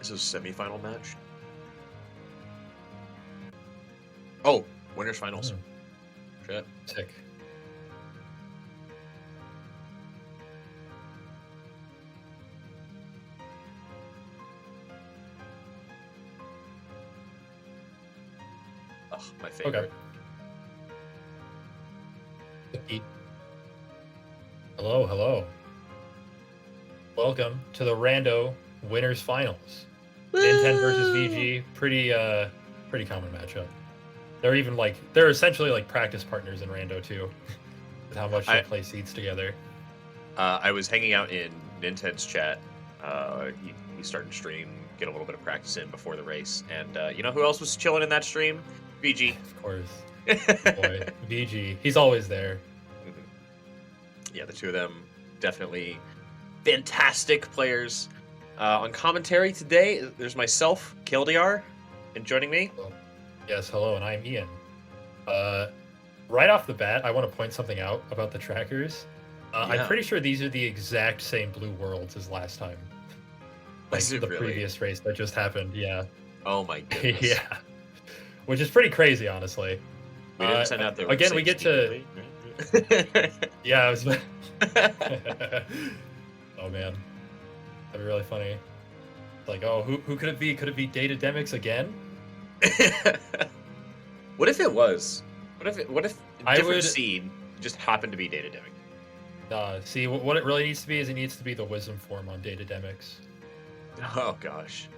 This is a semifinal match. Oh, winners finals. Mm, Shit. sick. Oh, my favorite. Okay. Hello, hello. Welcome to the Rando Winners Finals. Ninten versus VG. Pretty common matchup. They're essentially like practice partners in Rando too. With how much they play seeds together. I was hanging out in Ninten's chat. He started to stream, get a little bit of practice in before the race, and you know who else was chilling in that stream? VG. Of course. Boy, VG. He's always there. Yeah, the two of them definitely fantastic players. On commentary today, there's myself, Kildr, and joining me. Yes, hello, and I'm Ian. Right off the bat, I want to point something out about the trackers. I'm pretty sure these are the exact same blue worlds as last time. Like the really? previous race that just happened, yeah. Oh my goodness. Yeah. Which is pretty crazy, honusly. We didn't send out the again, we get to... Yeah, I was... Oh man. That'd be really funny. Like, oh, who could it be? Could it be Datademics again? What if it was? What if a different seed just happened to be Datademic? See, what it really needs to be is it needs to be the wisdom form on Datademics. Oh gosh.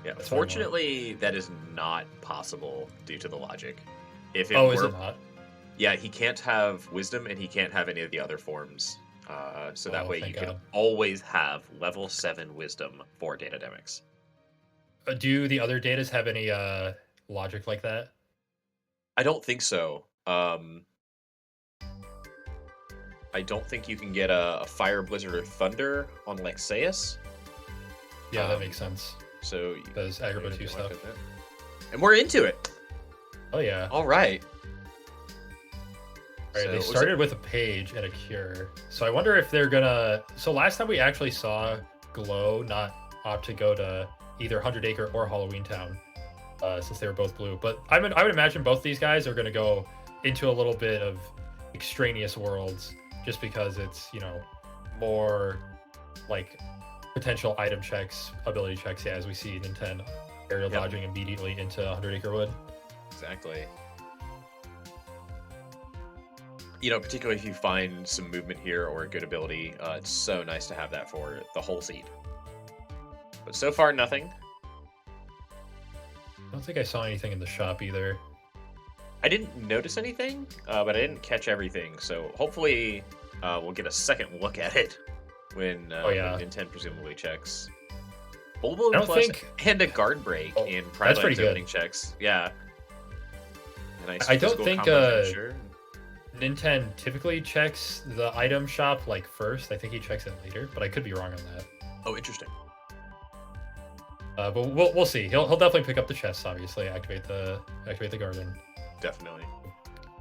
Yeah. That's fortunately, that is not possible due to the logic. If it is it not? Yeah, he can't have wisdom and he can't have any of the other forms. So that way you can always have level 7 wisdom for Datademics. Do the other datas have any logic like that? I don't think so. I don't think you can get a Fire, Blizzard, or Thunder on Lexaeus. Yeah, that makes sense. So those Agrabah 2 stuff. And we're into it. Oh yeah. All right. All right, they started with a Page and a Cure. So I wonder if they're gonna... So last time we actually saw Glow not opt to go to either 100 Acre or Halloween Town, since they were both blue. But I would imagine both these guys are gonna go into a little bit of extraneous worlds, just because it's, you know, more like potential item checks, ability checks, yeah, as we see Ninten aerial dodging immediately into 100 Acre Wood. Exactly. You know, particularly if you find some movement here or a good ability, it's so nice to have that for the whole seed. But so far, nothing. I don't think I saw anything in the shop either. I didn't notice anything, but I didn't catch everything. So hopefully we'll get a second look at it when Ninten presumably checks. Bulbul Plus and a guard break in Pride opening checks. Yeah. And I don't think Ninten typically checks the item shop like first. I think he checks it later, but I could be wrong on that. Oh, interesting. But we'll see. He'll definitely pick up the chests. Obviously, activate the garden. Definitely.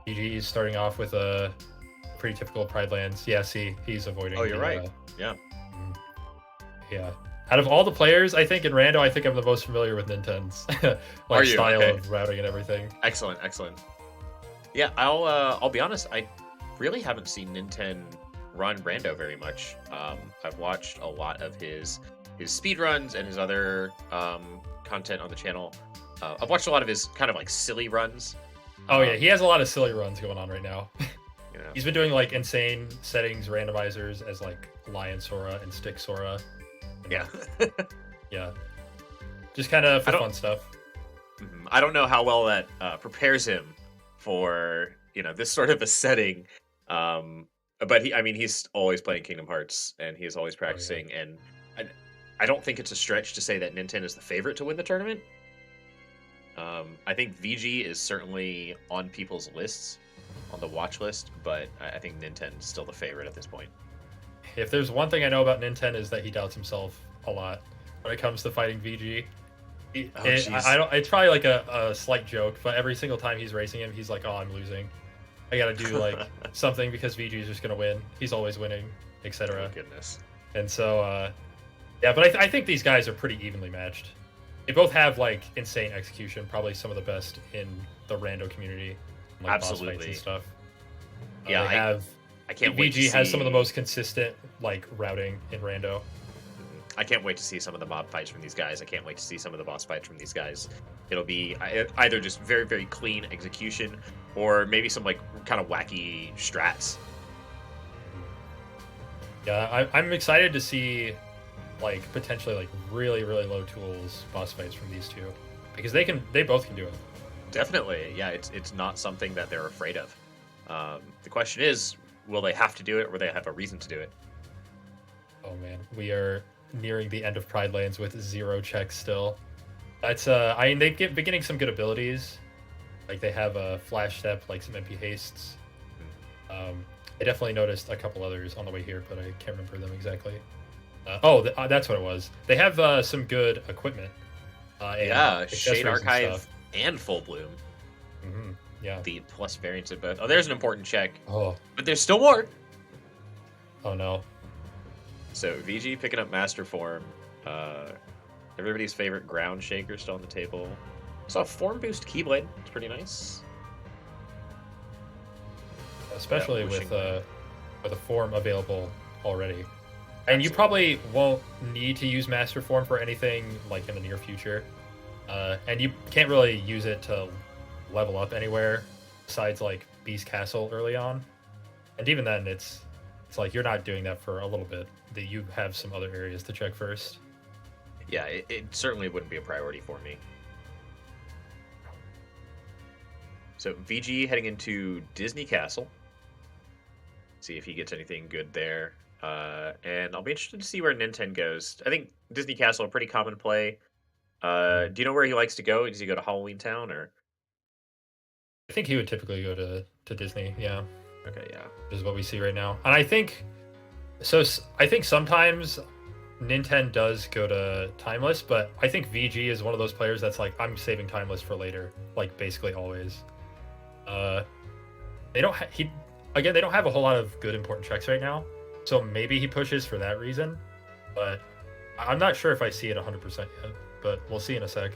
EG is starting off with a pretty typical Pride lands. Yeah, see, he's avoiding. Oh, you're right. Yeah. Yeah. Out of all the players, I think in Rando, I think I'm the most familiar with Ninten's style of routing and everything. Excellent, excellent. Yeah, I'll be honest. I really haven't seen Ninten run Rando very much. I've watched a lot of his speedruns and his other content on the channel. I've watched a lot of his kind of like silly runs. Oh yeah, he has a lot of silly runs going on right now. You know. He's been doing like insane settings randomizers as like Lion Sora and Stick Sora. Yeah. Yeah. Just kind of for fun stuff. I don't know how well that prepares him for, you know, this sort of a setting. But he's always playing Kingdom Hearts and he's always practicing. And I don't think it's a stretch to say that Ninten is the favorite to win the tournament. I think VG is certainly on people's lists, on the watch list, but I think Ninten is still the favorite at this point. If there's one thing I know about Ninten is that he doubts himself a lot when it comes to fighting VG. It's probably like a slight joke, but every single time he's racing him, he's like, "Oh, I'm losing. I gotta do like something because VG is just gonna win. He's always winning, etc." Oh, goodness. And so, Yeah, but I think these guys are pretty evenly matched. They both have like insane execution, probably some of the best in the rando community, like boss fights and Absolutely. stuff. Yeah, They have I can't wait to VG has some of the see. most consistent like routing in rando. I can't wait to see some of the mob fights from these guys. I can't wait to see some of the boss fights from these guys. It'll be either just very, very clean execution, or maybe some like kind of wacky strats. Yeah, I'm excited to see like potentially like really really low tools boss fights from these two because they both can do it. Definitely, yeah. It's not something that they're afraid of. The question is, will they have to do it, or will they have a reason to do it? Oh man, we are nearing the end of Pride Lands with 0 checks still. That's I mean they get beginning some good abilities. Like they have a flash step, like some MP hastes. I definitely noticed a couple others on the way here, but I can't remember them exactly. That's what it was. They have some good equipment and Yeah, Shade accessories and Archive stuff. and Full Bloom. Yeah. The plus variants of both. Oh, there's an important check, Oh. but there's still more. Oh no. So VG picking up Master Form. Uh, everybody's favorite ground shaker still on the table. Saw Form Boost Keyblade. It's pretty nice. Especially wishing with a form available already. And you Absolutely. probably won't need to use Master Form for anything like in the near future. And you can't really use it to level up anywhere besides like Beast Castle early on. And even then it's like you're not doing that for a little bit. That you have some other areas to check first. Yeah, it certainly wouldn't be a priority for me. So VG heading into Disney Castle. See if he gets anything good there. And I'll be interested to see where Ninten goes. I think Disney Castle a pretty common play. Do you know where he likes to go? Does he go to Halloween Town or? I think he would typically go to Disney, yeah, Okay, yeah. which is what we see right now. And I think so. I think sometimes Ninten does go to Timeless, but I think VG is one of those players that's like, I'm saving Timeless for later, like basically always. Uh, they don't he again they don't have a whole lot of good important checks right now, so maybe he pushes for that reason, but I'm not sure if I see it 100% yet. But we'll see in a sec.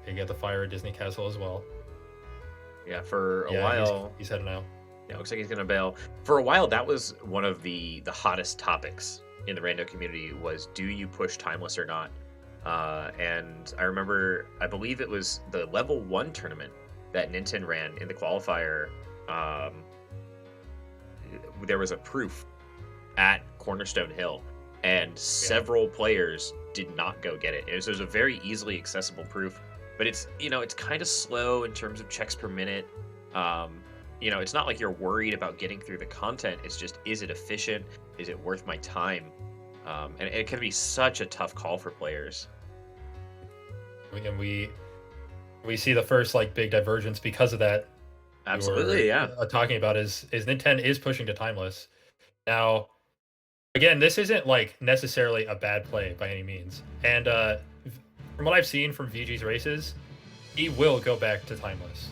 You get the fire at Disney Castle as well. Yeah, for a Yeah, while. he's heading out. Yeah, looks like he's gonna bail. For a while, that was one of the hottest topics in the rando community was do you push Timeless or not? And I remember, I believe it was the level 1 tournament that Ninten ran in the qualifier. Um, there was a proof at Cornerstone Hill, and several players did not go get it. It was a very easily accessible proof, but it's kind of slow in terms of checks per minute. It's not like you're worried about getting through the content. It's just, is it efficient? Is it worth my time? And it can be such a tough call for players. And we see the first like big divergence because of that. Absolutely, yeah. Talking about is Nintendo is pushing to Timeless now. Again, this isn't like necessarily a bad play by any means, and from what I've seen from VG's races, he will go back to Timeless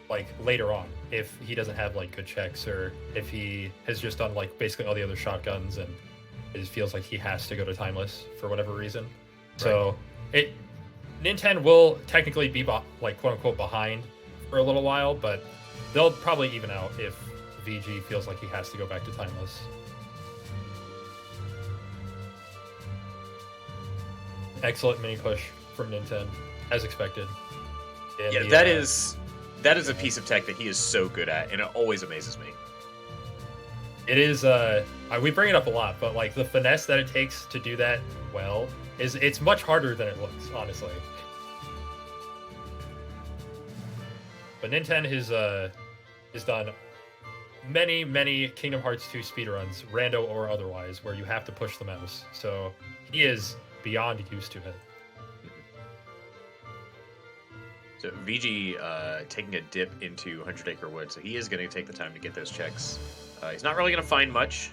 like later on if he doesn't have like good checks, or if he has just done like basically all the other shotguns and it feels like he has to go to Timeless for whatever reason. Right. So Nintendo will technically be like quote unquote behind for a little while, but they'll probably even out if VG feels like he has to go back to Timeless. Excellent mini push from Ninten, as expected. Yeah, that is a piece of tech that he is so good at, and it always amazes me. It is. We bring it up a lot, but like the finesse that it takes to do that well it's much harder than it looks, honestly. But Ninten has done many Kingdom Hearts 2 speedruns, rando or otherwise, where you have to push the mouse. So he is beyond used to it. So VG taking a dip into 100 Acre Wood, so he is going to take the time to get those checks. He's not really going to find much,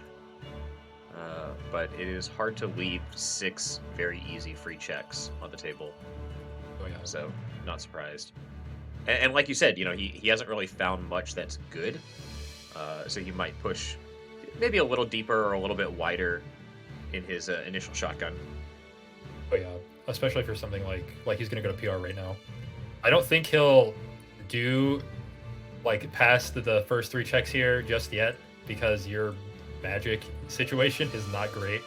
but it is hard to leave 6 very easy free checks on the table. Oh yeah. So not surprised. And like you said, he hasn't really found much that's good. So he might push maybe a little deeper or a little bit wider. in his initial shotgun. Oh yeah, especially for something like he's gonna go to PR right now. I don't think he'll do like past the first 3 checks here just yet because your magic situation is not great.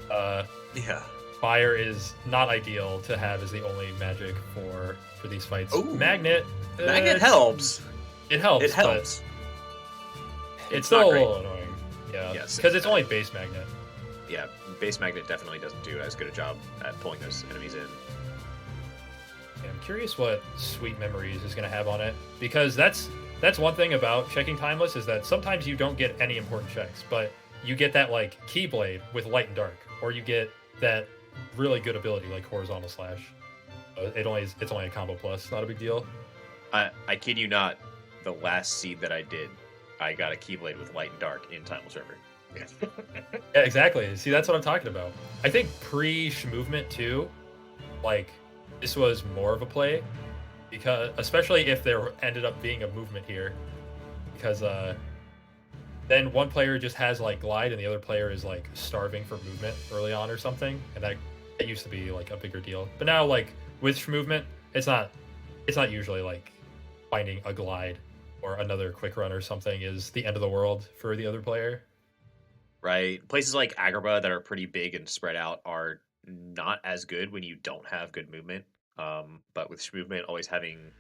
Yeah. Fire is not ideal to have as the only magic for these fights. Ooh. Magnet. Magnet helps. It helps. It helps. It's still a little annoying. Yeah. Yes. Because it's only base magnet. Yeah, base magnet definitely doesn't do as good a job at pulling those enemies in. Yeah, I'm curious what Sweet Memories is going to have on it, because that's one thing about checking Timeless is that sometimes you don't get any important checks, but you get that like Keyblade with Light and Dark, or you get that really good ability like Horizontal Slash. It's only a combo plus, not a big deal. I kid you not, the last seed that I did, I got a Keyblade with Light and Dark in Timeless River. Yeah, exactly. See, that's what I'm talking about. I think pre-movement too, like this was more of a play, because especially if there ended up being a movement here, because then one player just has like glide and the other player is like starving for movement early on or something, and that used to be like a bigger deal. But now like with movement, it's not usually like finding a glide or another quick run or something is the end of the world for the other player. Right. Places like Agrabah that are pretty big and spread out are not as good when you don't have good movement. But with movement always having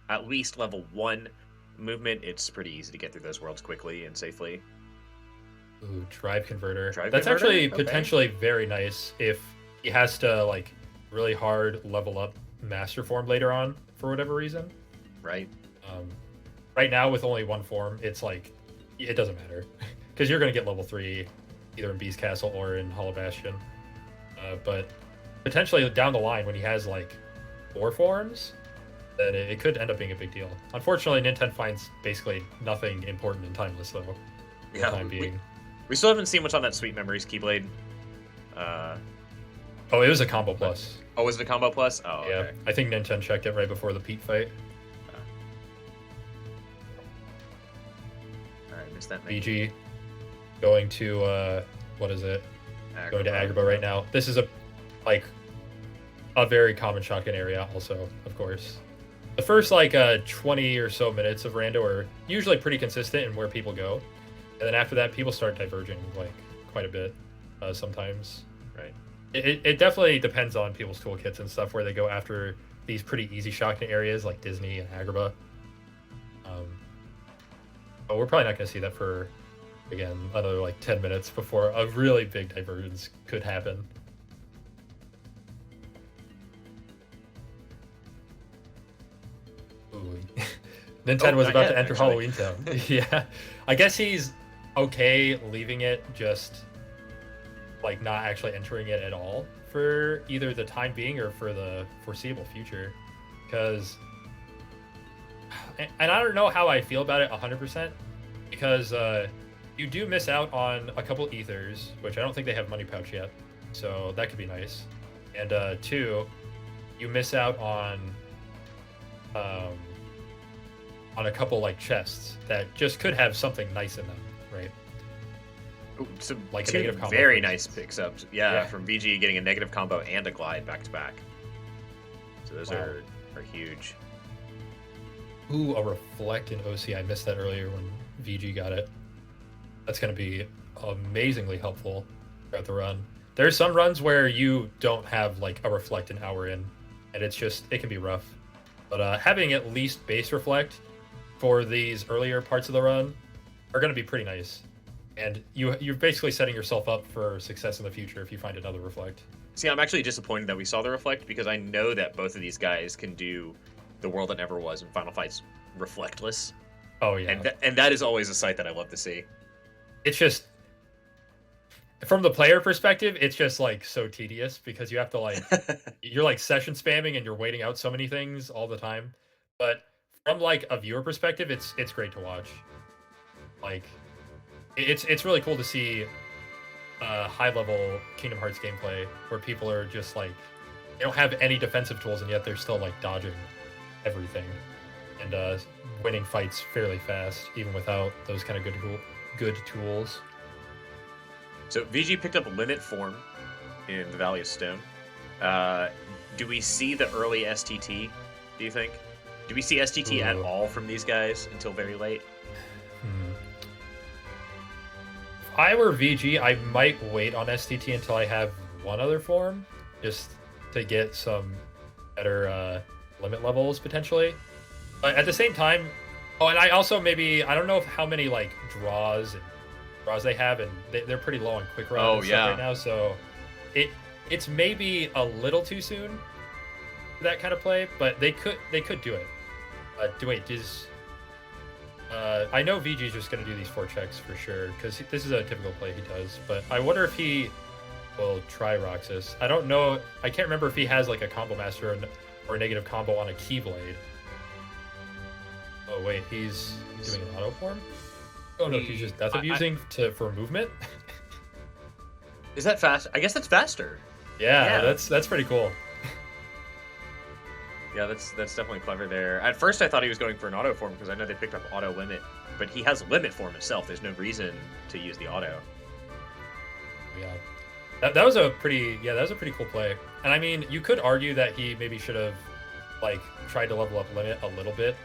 at least level 1 movement, it's pretty easy to get through those worlds quickly and safely. Ooh, Drive Converter. Drive That's Converter? actually Okay. potentially very nice if he has to like really hard level up Master Form later on for whatever reason. Right. Right now with only one form, it's like it doesn't matter because you're going to get level 3 either in Beast Castle or in Hollow Bastion. But potentially down the line when he has like 4 forms, then it could end up being a big deal. Unfortunately, Ninten finds basically nothing important in Timeless though. For the time being. We still haven't seen much on that Sweet Memories Keyblade. Oh, it was a combo plus. Oh, was it a combo plus? Oh, Yeah, okay. I think Ninten checked it right before the Pete fight. Alright, missed that menu. VG going to what is it? Going to Agrabah right now. This is a very common shotgun area also, of course. The first 20 or so minutes of Rando are usually pretty consistent in where people go. And then after that people start diverging like quite a bit sometimes. Right. It definitely depends on people's toolkits and stuff where they go after these pretty easy shotgun areas like Disney and Agrabah. But we're probably not going to see that for, again, another like 10 minutes before a really big divergence could happen. Ooh. Ninten was about to enter Halloween Town. Yeah. I guess he's okay leaving it just like not actually entering it at all for either the time being or for the foreseeable future. Because and I don't know how I feel about it 100%, because you do miss out on a couple ethers, which I don't think they have money pouch yet, so that could be nice. And 2, you miss out on a couple like chests that just could have something nice in them, right? Ooh, some Like a 2 negative combo, very for nice instance. picks ups. Yeah, from VG getting a negative combo and a glide back to back. So those are huge. Ooh, a reflect in OC. I missed that earlier when VG got it. That's going to be amazingly helpful throughout the run. There's some runs where you don't have like a reflect an hour in, and it can be rough. But having at least base reflect for these earlier parts of the run are going to be pretty nice. And you're basically setting yourself up for success in the future if you find another reflect. See, I'm actually disappointed that we saw the reflect because I know that both of these guys can do the world that never was in Final Fights reflectless. Oh yeah, and that is always a sight that I love to see. It's just from the player perspective, it's just like so tedious because you have to like you're like session spamming and you're waiting out so many things all the time. But from like a viewer perspective, it's great to watch. Like it's really cool to see high level Kingdom Hearts gameplay where people are just like they don't have any defensive tools and yet they're still like dodging everything and winning fights fairly fast even without those kind of good tools. So VG picked up Limit Form in the Valley of Stone. Uh, do we see the early STT, do you think? Do we see STT at Ooh. all from these guys until very late? Hmm. If I were VG, I might wait on STT until I have one other form, just to get some better limit levels potentially. But at the same time, oh, and I also maybe I don't know how many like draws they have, and they're pretty low on quick run Oh, and stuff yeah. right now. So it's maybe a little too soon for that kind of play, but they could do it. Wait, does I know VG's just gonna do these 4 checks for sure because this is a typical play he does. But I wonder if he will try Roxas. I don't know. I can't remember if he has like a combo master or a negative combo on a Keyblade. Oh wait, he's doing an auto form. Oh no, he's just death abusing for movement. Is that fast? I guess that's faster. Yeah, that's pretty cool. Yeah, that's definitely clever there. At first, I thought he was going for an auto form because I know they picked up auto limit, but he has limit form himself. There's no reason to use the auto. Yeah, that was a pretty cool play. And I mean, you could argue that he maybe should have like tried to level up limit a little bit,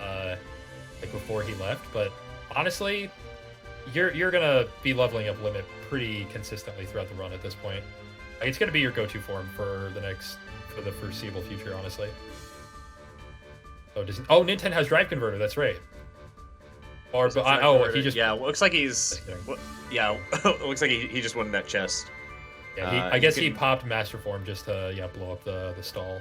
like before he left. But honestly, you're gonna be leveling up limit pretty consistently throughout the run at this point. Like, it's gonna be your go-to form for the foreseeable future, honestly. Oh, Ninten has drive converter. That's right. Or he just looks like he's it looks like he just won that chest. Yeah, I guess he popped master form just to blow up the stall.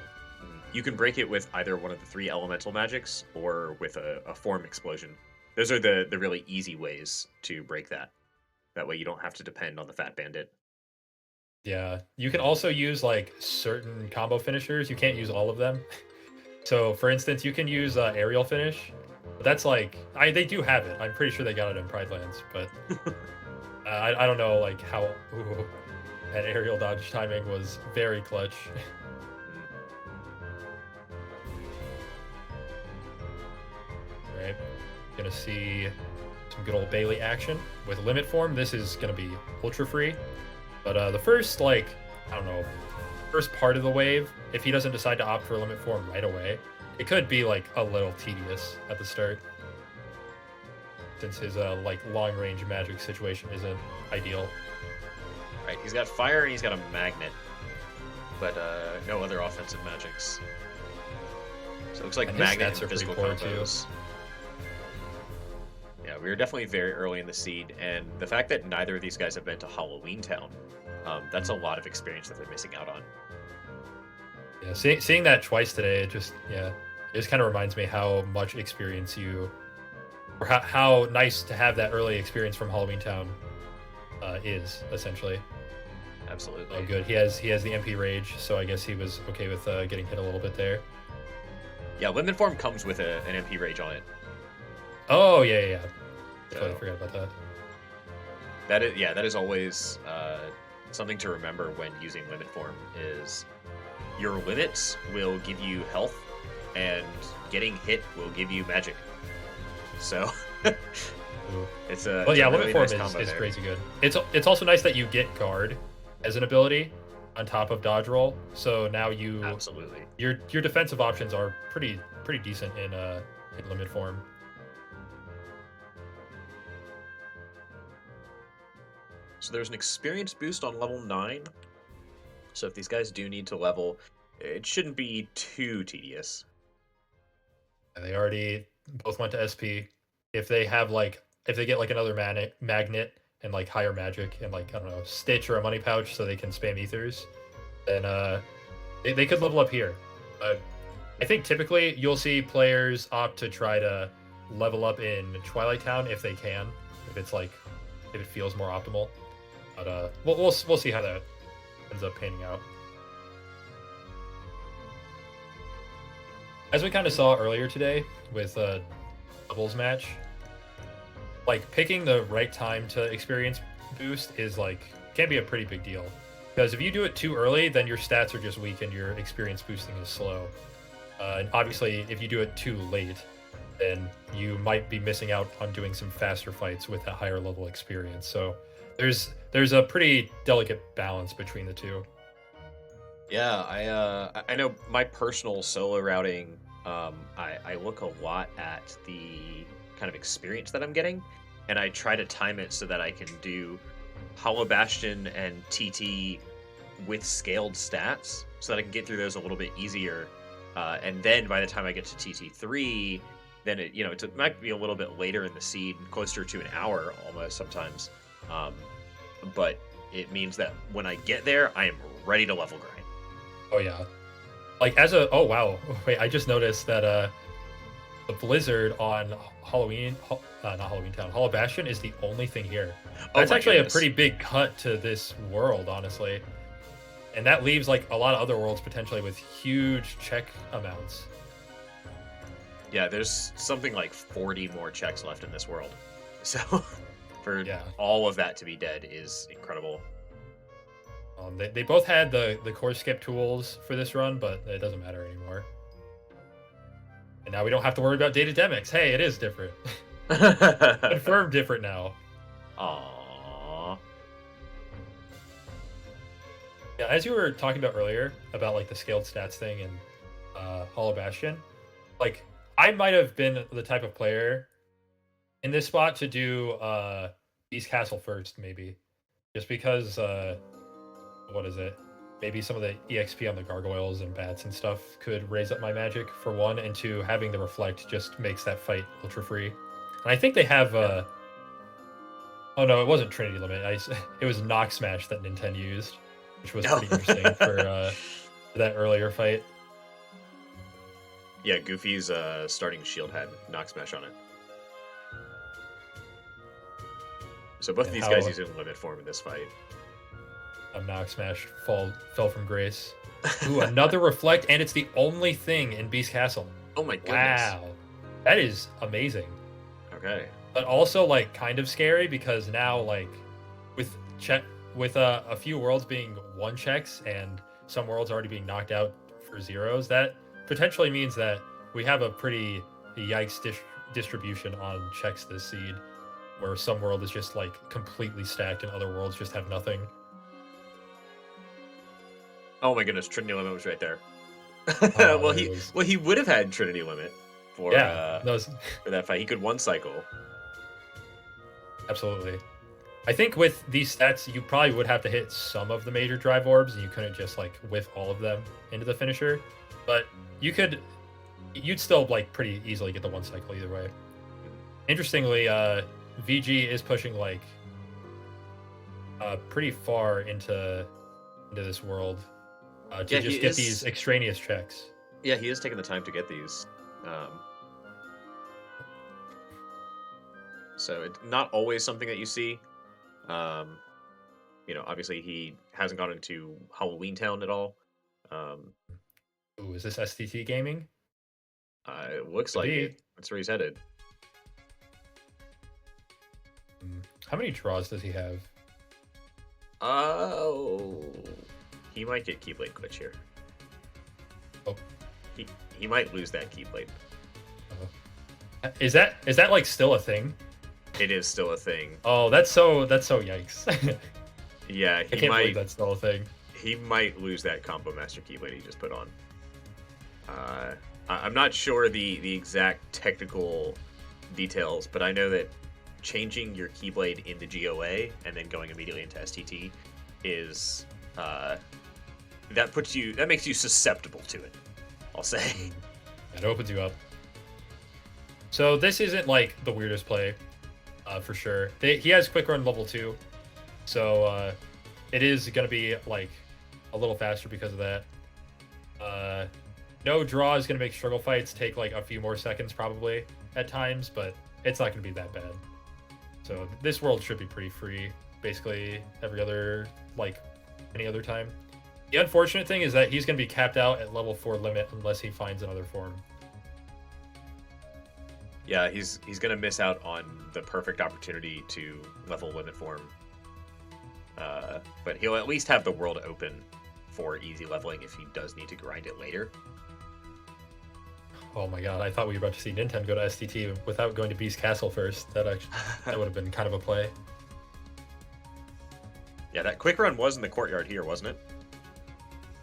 You can break it with either one of the 3 elemental magics or with a form explosion. Those are the really easy ways to break that. That way you don't have to depend on the Fat Bandit. Yeah, you can also use like certain combo finishers. You can't use all of them. So, for instance, you can use aerial finish. But that's like they do have it. I'm pretty sure they got it in Pride Lands, but I don't know like how. Ooh, that aerial dodge timing was very clutch. Right, gonna see some good old Bailey action with limit form. This is gonna be ultra free. But the first, like, I don't know, first part of the wave, if he doesn't decide to opt for limit form right away, it could be, like, a little tedious at the start. Since his, like, long-range magic situation isn't ideal. Right, he's got fire and he's got a magnet. But no other offensive magics. So it looks like magnet and physical combos. Yeah, we were definitely very early in the seed, and the fact that neither of these guys have been to Halloween Town, that's a lot of experience that they're missing out on. Yeah, seeing that twice today, it just kind of reminds me how much experience or how nice to have that early experience from Halloween Town is, essentially. Absolutely. Oh, good. He has the MP Rage, so I guess he was okay with getting hit a little bit there. Yeah, Limit Form comes with an MP Rage on it. Oh, yeah. Totally forgot about that. That is always something to remember when using Limit Form is your limits will give you health, and getting hit will give you magic. So it's a Limit really Form nice is crazy good. It's also nice that you get guard as an ability on top of dodge roll. So now absolutely your defensive options are pretty decent in Limit Form. So there's an experience boost on level 9. So if these guys do need to level, it shouldn't be too tedious. They already both went to SP. If they get like another magnet and like higher magic and like, I don't know, Stitch or a money pouch so they can spam ethers, then they could level up here. I think typically you'll see players opt to try to level up in Twilight Town if they can, if it feels more optimal. But we'll see how that ends up panning out. As we kind of saw earlier today with doubles match, like picking the right time to experience boost can be a pretty big deal. Because if you do it too early, then your stats are just weak and your experience boosting is slow. And obviously, if you do it too late, then you might be missing out on doing some faster fights with a higher level experience. So There's a pretty delicate balance between the two. Yeah, I know my personal solo routing. I look a lot at the kind of experience that I'm getting, and I try to time it so that I can do Hollow Bastion and TT with scaled stats, so that I can get through those a little bit easier. And then by the time I get to TT3, then it might be a little bit later in the seed, closer to an hour almost sometimes. Um, but it means that when I get there, I am ready to level grind. Oh yeah. Like oh wow. Wait, I just noticed that the blizzard on not Halloween Town, Hollow Bastion is the only thing here. Oh That's my actually goodness. a pretty big cut to this world, honestly. And that leaves like a lot of other worlds potentially with huge check amounts. Yeah, there's something like 40 more checks left in this world. So for Yeah. all of that to be dead is incredible. They both had the core skip tools for this run, but it doesn't matter anymore. And now we don't have to worry about data demics. Hey, it is different. Confirmed different now. Aww. Yeah, as you were talking about earlier about like the scaled stats thing and Hollow Bastion, like I might have been the type of player in this spot to do Beast Castle first, maybe, just because what is it? Maybe some of the EXP on the gargoyles and bats and stuff could raise up my magic for one, and two, having the reflect just makes that fight ultra free. And I think they have oh no, it wasn't Trinity Limit. It was Knock Smash that Ninten used, which was pretty interesting for that earlier fight. Yeah, Goofy's starting shield had Knock Smash on it. So both of these guys using limit form in this fight. Knock Smash fell from grace. Ooh, another reflect, and it's the only thing in Beast Castle. Oh my goodness. Wow. That is amazing. Okay. But also like kind of scary because now like with a few worlds being one checks and some worlds already being knocked out for zeros, that potentially means that we have a pretty yikes distribution on checks this seed, where some world is just like completely stacked and other worlds just have nothing. Oh my goodness, Trinity Limit was right there. Oh, well, he would have had Trinity Limit for for that fight. He could one cycle. Absolutely. I think with these stats, you probably would have to hit some of the major drive orbs, and you couldn't just like whiff all of them into the finisher. But you'd still like pretty easily get the one cycle either way. Interestingly, VG is pushing like pretty far into this world to just get these extraneous checks. Yeah, he is taking the time to get these. So it's not always something that you see. Obviously he hasn't gone into Halloween Town at all. Ooh, is this STT gaming? It looks like it. That's where he's headed. How many draws does he have? Oh, he might get Keyblade glitch here. Oh, he might lose that Keyblade. Is that like still a thing? It is still a thing. Oh, that's so yikes. Yeah, I can't believe that's still a thing. He might lose that Combo Master Keyblade he just put on. I'm not sure the exact technical details, but I know that changing your Keyblade into GOA and then going immediately into STT is that makes you susceptible to it, I'll say. It opens you up. So this isn't like the weirdest play, for sure. He has quick run level 2, so it is gonna be like a little faster because of that. No draw is gonna make struggle fights take like a few more seconds probably at times, but it's not gonna be that bad. So this world should be pretty free, basically any other time. The unfortunate thing is that he's going to be capped out at level 4 limit unless he finds another form. Yeah, he's going to miss out on the perfect opportunity to level limit form. But he'll at least have the world open for easy leveling if he does need to grind it later. Oh my god, I thought we were about to see Ninten go to STT without going to Beast Castle first. That would have been kind of a play. Yeah, that quick run was in the courtyard here, wasn't it?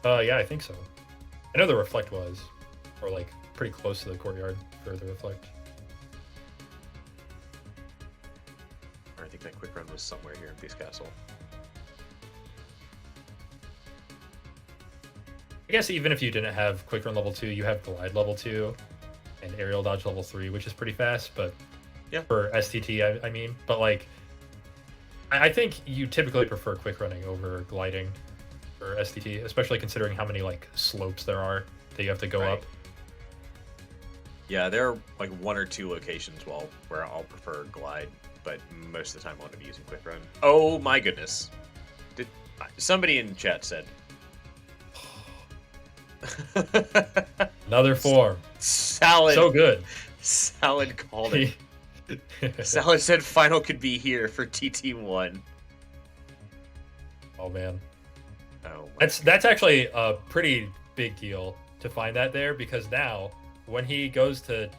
Yeah, I think so. I know the reflect was, or like pretty close to the courtyard for the reflect. Or I think that quick run was somewhere here in Beast Castle. I guess even if you didn't have quick run level 2, you have glide level 2 and aerial dodge level 3, which is pretty fast. But yeah, for STT, I mean, but like, I think you typically prefer quick running over gliding for STT, especially considering how many like slopes there are that you have to go up. Yeah, there are like 1 or 2 locations where I'll prefer glide, but most of the time I want to be using quick run. Oh my goodness! Did somebody in chat said? Another form. Salad. So good. Salad called it. Salad said final could be here for TT1. Oh man. Oh. That's actually a pretty big deal to find that there, because now when he goes to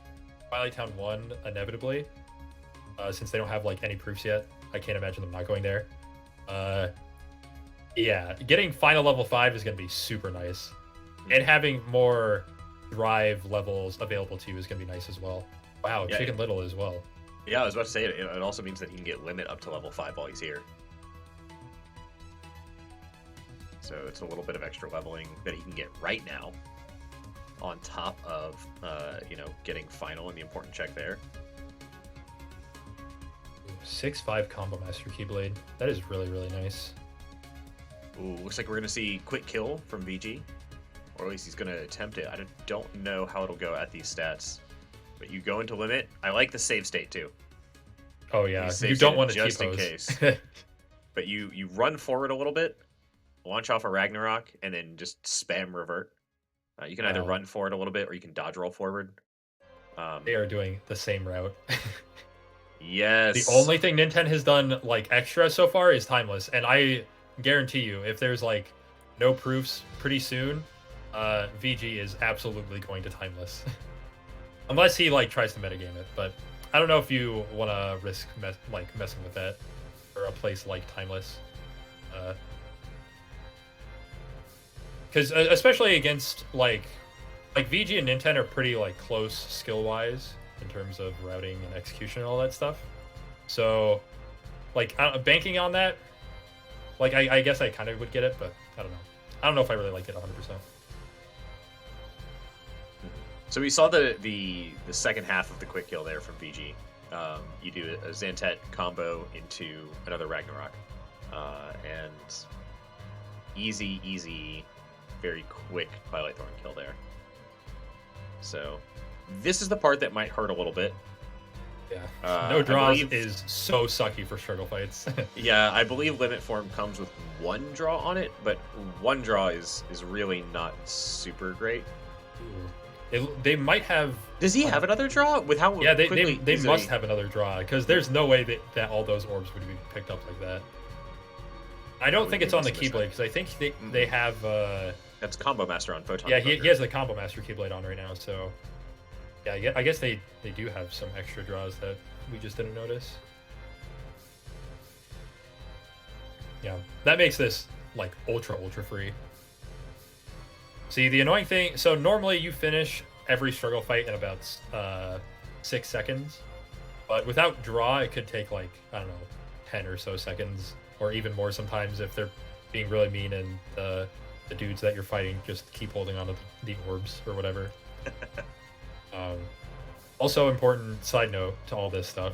Twilight Town 1 inevitably, since they don't have like any proofs yet, I can't imagine them not going there. Yeah, getting final level 5 is going to be super nice. And having more drive levels available to you is going to be nice as well. Wow, yeah, Chicken Little as well. Yeah, I was about to say, it also means that he can get limit up to level 5 while he's here. So it's a little bit of extra leveling that he can get right now, on top of, getting final and the important check there. 6-5 Combo Master Keyblade. That is really, really nice. Ooh, looks like we're going to see quick kill from VG. Or at least he's going to attempt it. I don't know how it'll go at these stats. But you go into limit. I like the save state, too. Oh, yeah. You don't want to just in case. But you run forward a little bit, launch off a Ragnarok, and then just spam revert. You can either run forward a little bit, or you can dodge roll forward. They are doing the same route. Yes. The only thing Ninten has done like extra so far is timeless, and I guarantee you, if there's like no proofs pretty soon, VG is absolutely going to timeless. Unless he like tries to metagame it, but I don't know if you want to risk messing with that for a place like timeless. Because especially against like VG and Ninten are pretty like close skill wise in terms of routing and execution and all that stuff. So like banking on that, like I guess I kind of would get it, but I don't know. I don't know if I really like it 100%. So we saw the second half of the quick kill there from VG. You do a Xantet combo into another Ragnarok, and easy, very quick Twilight Thorn kill there. So this is the part that might hurt a little bit. Yeah, no draws is so sucky for struggle fights. Yeah, I believe Limit Form comes with 1 draw on it, but 1 draw is really not super great. They might have. Does he have another draw? With how? Yeah, they must have another draw, because there's no way that all those orbs would be picked up like that. I don't think it's on the Keyblade, because I think they have. That's Combo Master on Photon. Yeah, he has the Combo Master Keyblade on right now, so. Yeah, I guess they do have some extra draws that we just didn't notice. Yeah, that makes this like ultra free. See, the annoying thing, so normally you finish every struggle fight in about 6 seconds, but without draw it could take like, I don't know, 10 or so seconds, or even more sometimes if they're being really mean and the dudes that you're fighting just keep holding on to the orbs or whatever. Also important side note to all this stuff,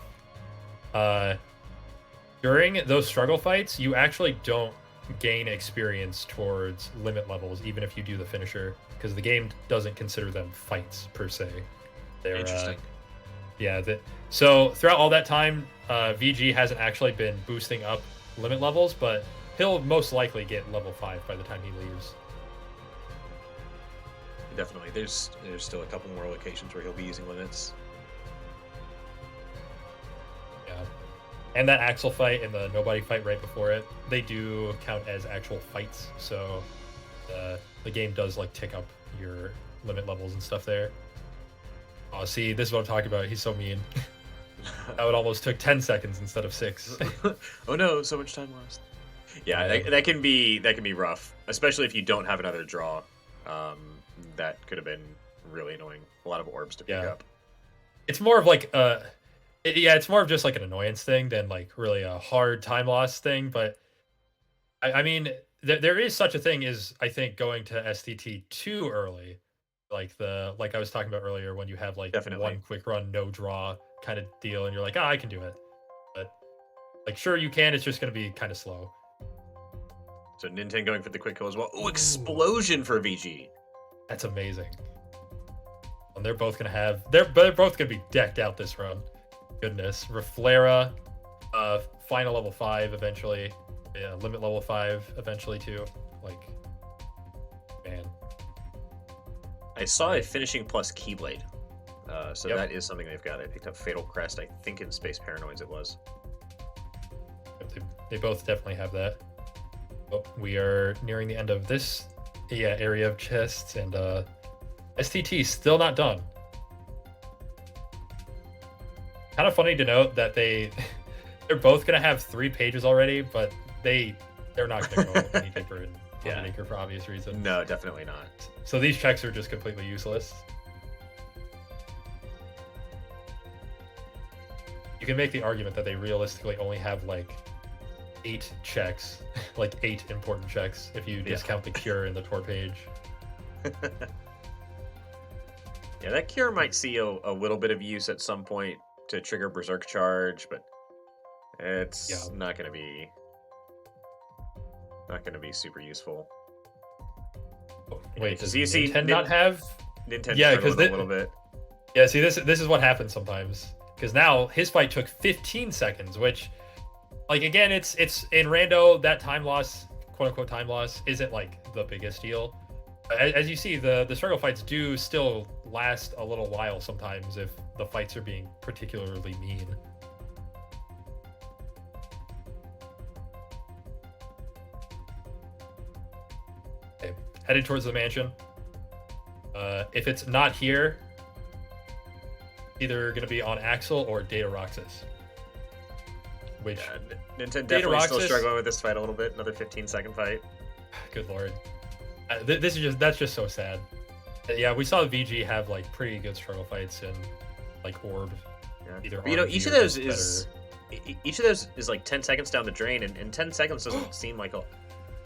during those struggle fights you actually don't gain experience towards limit levels even if you do the finisher, because the game doesn't consider them fights per se. They're interesting. So throughout all that time, VG hasn't actually been boosting up limit levels, but he'll most likely get level 5 by the time he leaves. Definitely. There's still a couple more locations where he'll be using limits. Yeah. And that Axel fight and the Nobody fight right before it, they do count as actual fights, so the game does like tick up your limit levels and stuff there. Oh, see, this is what I'm talking about. He's so mean. That would almost took 10 seconds instead of 6. Oh no, so much time lost. Yeah, Man. that can be rough, especially if you don't have another draw. That could have been really annoying. A lot of orbs to pick Yeah. up. It's more of like yeah, it's more of just like an annoyance thing than like really a hard time loss thing. But I mean, there is such a thing as I think going to STT too early, like I was talking about earlier, when you have like Definitely. one quick run, no draw kind of deal, and you're like, I can do it. But like, sure you can. It's just gonna be kind of slow. So Ninten going for the quick kill as well. Ooh, Ooh, explosion for VG. that's amazing. And they're both gonna have they're both gonna be decked out this run. Goodness, Reflera, final level 5 eventually, yeah, limit level 5 eventually too. Like, man, I saw a finishing plus Keyblade. So yep. that is something they've got. I picked up Fatal Crest, I think in Space Paranoids it was. They both definitely have that. Oh, we are nearing the end of this area of chests, and STT still not done. Kind of funny to note that they're both gonna have 3 pages already, but they're not gonna go any deeper in Yeah. Acre for obvious reasons. No, definitely not. So these checks are just completely useless. You can make the argument that they realistically only have like 8 checks, like 8 important checks, if you discount the cure and the tour page. Yeah, that cure might see a little bit of use at some point to trigger Berserk Charge, but it's Yeah. not gonna be super useful. Wait, does you see Ninten not have? Ninten Yeah, struggling because a little bit. yeah, see this is what happens sometimes. Because now his fight took 15 seconds, which, like, again, it's in rando, that time loss, quote unquote time loss, isn't like the biggest deal. As you see, the struggle fights do still last a little while sometimes if the fights are being particularly mean. Okay, headed towards the mansion. If it's not here, either going to be on Axel or Data Roxas. Which, Yeah, Ninten Data definitely still Roxas, struggling with this fight a little bit. Another 15-second fight. good lord, that's just so sad. Yeah, we saw VG have like pretty good struggle fights in like Orb. Yeah. Either But, you know, RNG each of or those just each of those is like 10 seconds down the drain, and 10 seconds doesn't seem like a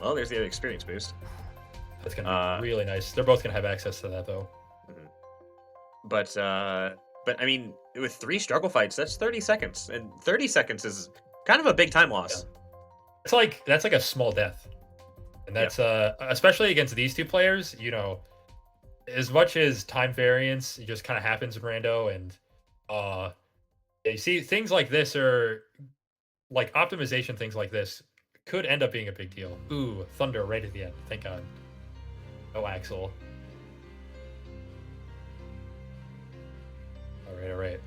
well. There's the other experience boost. That's gonna be really nice. They're both gonna have access to that though. Mhm. But I mean, with 3 struggle fights, that's 30 seconds, and 30 seconds is kind of a big time Yeah. loss. That's like a small death, and Yeah. that's especially against these two players. You know, as much as time variance it just kind of happens in rando, and you see things like this are like optimization. Things like this could end up being a big deal. Ooh, thunder right at the end. Thank God. No Axel. All right.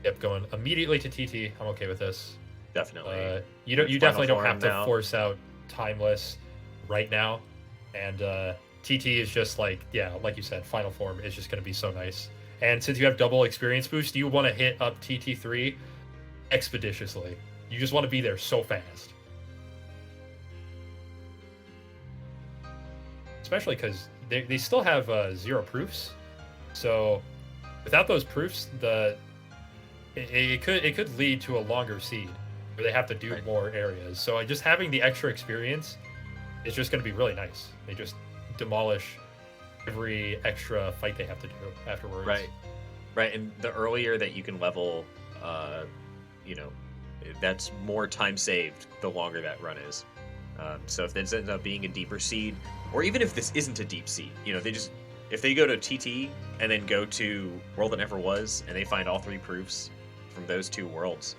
Yep, going immediately to TT. I'm okay with this. Definitely. You Final definitely don't form have to now. force out timeless right now, and TT is just like, yeah, like you said, final form is just going to be so nice. And since you have double experience boost, you want to hit up TT3 expeditiously. You just want to be there so fast, especially because they still have 0 proofs. So without those proofs, it could lead to a longer seed where they have to do Right. more areas. So just having the extra experience is just going to be really nice. They just demolish every extra fight they have to do afterwards. Right, and the earlier that you can level, you know, that's more time saved the longer that run is. So if this ends up being a deeper seed, or even if this isn't a deep seed, you know, if they go to TT and then go to World That Never Was, and they find all 3 proofs from those 2 worlds,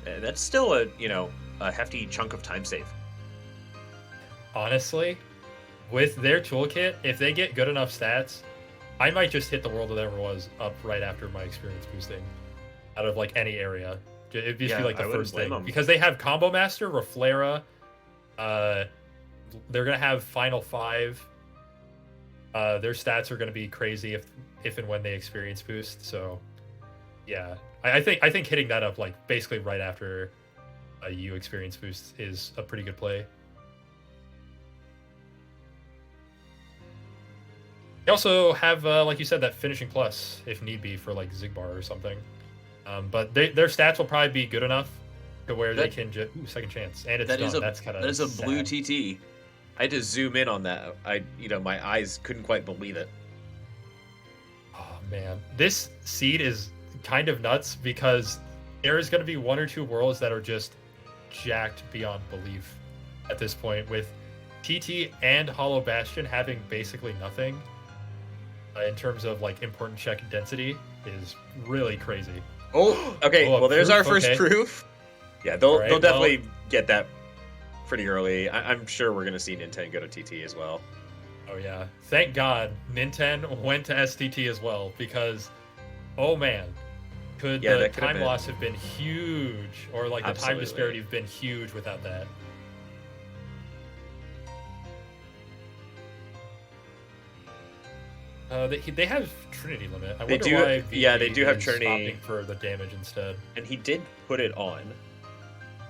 that's still a hefty chunk of time save. Honestly, with their toolkit, if they get good enough stats, I might just hit the World That Ever Was up right after my experience boosting out of like any area. It'd just be like the first thing. Because they have Combo Master, Reflera, they're gonna have Final 5. Their stats are gonna be crazy if and when they experience boost. So yeah. I think hitting that up like basically right after a U experience boost is a pretty good play. They also have, like you said, that finishing plus if need be for like Zigbar or something. But their stats will probably be good enough to where they can just second chance, and it's done. That's kind of that is a sad. blue TT. I had to zoom in on that. My eyes couldn't quite believe it. Oh man, this seed is kind of nuts because there is going to be one or two worlds that are just jacked beyond belief at this point, with TT and Hollow Bastion having basically nothing in terms of like important check density is really crazy. Oh, okay. Oh, Well, there's proof? our first Okay. proof. Yeah, they'll Right, they'll definitely get that pretty early. I'm sure we're gonna see Ninten go to TT as well. Oh yeah, thank God Ninten went to STT as well, because oh man, could Yeah, the that could have time been- loss have been huge, or like the time Absolutely. disparity have been huge without that. They have Trinity limit. I They wonder do- why yeah, they VG do have is Trinity. opting for the damage instead. And he did put it on.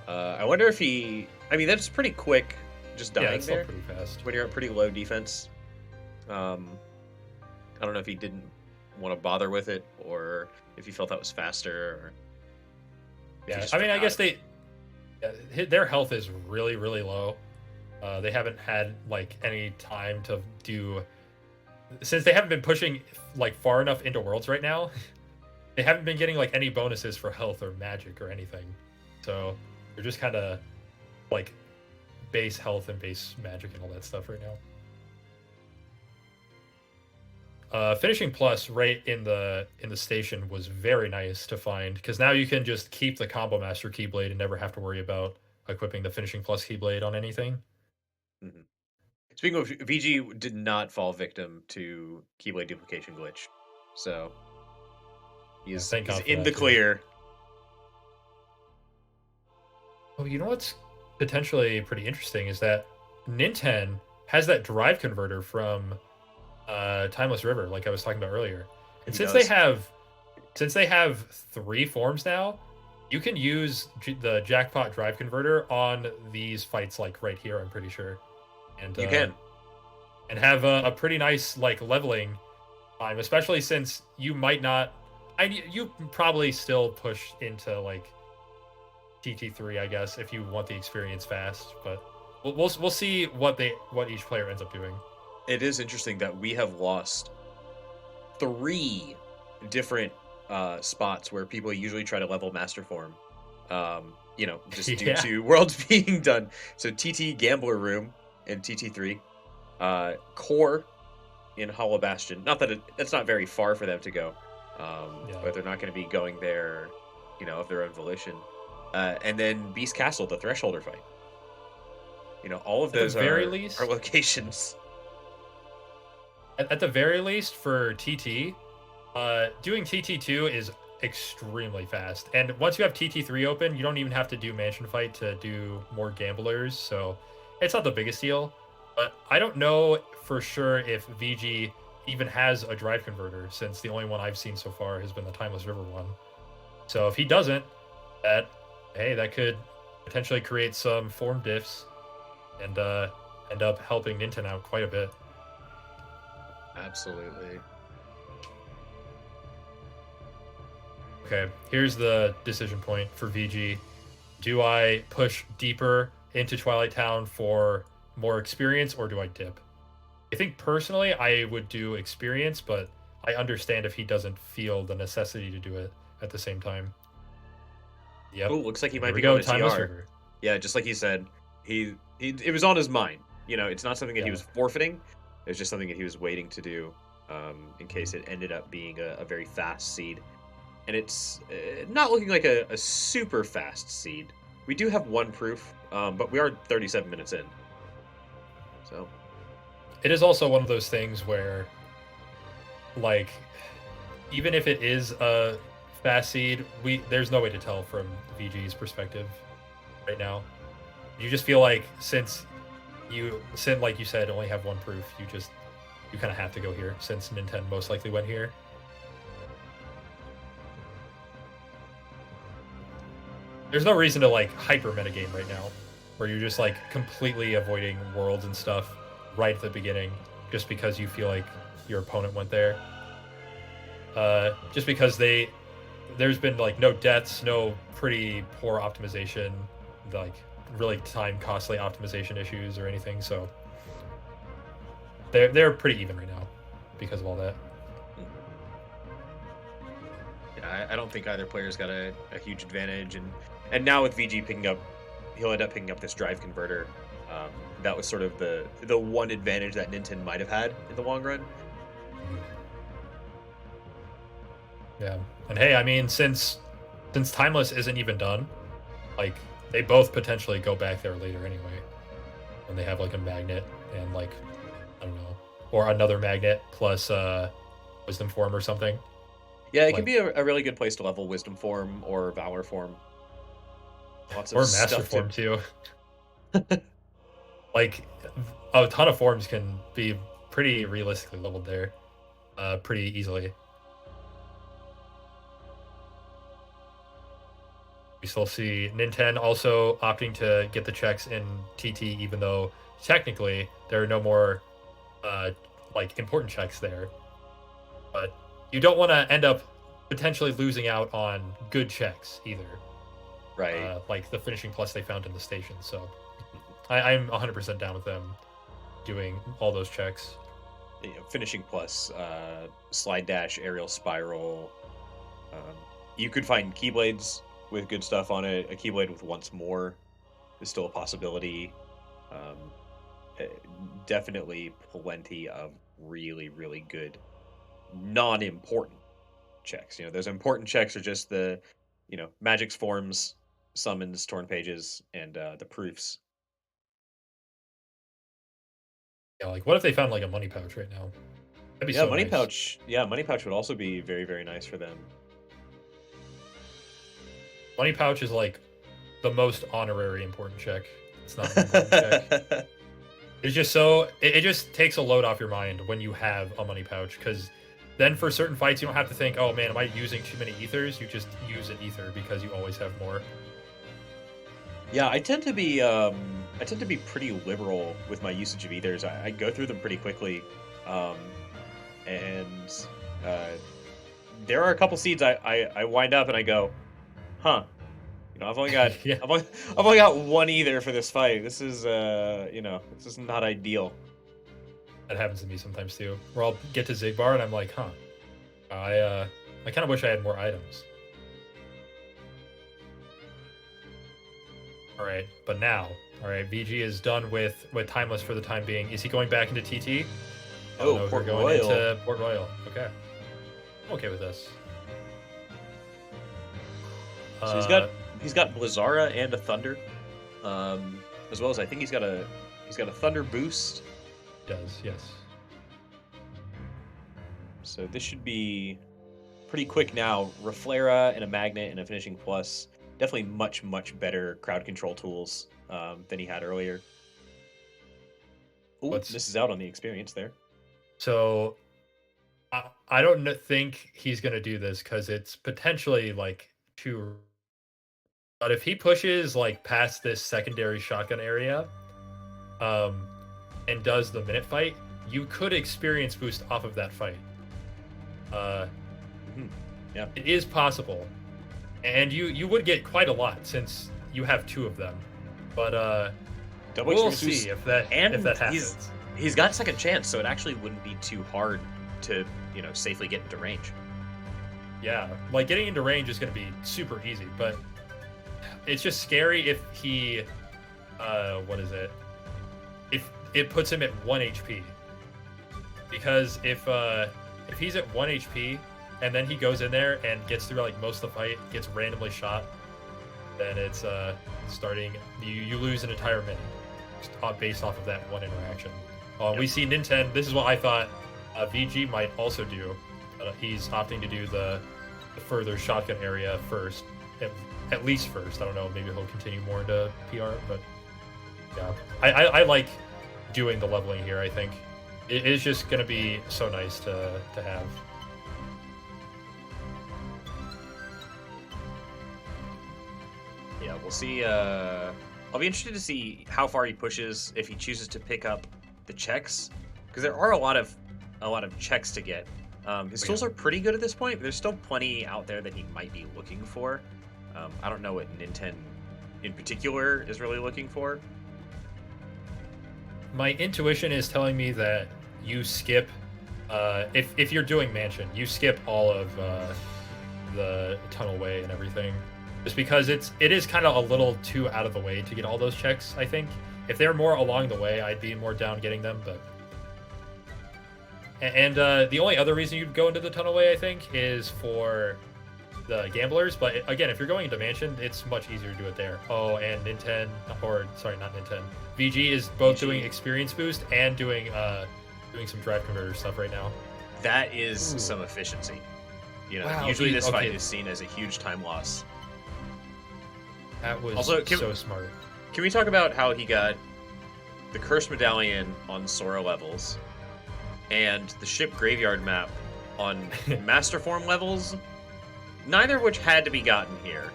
I wonder if he. I mean, that's pretty quick. Just dying Yeah, it's still there pretty fast. when you're at pretty low defense. I don't know if he didn't want to bother with it, or if he felt that was faster. Or if he Yeah, just I mean, I forgot. guess their health is really, really low. They haven't had like any time to do, since they haven't been pushing like far enough into worlds right now. They haven't been getting like any bonuses for health or magic or anything, so they're just kind of like base health and base magic and all that stuff right now. Finishing plus right in the station was very nice to find, because now you can just keep the combo master keyblade and never have to worry about equipping the finishing plus keyblade on anything. Mhm. Speaking of, VG did not fall victim to Keyblade duplication glitch, so he's thank God for in that, the too. clear. Oh, you know what's potentially pretty interesting is that Ninten has that drive converter from Timeless River, like I was talking about earlier. And He since does. they have 3 forms now, you can use the jackpot drive converter on these fights, like right here, I'm pretty sure. And You can. and have a pretty nice like leveling time, especially since you might not. You probably still push into like TT3, I guess, if you want the experience fast. But we'll see what each player ends up doing. It is interesting that we have lost 3 different spots where people usually try to level master form. Just due Yeah. to worlds being done. So TT Gambler Room in TT3, Core in Hollow Bastion. Not that that's not very far for them to go, but they're not going to be going there, of their own volition. And then Beast Castle, the Thresholder fight. All of those very are least, locations. At the very least, for TT, doing TT2 is extremely fast. And once you have TT3 open, you don't even have to do Mansion Fight to do more Gamblers, so it's not the biggest deal. But I don't know for sure if VG even has a drive converter, since the only one I've seen so far has been the Timeless River one. So if he doesn't, that could potentially create some form diffs and end up helping Ninten out quite a bit. Absolutely. Okay, here's the decision point for VG. Do I push deeper into Twilight Town for more experience, or do I dip? I think personally I would do experience, but I understand if he doesn't feel the necessity to do it at the same time. Yep. Oh, looks like he Here might we be go, going to Timeless TR. River. Yeah, just like he said, it was on his mind. It's not something that he Yeah. was forfeiting. It was just something that he was waiting to do, in case it ended up being a very fast seed. And it's not looking like a super fast seed. We do have 1 proof, but we are 37 minutes in. So It is also one of those things where, like, even if it is a fast seed, there's no way to tell from VG's perspective right now. You just feel like since like you said, only have 1 proof, you kind of have to go here, since Ninten most likely went here. There's no reason to like hyper metagame right now, where you're just like completely avoiding worlds and stuff right at the beginning, just because you feel like your opponent went there. Just because there's been like no deaths, no pretty poor optimization, like really time costly optimization issues or anything. So they're pretty even right now because of all that. Yeah, I don't think either player's got a huge advantage, and now with VG picking up, he'll end up picking up this drive converter. That was sort of the one advantage that Ninten might have had in the long run. Yeah, and hey, I mean, since Timeless isn't even done, like they both potentially go back there later anyway, when they have like a magnet and like I don't know, or another magnet plus wisdom form or something. Yeah, it can Like be a really good place to level Wisdom Form or Valor Form. Lots of or master stuff to. form too. Like a ton of forms can be pretty realistically leveled there, pretty easily. We still see Ninten also opting to get the checks in TT, even though technically there are no more like important checks there. But you don't want to end up potentially losing out on good checks either, Right. like the finishing plus they found in the station. So I'm 100% down with them doing all those checks. Finishing plus, slide dash, aerial spiral. Um, you could find keyblades with good stuff on it. A keyblade with once more is still a possibility. Um, eh, Definitely plenty of really, really good non-important checks. Those important checks are just the, magic's forms, summons, torn pages, and the proofs. Yeah, like what if they found like a money pouch right now? That'd be Yeah, so money nice. pouch. Yeah, money pouch would also be very, very nice for them. Money pouch is like the most honorary important check. It's not an important check. It's just so it just takes a load off your mind when you have a money pouch because then for certain fights you don't have to think, oh man, am I using too many ethers? You just use an ether because you always have more. Yeah, I tend to be pretty liberal with my usage of ethers. I go through them pretty quickly, um, and uh, there are a couple seeds I wind up and I go, huh. I've only got Yeah, I've only got one ether for this fight. This is this is not ideal. that happens to me sometimes too. Where I'll get to Zigbar and I'm like, huh, I kind of wish I had more items. All right, but now, all right, VG is done with Timeless for the time being. Is he going back into TT? Oh Oh, no, we're Port going Royal. into Port Royal. Okay, I'm okay with this. So Uh, he's got Blizzara and a Thunder, as well as I think he's got a Thunder boost. does yes. So this should be pretty quick now. Reflera and a Magnet and a Finishing Plus. Definitely much, much better crowd control tools than he had earlier. Ooh, What's misses out on the experience there. so? I don't think he's gonna do this because it's potentially like too. But if he pushes like past this secondary shotgun area, um, and does the minute fight, you could experience boost off of that fight. Uh, Mhm. Yeah. it is possible, and you would get quite a lot since you have two of them. But Double we'll experience boost. see if And that happens. he's got second chance, so it actually wouldn't be too hard to, safely get into range. Yeah, like getting into range is going to be super easy, but it's just scary if he, what is it? If it puts him at 1 HP, because if he's at 1 HP and then he goes in there and gets through like most of the fight, gets randomly shot, then it's starting. You lose an entire minute based off of that one interaction. Yep. We see Ninten. This is what I thought VG might also do. He's opting to do the further shotgun area first, at least first. I don't know. Maybe he'll continue more into PR, but yeah, I like doing the leveling here. I think it is just going to be so nice to have. we'll see. I'll be interested to see how far he pushes if he chooses to pick up the checks, because there are a lot of checks to get. His Oh, tools yeah. are pretty good at this point. There's still plenty out there that he might be looking for. I don't know what Ninten in particular is really looking for. My intuition is telling me that you skip, if you're doing mansion, you skip all of the tunnel way and everything, just because it is kind of a little too out of the way to get all those checks. I think if they're more along the way, I'd be more down getting them. But and the only other reason you'd go into the tunnel way, I think, is for the gamblers. But again, if you're going into mansion, it's much easier to do it there. Oh, and Ninten, or sorry, not Ninten. VG is both VG. doing experience boost and doing some drive converter stuff right now. That is Ooh. some efficiency. You know, Wow, usually this fight okay. is seen as a huge time loss. That was Also, so smart. Can we talk about how he got the Curse Medallion on Sora levels and the ship graveyard map on Master Form levels? Neither of which had to be gotten here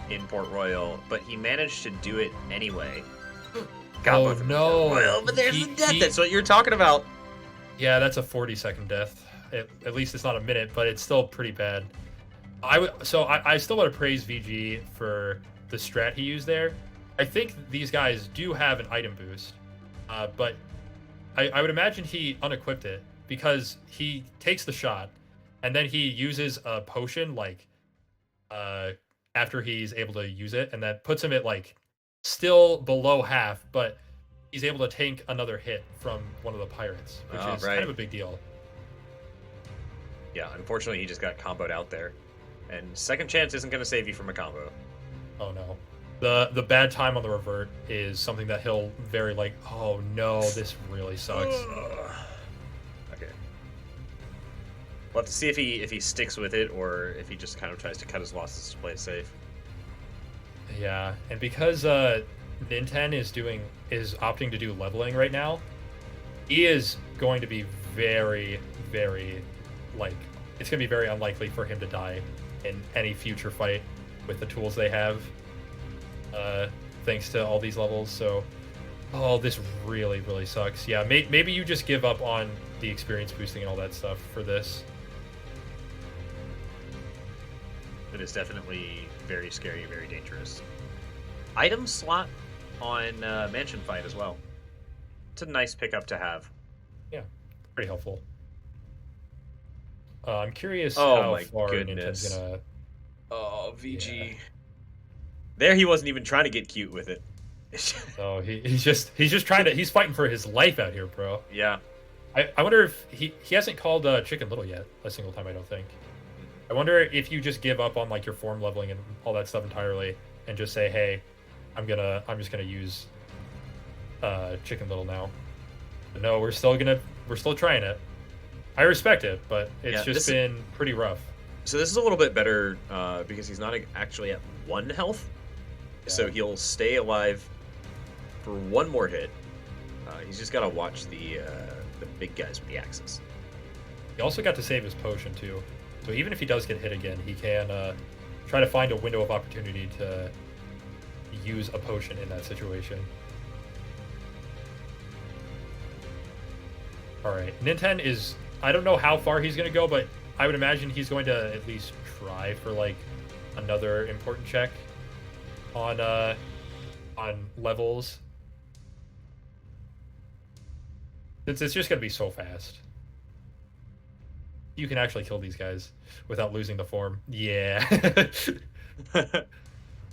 in Port Royal, but he managed to do it anyway. Got both of them in no! Port Royal, but there's the death. That's what you're talking about. Yeah, that's a 40-second death. At least it's not a minute, but it's still pretty bad. I still want to praise VG for the strat he used there. I think these guys do have an item boost, but I would imagine he unequipped it because he takes the shot and then he uses a potion like after he's able to use it, and that puts him at like still below half, but he's able to tank another hit from one of the pirates, which is kind of a big deal. Yeah, unfortunately, he just got comboed out there. And second chance isn't going to save you from a combo. Oh no. The bad time on the revert is something that he'll very like, oh no, this really sucks. Okay. We'll have to see if he sticks with it or if he just kind of tries to cut his losses to play it safe. Yeah, and because Ninten is opting to do leveling right now, he is going to be very, very it's gonna be very unlikely for him to die in any future fight with the tools they have, thanks to all these levels. So, oh, this really, really sucks. Yeah, maybe you just give up on the experience boosting and all that stuff for this. It is definitely very scary, very dangerous. Item slot on Mansion Fight as well. It's a nice pickup to have. Yeah, pretty helpful. I'm curious Oh how my far goodness. Ninten's gonna. Oh, VG. Yeah. There he wasn't even trying to get cute with it. Oh, he's just he's fighting for his life out here, bro. Yeah. I wonder if he hasn't called Chicken Little yet a single time, I don't think. I wonder if you just give up on like your form leveling and all that stuff entirely and just say, hey, I'm just gonna use Chicken Little now. But no, we're still trying it. I respect it, but it's just been pretty rough. So this is a little bit better because he's not actually at 1 health. Yeah. So he'll stay alive for 1 more hit. He's just got to watch the big guys with the axes. He also got to save his potion too. So even if he does get hit again, he can try to find a window of opportunity to use a potion in that situation. All right, Ninten is... I don't know how far he's going to go, but I would imagine he's going to at least try for like another important check on levels. Since it's just going to be so fast. You can actually kill these guys without losing the form. Yeah.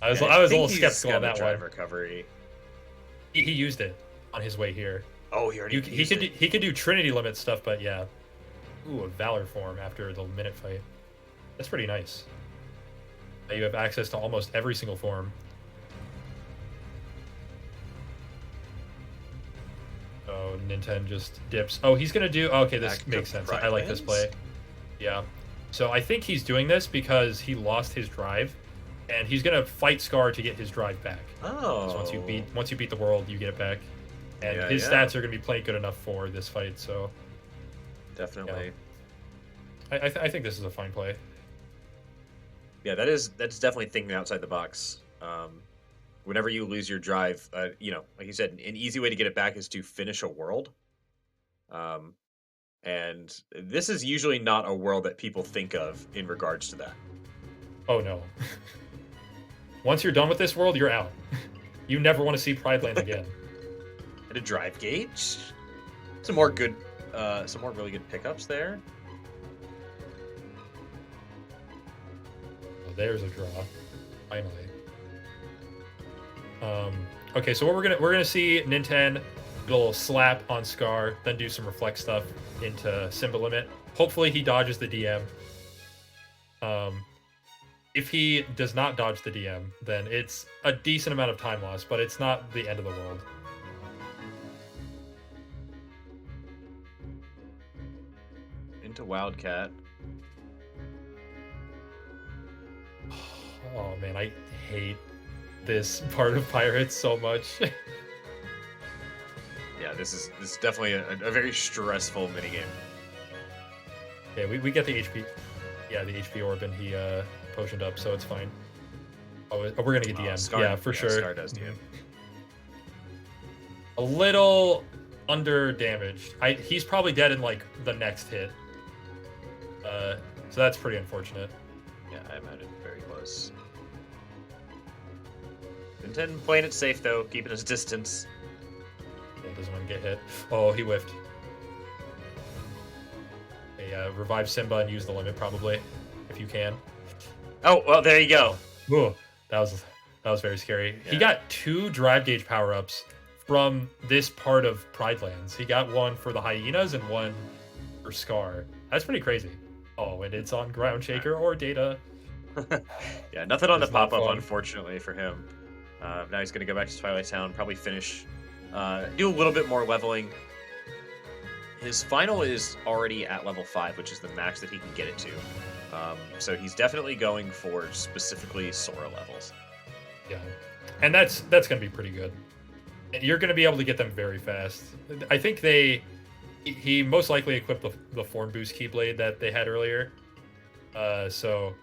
I was a little skeptical on that drive one. Recovery. He used it on his way here. Oh, he already used it. He could do Trinity limit stuff, but yeah. Ooh, a Valor form after the minute fight. That's pretty nice. Now you have access to almost every single form. Oh, Ninten just dips. Oh, he's gonna do... Okay, this makes sense. I like this play. Yeah. So I think he's doing this because he lost his drive, and he's gonna fight Scar to get his drive back. Oh. Once you beat the world, you get it back. And his stats are gonna be playing good enough for this fight, so... Definitely. Yeah. I think this is a fine play. Yeah, that's definitely thinking outside the box. whenever you lose your drive, like you said, an easy way to get it back is to finish a world. Um, and this is usually not a world that people think of in regards to that. Oh no. Once you're done with this world, you're out. You never want to see Pride Lands again. And a drive gauge. Some more really good pickups there. Well, there's a draw. Finally. Okay, so what we're gonna see Ninten, little slap on Scar, then do some reflect stuff into Simba limit. Hopefully he dodges the DM. If he does not dodge the DM, then it's a decent amount of time loss, but it's not the end of the world. Into Wildcat. Oh man, I hate this part of Pirates so much. Yeah, this is definitely a very stressful minigame. Yeah, we get the HP. Yeah, the HP orb, and he potioned up, so it's fine. Oh, we're gonna get DM. Scar, yeah, for sure. Scar does DM. A little under damaged. He's probably dead in like the next hit. So that's pretty unfortunate. Yeah, I imagine very close. Ninten playing it safe though, keeping his distance. Yeah, doesn't want to get hit. Oh, he whiffed. Hey, revive Simba and use the limit probably, if you can. Oh well, there you go. Ooh, that was very scary. Yeah. He got 2 drive gauge power-ups from this part of Pride Lands. He got one for the hyenas and one for Scar. That's pretty crazy. Oh, and it's on Ground Shaker or Data. Yeah, nothing on the It's not pop-up, fun. unfortunately, for him. Now he's going to go back to Twilight Town, probably finish, do a little bit more leveling. His final is already at level 5, which is the max that he can get it to. So he's definitely going for specifically Sora levels. Yeah, and that's going to be pretty good. And you're going to be able to get them very fast. I think he most likely equipped the form boost Keyblade that they had earlier. So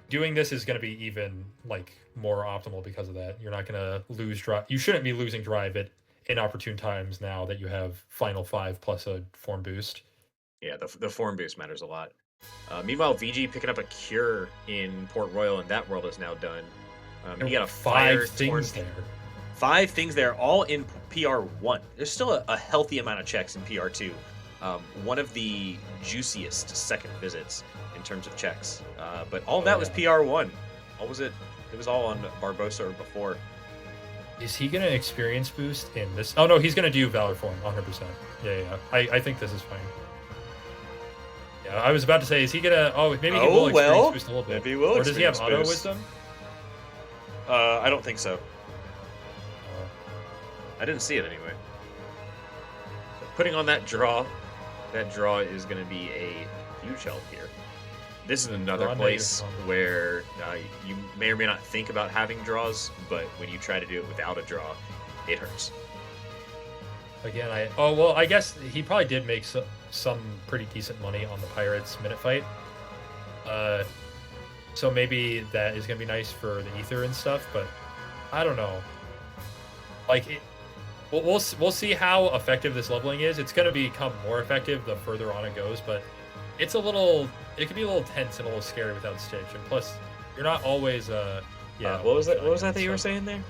doing this is going to be even like more optimal because of that. You're not going to lose drive. You shouldn't be losing drive at inopportune times now that you have final 5 plus a form boost. Yeah, the form boost matters a lot. Meanwhile, VG picking up a cure in Port Royal, and that world is now done. He got a 5 things there. 5 things there, all in PR1. There's still a healthy amount of checks in PR2. One of the juiciest second visits in terms of checks. But all that was PR1. What was it? It was all on Barbosa or before. Is he going to experience boost in this? Oh, no, he's going to do Valor Form, 100%. Yeah. I think this is fine. Yeah, I was about to say, is he going to... Oh, maybe he will experience boost a little bit. Maybe he will. Or does he have Auto boost. Wisdom? I don't think so. I didn't see it anyway. So putting on that draw is going to be a huge help here. This is another place where you may or may not think about having draws, but when you try to do it without a draw, it hurts. Again, I guess he probably did make some pretty decent money on the Pirates minute fight. So maybe that is going to be nice for the Ether and stuff, but I don't know. Like, we'll see how effective this leveling is. It's going to become more effective the further on it goes, but it can be a little tense and a little scary without Stitch. And plus, you're not always what was that you were saying there?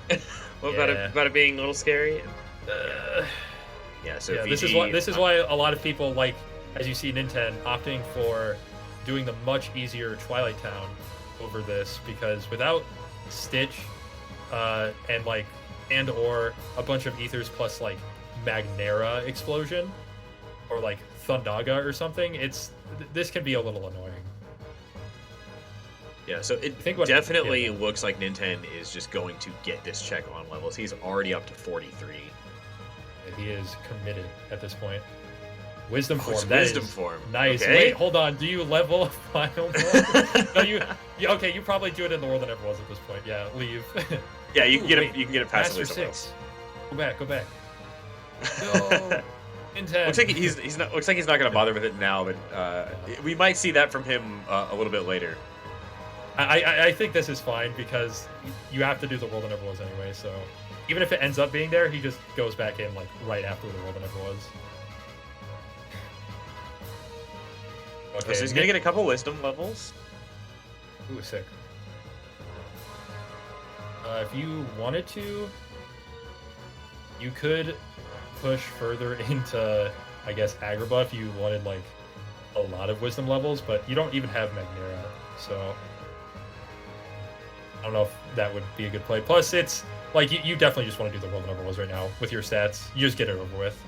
What about it being a little scary? So VG, this is why a lot of people, like, as you see Ninten opting for doing the much easier Twilight Town over this, because without Stitch and or a bunch of ethers plus like Magnera explosion or like Thundaga or something, this can be a little annoying. Yeah, so it definitely looks like Ninten is just going to get this check on levels. He's already up to 43. He is committed at this point. Wisdom form. Wisdom form. Nice. Okay. Wait, hold on. Do you level final form? No, you probably do it in the world that everyone's at this point. Yeah, leave. Yeah, you can get it passively Master somewhere else. Go back. No. Ninten. Looks like he's not going to bother with it now, but we might see that from him a little bit later. I think this is fine because you have to do the world that never was anyway. So even if it ends up being there, he just goes back in like right after the world that never was. Okay, so he's gonna get a couple wisdom levels. Ooh, sick. If you wanted to, you could push further into, I guess, Agrabah if you wanted like a lot of wisdom levels, but you don't even have Magnera, so I don't know if that would be a good play. Plus, it's like you definitely just want to do the world that never was right now with your stats. You just get it over with.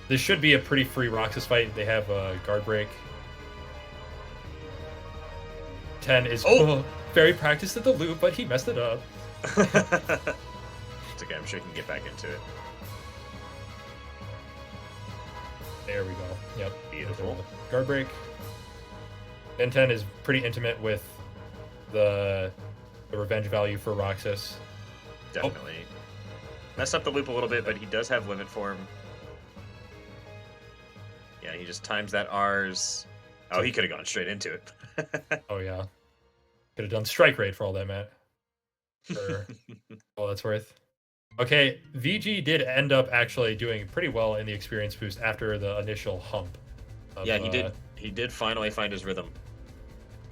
This should be a pretty free Roxas fight. They have a guard break. 10 is very practiced at the loop, but he messed it up. It's okay, I'm sure he can get back into it. There we go. Yep. Beautiful. Guard break. Ninten is pretty intimate with the revenge value for Roxas. Definitely. Messed up the loop a little bit, but he does have limit form. Yeah, he just times that R's. Oh, he could have gone straight into it. Oh, yeah. Could have done strike rate for all that, Matt. For all that's worth. Okay, VG did end up actually doing pretty well in the experience boost after the initial hump. Yeah, he did. He did finally find his rhythm.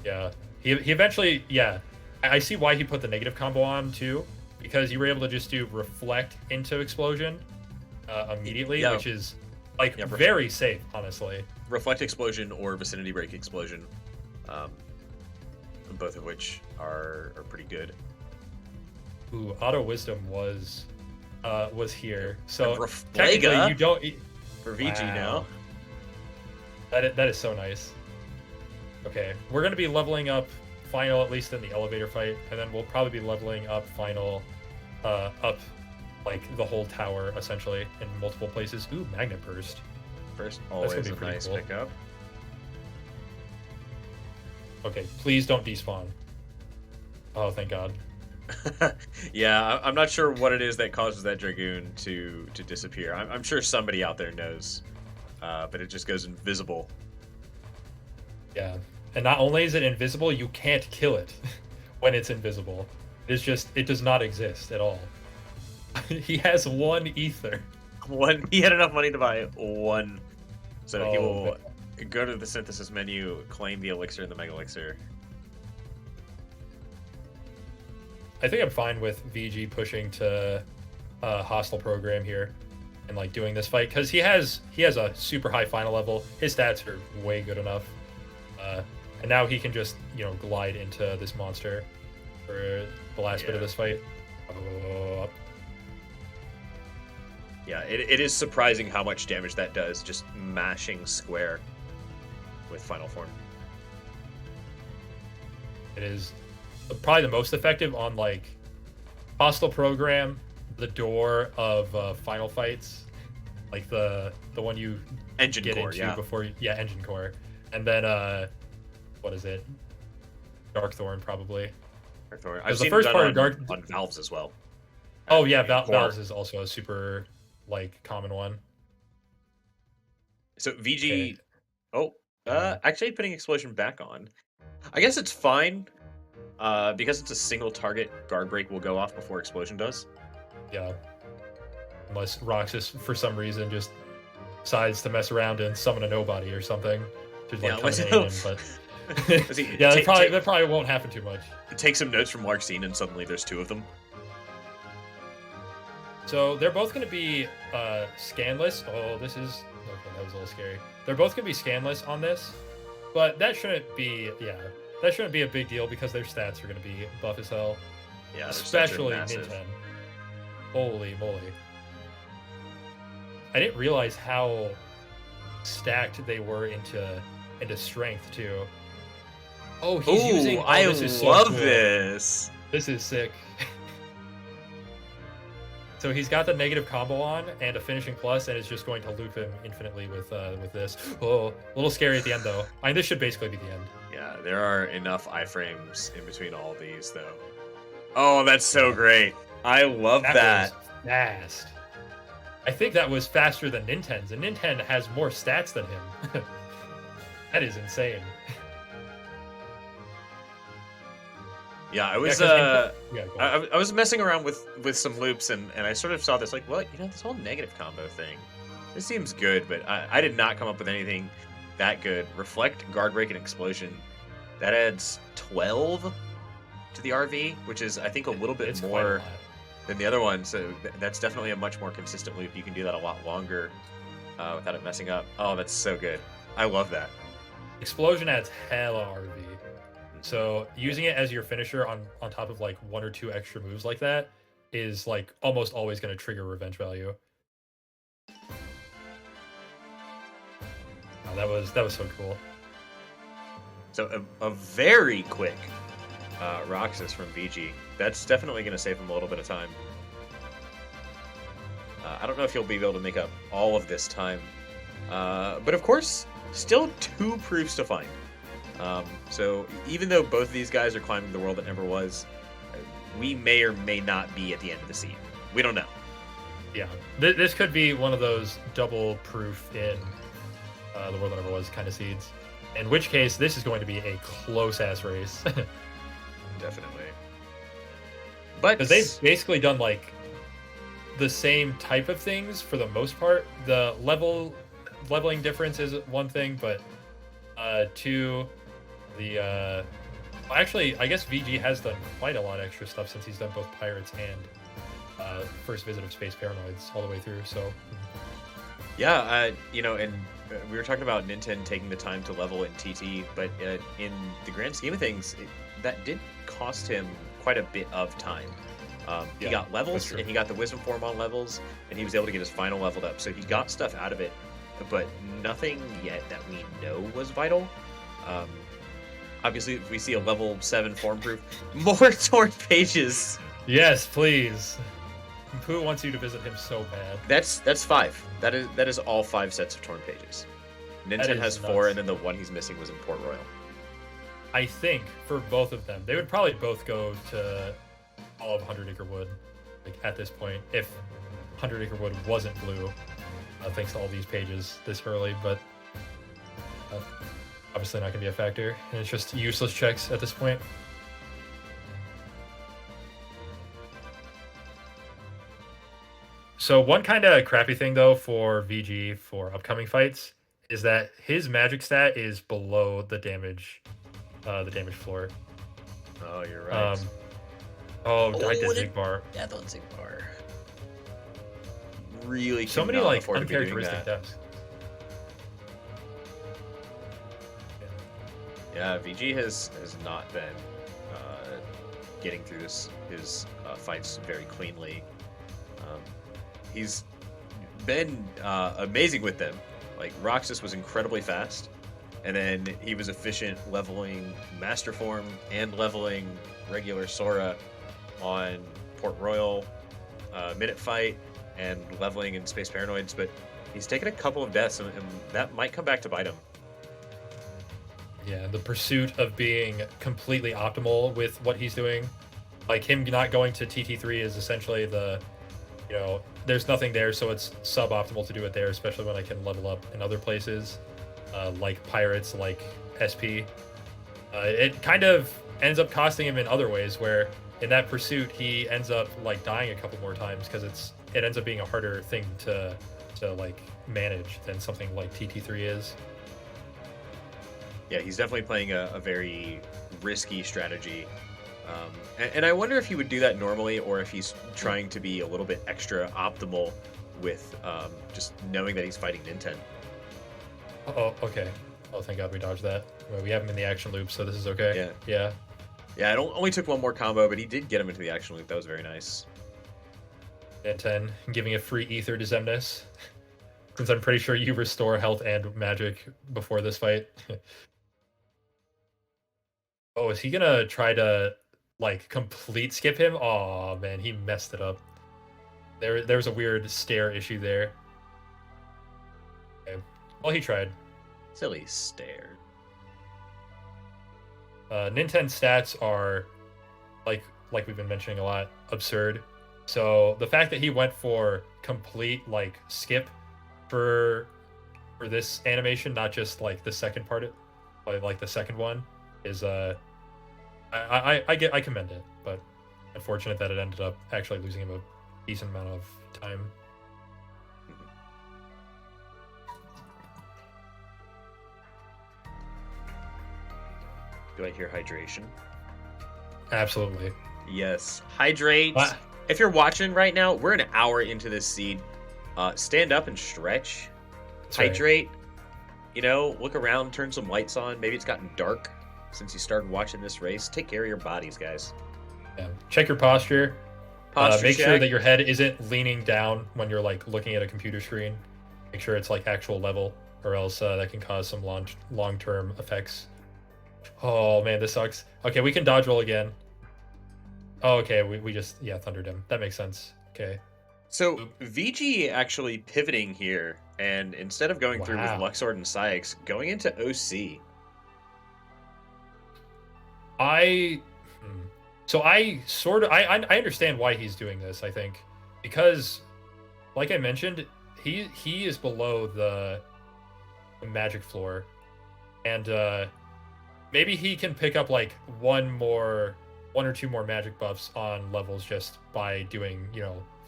Yeah, he eventually. Yeah, I see why he put the negative combo on too, because you were able to just do reflect into explosion immediately, which is like very safe, honestly. Reflect explosion or vicinity break explosion, both of which are pretty good. Ooh, auto wisdom was here, so technically you don't for VG now. That is so nice. Okay, we're gonna be leveling up final, at least in the elevator fight, and then we'll probably be leveling up final up like the whole tower essentially in multiple places. Ooh, magnet burst. First, always a nice pickup. Okay, please don't despawn. Oh, thank God. Yeah, I'm not sure what it is that causes that Dragoon to disappear. I'm sure somebody out there knows, but it just goes invisible. Yeah, and not only is it invisible, you can't kill it when it's invisible. It's just, it does not exist at all. He has one ether. He had enough money to buy one. So he will go to the synthesis menu, claim the elixir and the mega elixir. I think I'm fine with VG pushing to hostile program here and like doing this fight because he has a super high final level. His stats are way good enough, and now he can just glide into this monster for the last bit of this fight. Yeah, it is surprising how much damage that does, just mashing square with final form. It is probably the most effective on like hostile program, the door of final fights, like the one you engine get core, into before engine core, and then what is it, Darkthorn probably. Darkthorn. I've seen the first part on valves as well. Oh yeah, valves is also a super like common one. So VG, actually putting explosion back on. I guess it's fine. Because it's a single target, guard break will go off before explosion does. Yeah. Unless Roxas, for some reason, just decides to mess around and summon a nobody or something. Just like but yeah, that probably won't happen too much. Take some notes from Larxene and suddenly there's two of them. So they're both going to be scanless. Oh, this is... Okay, that was a little scary. They're both going to be scanless on this, but that shouldn't be... Yeah. That shouldn't be a big deal because their stats are going to be buff as hell. Yeah, especially Ninten. Holy moly. I didn't realize how stacked they were into strength, too. Oh, he's using... Oh, I love this. This is sick. So he's got the negative combo on and a finishing plus, and it's just going to loop him infinitely with this. Oh, a little scary at the end, though. I mean, this should basically be the end. Yeah, there are enough iframes in between all these, though. Oh, that's so great. I love that. Was fast. I think that was faster than Ninten's, and Ninten has more stats than him. That is insane. Yeah, I Yeah, was because yeah, go on. I was messing around with some loops and I sort of saw this like, well, this whole negative combo thing. This seems good, but I did not come up with anything that good. Reflect, guard break, and explosion. That adds 12 to the RV, which is I think a little bit It's quite a more lot. than the other one. So that's definitely a much more consistent loop. You can do that a lot longer without it messing up. Oh, that's so good. I love that. Explosion adds hella RV. Mhm. So using it as your finisher on top of like one or two extra moves like that is like almost always going to trigger revenge value. Oh, that was so cool. So a very quick Roxas from VG. That's definitely going to save him a little bit of time. I don't know if he'll be able to make up all of this time. But of course, still 2 proofs to find. So even though both of these guys are climbing the world that never was, we may or may not be at the end of the seed. We don't know. Yeah, this could be one of those double proof in the world that never was kind of seeds. In which case, this is going to be a close ass race Definitely. But because they've basically done like the same type of things for the most part. The leveling difference is one thing, but two, the actually, I guess VG has done quite a lot of extra stuff since he's done both Pirates and First Visit of Space Paranoids all the way through. So yeah, and we were talking about Ninten taking the time to level in TT, but in the grand scheme of things, that did cost him quite a bit of time. He Yeah, got that's levels, true. and he got the Wisdom Form on levels, and he was able to get his final leveled up. So he got stuff out of it, but nothing yet that we know was vital. Um, Obviously, if we see a level 7 form proof, more torn pages. Yes, please. Pooh wants you to visit him so bad. That's 5. That is all 5 sets of torn pages. Ninten is has 4, nuts. and then the one he's missing was in Port Royal. I think for both of them, they would probably both go to all of 100 Acre Wood, like at this point, if 100 Acre Wood wasn't blue, thanks to all these pages this early. But uh, obviously not going to be a factor, and it's just useless checks at this point. So one kind of crappy thing though for VG for upcoming fights is that his magic stat is below the damage floor. Oh, you're right. Oh, I did Oh, Zigbar. Death on Zigbar. Really So many cannot like afford to be doing uncharacteristic that. deaths. Yeah, VG has not been getting through his fights very cleanly. Um, he's been amazing with them. Like Roxas was incredibly fast, and then he was efficient leveling Master Form and leveling regular Sora on Port Royal Minute Fight and leveling in Space Paranoids. But he's taken a couple of deaths, and that might come back to bite him. Yeah, the pursuit of being completely optimal with what he's doing. Like him not going to TT3 is essentially there's nothing there, so it's suboptimal to do it there, especially when I can level up in other places, like Pirates, like SP. It kind of ends up costing him in other ways, where in that pursuit he ends up like dying a couple more times because it ends up being a harder thing to like manage than something like TT3 is. Yeah, he's definitely playing a very risky strategy. And I wonder if he would do that normally or if he's trying to be a little bit extra optimal with just knowing that he's fighting Ninten. Oh, okay. Oh, thank God we dodged that. Well, we have him in the action loop, so this is okay. Yeah. Yeah. Yeah, it only took one more combo, but he did get him into the action loop. That was very nice. Ninten giving a free ether to Xemnas, since I'm pretty sure you restore health and magic before this fight. Oh, is he gonna try to like complete skip him? Oh man, he messed it up. There's a weird stare issue there. Okay. Well, he tried. Silly stare. Ninten stats are like we've been mentioning a lot, absurd. So the fact that he went for complete like skip for this animation, not just like the second part, but like the second one, is I commend it, but unfortunate that it ended up actually losing him a decent amount of time. Mhm. Do I hear hydration? Absolutely. Yes. Hydrate. Ah, If you're watching right now, we're an hour into this seed. Stand up and stretch. that's right. Hydrate. Look around, turn some lights on. Maybe it's gotten dark since you started watching this race. Take care of your bodies, guys. Yeah. Check your posture. Posture Make sure check. that your head isn't leaning down when you're like looking at a computer screen. Make sure it's like actual level, or else that can cause some long term effects. Oh man, this sucks. Okay, we can dodge roll again. Oh, okay, we just thundered him. That makes sense. Okay. So Oop. VG actually pivoting here, and instead of going through with Wow. Luxord and Syx, going into OC. I hmm. So I sort of I understand why he's doing this, I think. Because like I mentioned, he is below the magic floor. And maybe he can pick up like one or two more magic buffs on levels just by doing,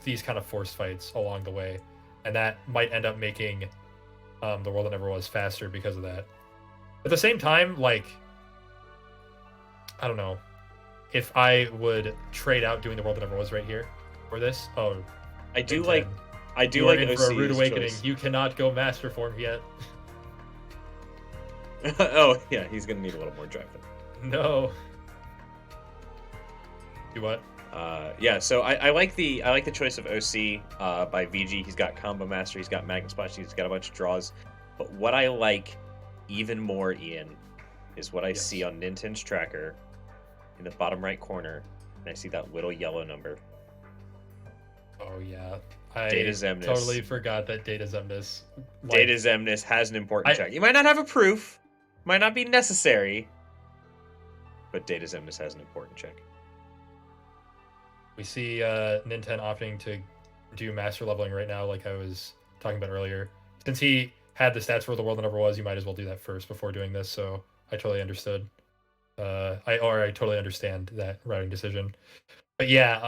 these kind of forced fights along the way. And that might end up making the world that never was faster because of that. At the same time, like I don't know, if I would trade out doing the world that never was right here for this. Oh, I do Ninten, like I do you are like in for a rude OC's awakening. choice. You cannot go master form yet. Oh yeah, he's gonna need a little more driving. No. Do what? Yeah, so I like the choice of OC by VG. He's got Combo Master, he's got Magnet Splash, he's got a bunch of draws. But what I like even more, Ian, is what I see Yes. on Ninten's tracker in the bottom right corner, and I see that little yellow number. Oh yeah. Data I Zemnis. totally forgot that Data Zemnis. Data Like Zemnis has an important I check. You might not have a proof, might not be necessary, but Data Zemnis has an important check. we see Ninten opting to do master leveling right now, like I was talking about earlier. Since he had the stats for the world that never was, you might as well do that first before doing this. So I totally understood. I totally understand that routing decision. But yeah,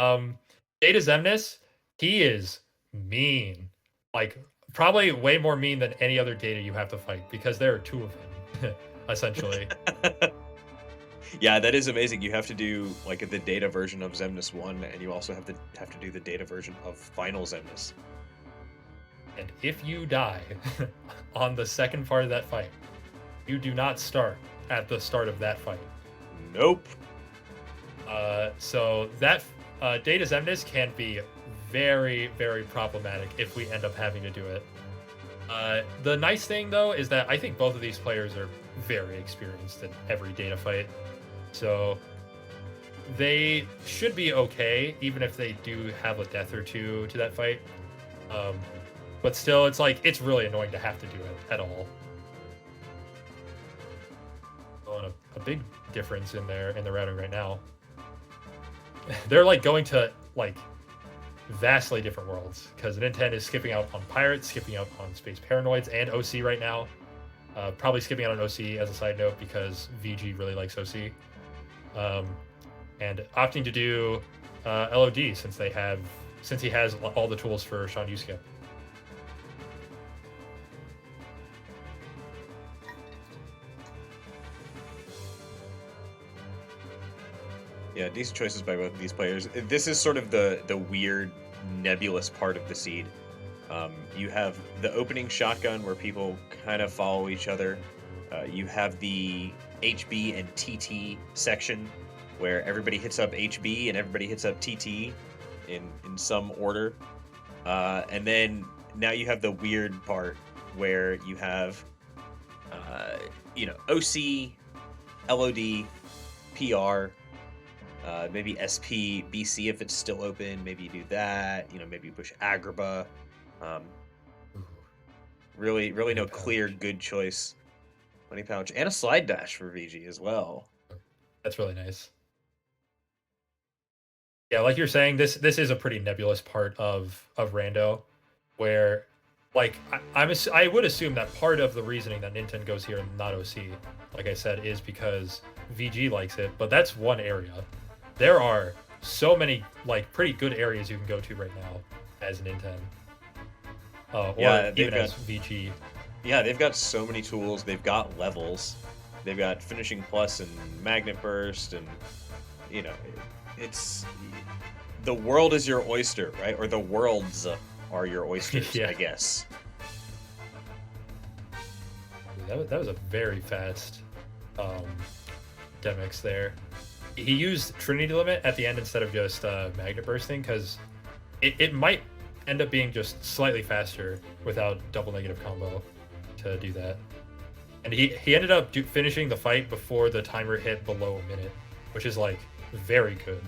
Data Zemnis, he is mean. Like probably way more mean than any other data you have to fight because there are two of him, essentially. Yeah, that is amazing. You have to do like the data version of Zemnis 1, and you also have to do the data version of Final Zemnis. And if you die on the second part of that fight, you do not start at the start of that fight. Nope. So that Data Zemnis can be very, very problematic if we end up having to do it. The nice thing, though, is that I think both of these players are very experienced in every data fight. So they should be okay, even if they do have a death or two to that fight. Um, but still, it's like it's really annoying to have to do it at all. Oh, and a big difference in the routing right now. They're like going to like vastly different worlds because Ninten is skipping out on Pirates, skipping out on Space Paranoids and OC right now. Probably skipping out on OC as a side note because VG really likes OC. Um, and opting to do LOD since he has all the tools for Sean Yuskip. Yeah, decent choices by both of these players. This is sort of the weird, nebulous part of the seed. You have the opening shotgun where people kind of follow each other. You have the HB and TT section where everybody hits up HB and everybody hits up TT in some order. And then now you have the weird part where you have, OC, LOD, PR, maybe SP, BC if it's still open. Maybe you do that. Maybe you push Agrabah. Um, really Money no clear pouch. good choice. Money pouch and a slide dash for VG as well. That's really nice. Yeah, like you're saying, this is a pretty nebulous part of Rando, where like I would assume that part of the reasoning that Ninten goes here and not OC, like I said, is because VG likes it. But that's one area. There are so many like pretty good areas you can go to right now as Ninten, or Yeah, they've even got as VG. yeah, they've got so many tools. They've got levels. They've got finishing plus and magnet burst, and you know, it's the world is your oyster, right? Or the worlds are your oysters, Yeah, I guess. that was a very fast um, Demix there. He used Trinity Limit at the end instead of just Magnet Bursting because it might end up being just slightly faster without double negative combo to do that. And he ended up finishing the fight before the timer hit below a minute, which is like very good.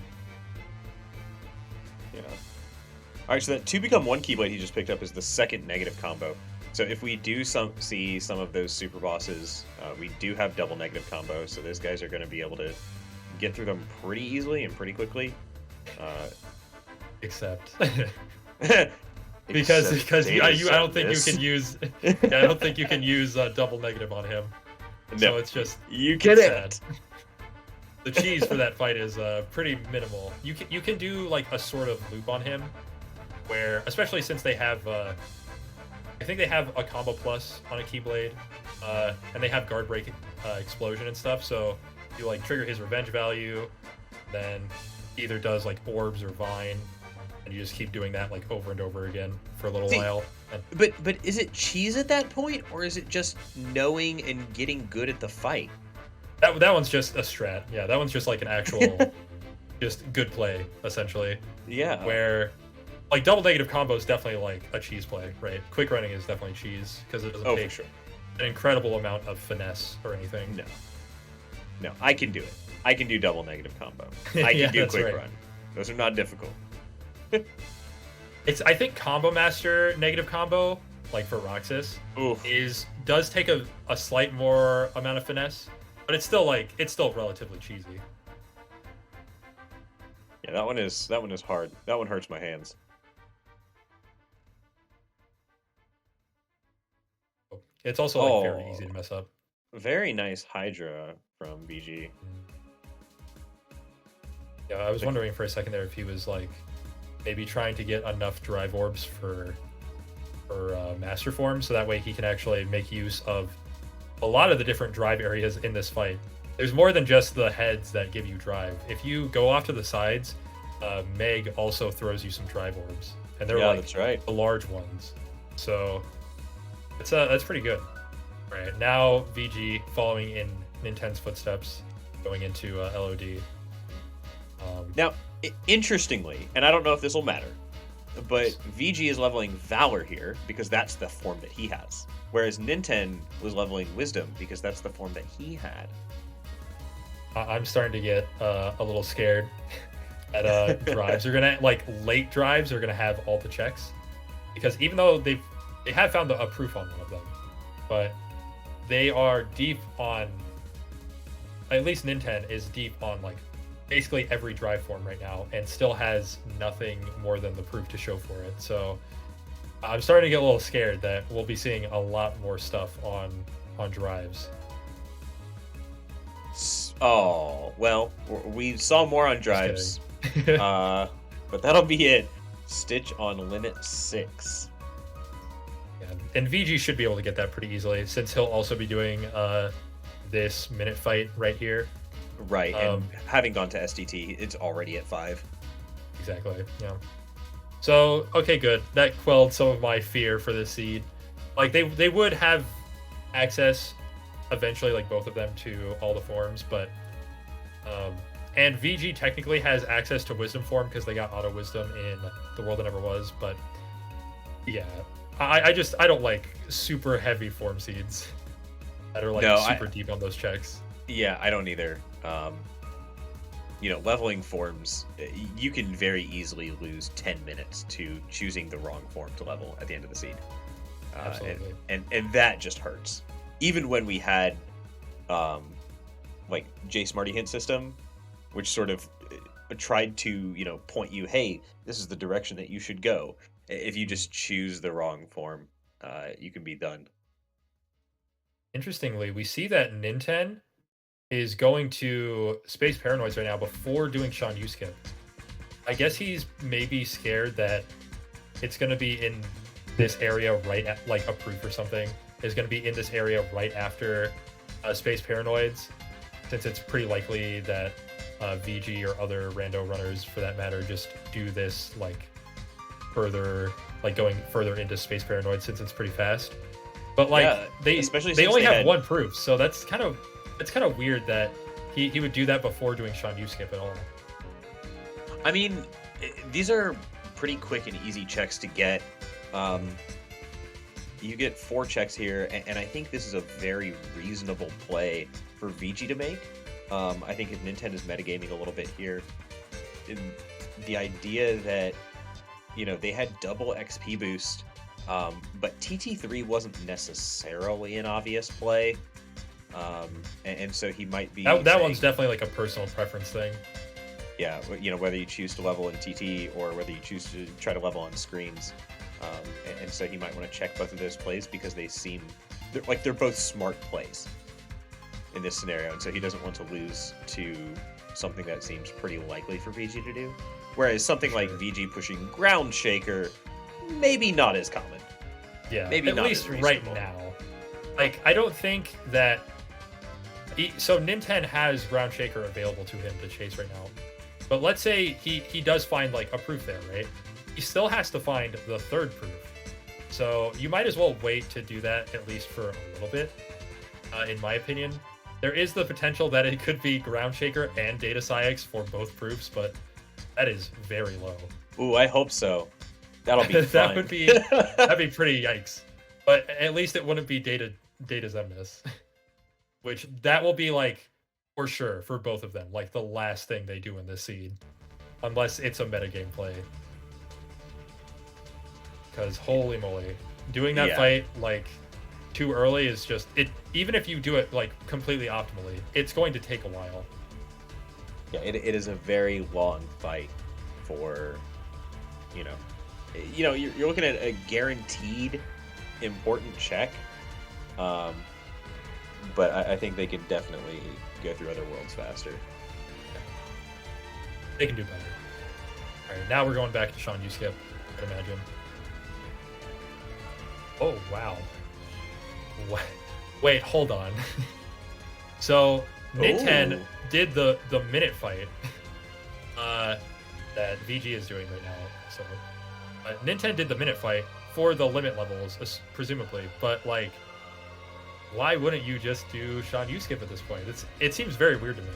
Yeah. All right, so that 2 become 1 Keyblade he just picked up is the second negative combo. So if we do see some of those super bosses, we do have double negative combo, so those guys are going to be able to get through them pretty easily and pretty quickly. Except Except because I don't think this. you can use I don't think you can use double negative on him. No, So it's just you it's can't. sad. The cheese for that fight is pretty minimal. You can do like a sort of loop on him, where especially since they have I think they have a combo plus on a Keyblade, and they have guard break explosion and stuff. So you like trigger his revenge value, then he either does like orbs or vine, and you just keep doing that like over and over again for a little See, while. And But is it cheese at that point, or is it just knowing and getting good at the fight? that one's just a strat. Yeah, that one's just like an actual, just good play essentially. Yeah. Where like double negative combo is definitely like a cheese play, right? Quick running is definitely cheese because it doesn't Oh, take for sure. an incredible amount of finesse or anything. No. No, I can do it. I can do double negative combo. I can Yeah, do that's quick right. run. Those are not difficult. It's I think Combo Master negative combo, like for Roxas, Oof. does take a slight more amount of finesse, but it's still relatively cheesy. Yeah, that one is hard. That one hurts my hands. It's also like very easy to mess up. Very nice Hydra from VG. Yeah, I was wondering for a second there if he was like maybe trying to get enough drive orbs for master form, so that way he can actually make use of a lot of the different drive areas in this fight. There's more than just the heads that give you drive. If you go off to the sides, Meg also throws you some drive orbs, and they're Yeah, like that's right. the large ones. So that's pretty good. Right now, VG following in Ninten's footsteps, going into LOD. Now, interestingly, and I don't know if this will matter, but VG is leveling Valor here because that's the form that he has. Whereas Ninten was leveling Wisdom because that's the form that he had. I'm starting to get a little scared that drives are gonna like late drives are gonna have all the checks, because even though they have found a proof on one of them, but they are deep on, at least Ninten is deep on like basically every drive form right now and still has nothing more than the proof to show for it. So I'm starting to get a little scared that we'll be seeing a lot more stuff on drives. Oh, well, we saw more on drives. But that'll be it. Stitch on limit 6. Yeah. And VG should be able to get that pretty easily, since he'll also be doing this minute fight right here. Right, and having gone to SDT, it's already at 5. Exactly, yeah. So, okay, good. That quelled some of my fear for this seed. Like, they would have access eventually, like both of them, to all the forms, but and VG technically has access to Wisdom form because they got auto Wisdom in The World That Never Was, but yeah, I don't like super heavy form seeds that are like super deep on those checks. Yeah, I don't either. You know, leveling forms, you can very easily lose 10 minutes to choosing the wrong form to level at the end of the seed. Absolutely. And that just hurts. Even when we had like J Smarty hint system, which sort of tried to, you know, point you, hey, this is the direction that you should go. If you just choose the wrong form, you can be done. Interestingly, we see that Ninten is going to Space Paranoids right now before doing Sean Skip. I guess he's maybe scared that it's going to be in this area right at, like approved or something is going to be in this area right after Space Paranoids, since it's pretty likely that VG or other rando runners, for that matter, just do this like further, like going further into Space Paranoid, since it's pretty fast. But like Yeah, they especially they since only they have had- one proof, so that's kind of weird that he would do that before doing Sean Skip at all. I mean, these are pretty quick and easy checks to get. You get 4 checks here, and I think this is a very reasonable play for VG to make. I think if Ninten is metagaming a little bit here, the idea that, you know, they had double XP boost, but TT3 wasn't necessarily an obvious play, and so he might be That saying, one's definitely like a personal preference thing. yeah, you know, whether you choose to level in TT or whether you choose to try to level on screens. And so he might want to check both of those plays because they're both smart plays in this scenario, and so he doesn't want to lose to something that seems pretty likely for VG to do. Whereas something like VG pushing Ground Shaker, maybe not as common. Yeah, Maybe at not least as right reasonable. now. Like, I don't think that. So Ninten has Ground Shaker available to him to chase right now, but let's say he does find like a proof there, right? He still has to find the 3rd proof. So you might as well wait to do that at least for a little bit. In my opinion, there is the potential that it could be Ground Shaker and Data Psyx for both proofs, but that is very low. Ooh, I hope so. That'll be fun. That'd be pretty yikes. But at least it wouldn't be Data Zemnis, which that will be like for sure for both of them, like the last thing they do in this seed, unless it's a metagame play. Because holy moly, doing that Yeah. fight like too early is just it. Even if you do it like completely optimally, it's going to take a while. Yeah, it is a very long fight for, you know, you're looking at a guaranteed important check, but I think they can definitely go through other worlds faster. They can do better. All right, now we're going back to Sean Skip, I'd imagine. Oh wow. Wait, hold on. So Ninten Ooh. did the minute fight that VG is doing right now. So Ninten did the minute fight for the limit levels, presumably. But like, why wouldn't you just do Sean Skip at this point? It seems very weird to me.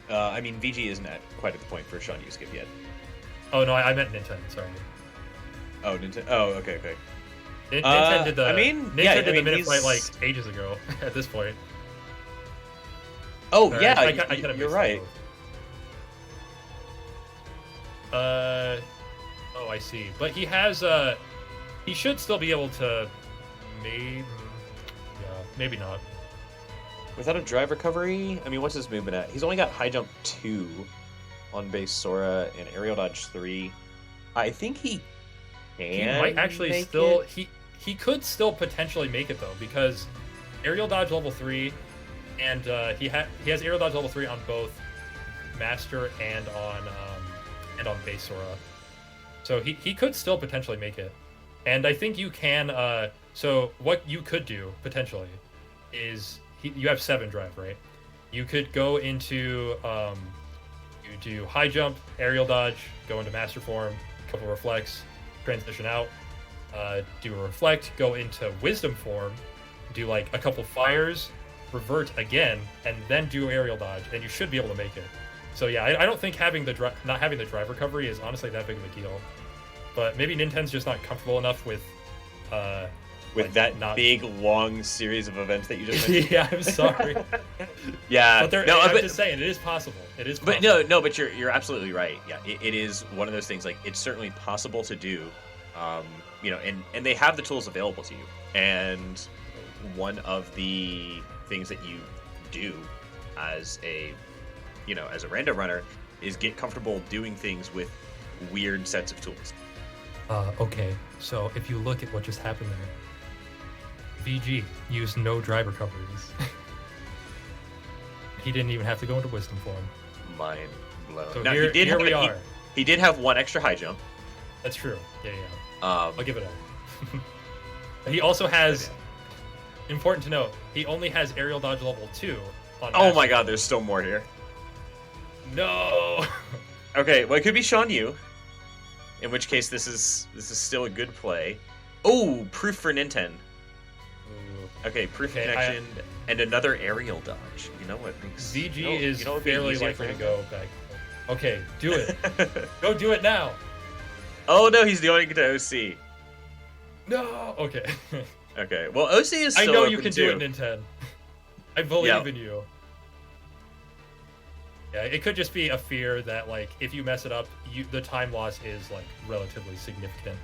I mean, VG isn't quite at the point for Sean Skip yet. Oh no, I meant Ninten. Sorry. Oh, Ninten. Oh, okay. Ninten did the. I mean, Ninten yeah, did I the mean, minute he's- fight like ages ago. At this point. Oh, Sorry, yeah, I kinda you're mixed right. them both. Oh, I see. But he has he should still be able to. Maybe. Yeah, maybe not. Without a drive recovery, I mean, what's his movement at? He's only got high jump 2 on base Sora and aerial dodge 3. I think he can. He might actually make still. it. He could still potentially make it though, because aerial dodge level 3, and he has aerial dodge level 3 on both master and on base Sora. So he could still potentially make it. And I think you can. So what you could do potentially is you have 7 drive, right? You could go into you do high jump, aerial dodge, go into master form, couple reflects, transition out, do a reflect, go into wisdom form, do like a couple fires, revert again, and then do aerial dodge, and you should be able to make it. So yeah, I don't think having the not having the drive recovery is honestly that big of a deal. But maybe Nintendo's just not comfortable enough with like, that not... big long series of events that you just mentioned. Yeah, I'm sorry. Yeah, But there, no, I'm but just saying it is possible. It is but possible. no, but you're absolutely right. Yeah, it is one of those things. Like, it's certainly possible to do. You know, and they have the tools available to you. And one of the things that you do as a rando runner is get comfortable doing things with weird sets of tools. Okay, so if you look at what just happened there, VG used no drive recoveries. He didn't even have to go into wisdom form. Mind blown. So Now, here we are. He did have one extra high jump. That's true. Yeah. Um, I'll give it up. He also has, important to note, he only has aerial dodge level 2 on oh my god, there's still more here. No! Okay, well, it could be Sean Yu. In which case, this is still a good play. Oh, proof for Ninten. Okay, proof connection and another aerial dodge. You know what makes VG is fairly likely to go back. Okay, do it. Go do it now. Oh no, he's going to OC. No. Okay. Okay. Well, OC is still I know open you can too. do it, Ninten. I believe in you. Yeah, it could just be a fear that like if you mess it up, the time loss is like relatively significant.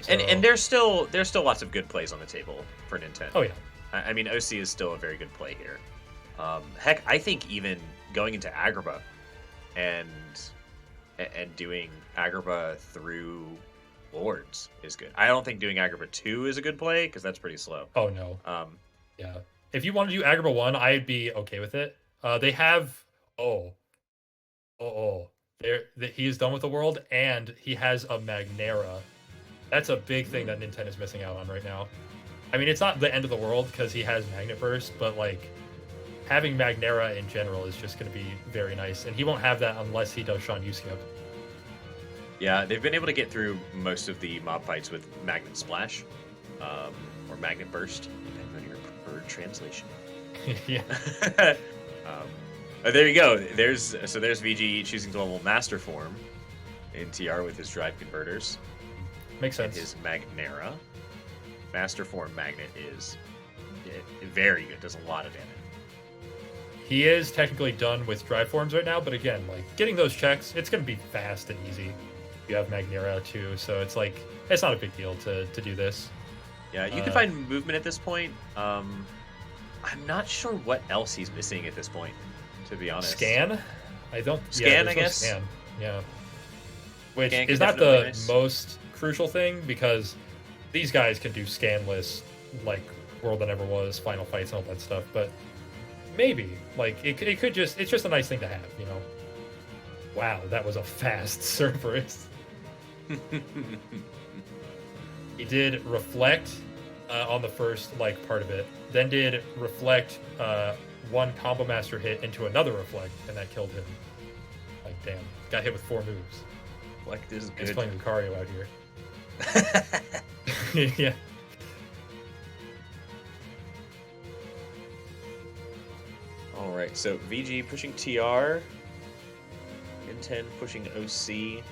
So... And there's still lots of good plays on the table for Ninten. Oh yeah. I mean, OC is still a very good play here. Heck, I think even going into Agrabah and doing Agrabah through Lords is good. I don't think doing Agrabah 2 is a good play because that's pretty slow. Oh no. Yeah. If you want to do Agrabah 1, I'd be okay with it. They have he is done with the world and he has a Magnera. That's a big thing that Ninten is missing out on right now. I mean, it's not the end of the world because he has Magnet Burst, but like having Magnera in general is just going to be very nice, and he won't have that unless he does Sean Yu skip. Yeah, they've been able to get through most of the mob fights with Magnet Splash, or Magnet Burst, depending on your preferred translation. Yeah. There you go. There's VG choosing to level Master Form in TR with his drive converters. Makes sense. And his Magnera. Master Form Magnet is very good. Does a lot of damage. He is technically done with drive forms right now, but again, like getting those checks, it's going to be fast and easy. You have Magnera too, so it's like it's not a big deal to do this. Yeah, you can find movement at this point. I'm not sure what else he's missing at this point, to be honest. Scan? I don't. Scan, yeah, I guess. Scan. Yeah. Which Scan is not the most crucial thing because these guys can do scanless, like World That Never Was, Final Fights, and all that stuff. But maybe, like, it could just, it's just a nice thing to have, you know? Wow, that was a fast Cerberus. He did Reflect on the first, like, part of it. Then did Reflect one Combo Master hit into another Reflect, and that killed him. Like, damn. Got hit with 4 moves. Reflect is good. He's playing Lucario out here. Yeah. All right, so VG pushing TR, Ninten pushing OC.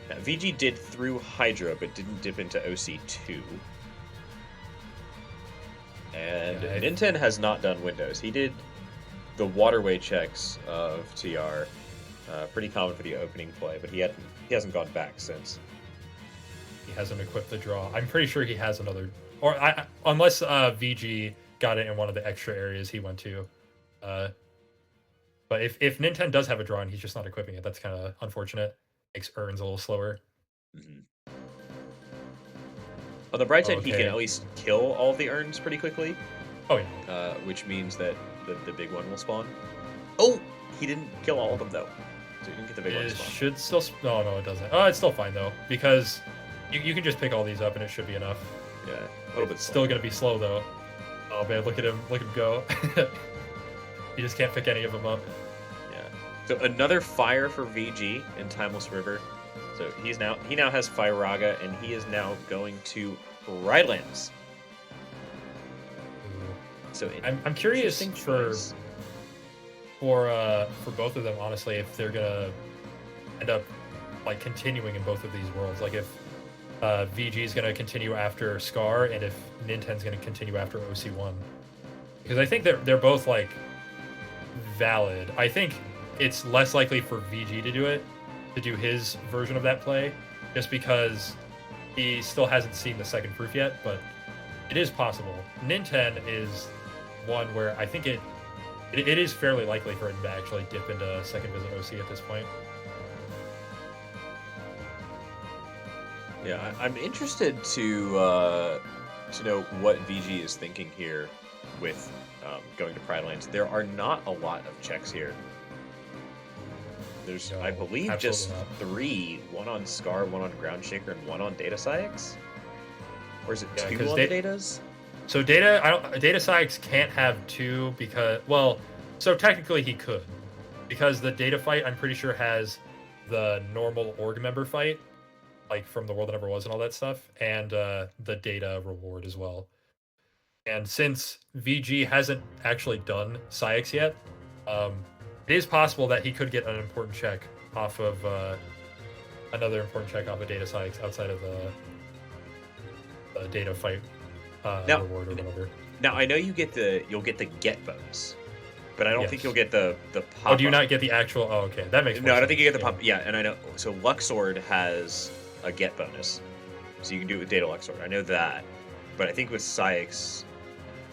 Now, VG did through Hydra, but didn't dip into OC2. And Yeah, Ninten has not done Windows. He did the waterway checks of TR. Pretty common for the opening play, but he hasn't gone back since. He hasn't equipped the draw. I'm pretty sure he has another, or unless VG got it in one of the extra areas he went to. But if Ninten does have a draw and he's just not equipping it, that's kind of unfortunate. Makes Urns a little slower. Mm-hmm. On the bright side, Okay. he can at least kill all of the Urns pretty quickly. Oh yeah. Which means that the big one will spawn. Oh, he didn't kill all of them though, so he didn't get the big one to It spawn. should still. No, it doesn't. Oh, it's still fine though because you can just pick all these up and it should be enough. Yeah, a little bit. It's still gonna be slow though. Oh man, look at him go. You just can't pick any of them up. Yeah. So another fire for VG in Timeless River. So he now has Firaga, and he is now going to Rylands. So I'm curious interesting for choice. both of them, honestly, if they're gonna end up like continuing in both of these worlds. Like if VG is gonna continue after Scar, and if Ninten's gonna continue after OC1, because I think they're both like valid. I think it's less likely for VG to do his version of that play, just because he still hasn't seen the second proof yet, but it is possible. Ninten is one where I think it is fairly likely for him to actually dip into second visit OC at this point. Yeah, I'm interested to know what VG is thinking here with going to Pride Lands. There are not a lot of checks here. There's, I No, believe, absolutely just not. three: one on Scar, one on Ground Shaker, and one on Data Sykes. Or is it Yeah, two because on the Datas? so Data Sykes can't have two because, well, so technically he could, because the data fight I'm pretty sure has the normal org member fight, like from the world that never was and all that stuff, and the data reward as well. And since VG hasn't actually done Sykes yet, um, it is possible that he could get an important check off of another important check off of Data Sykes outside of the data fight Now, reward or whatever. now I know you'll get the get bonus, but I don't think you'll Yes. get the Oh, pop do you up. not get the actual? Oh, okay, that makes more No, I don't sense. think you get the Yeah. pop. Yeah, and I know. So Luxord has a get bonus, so you can do it with Data Luxord. I know that, but I think with Sykes,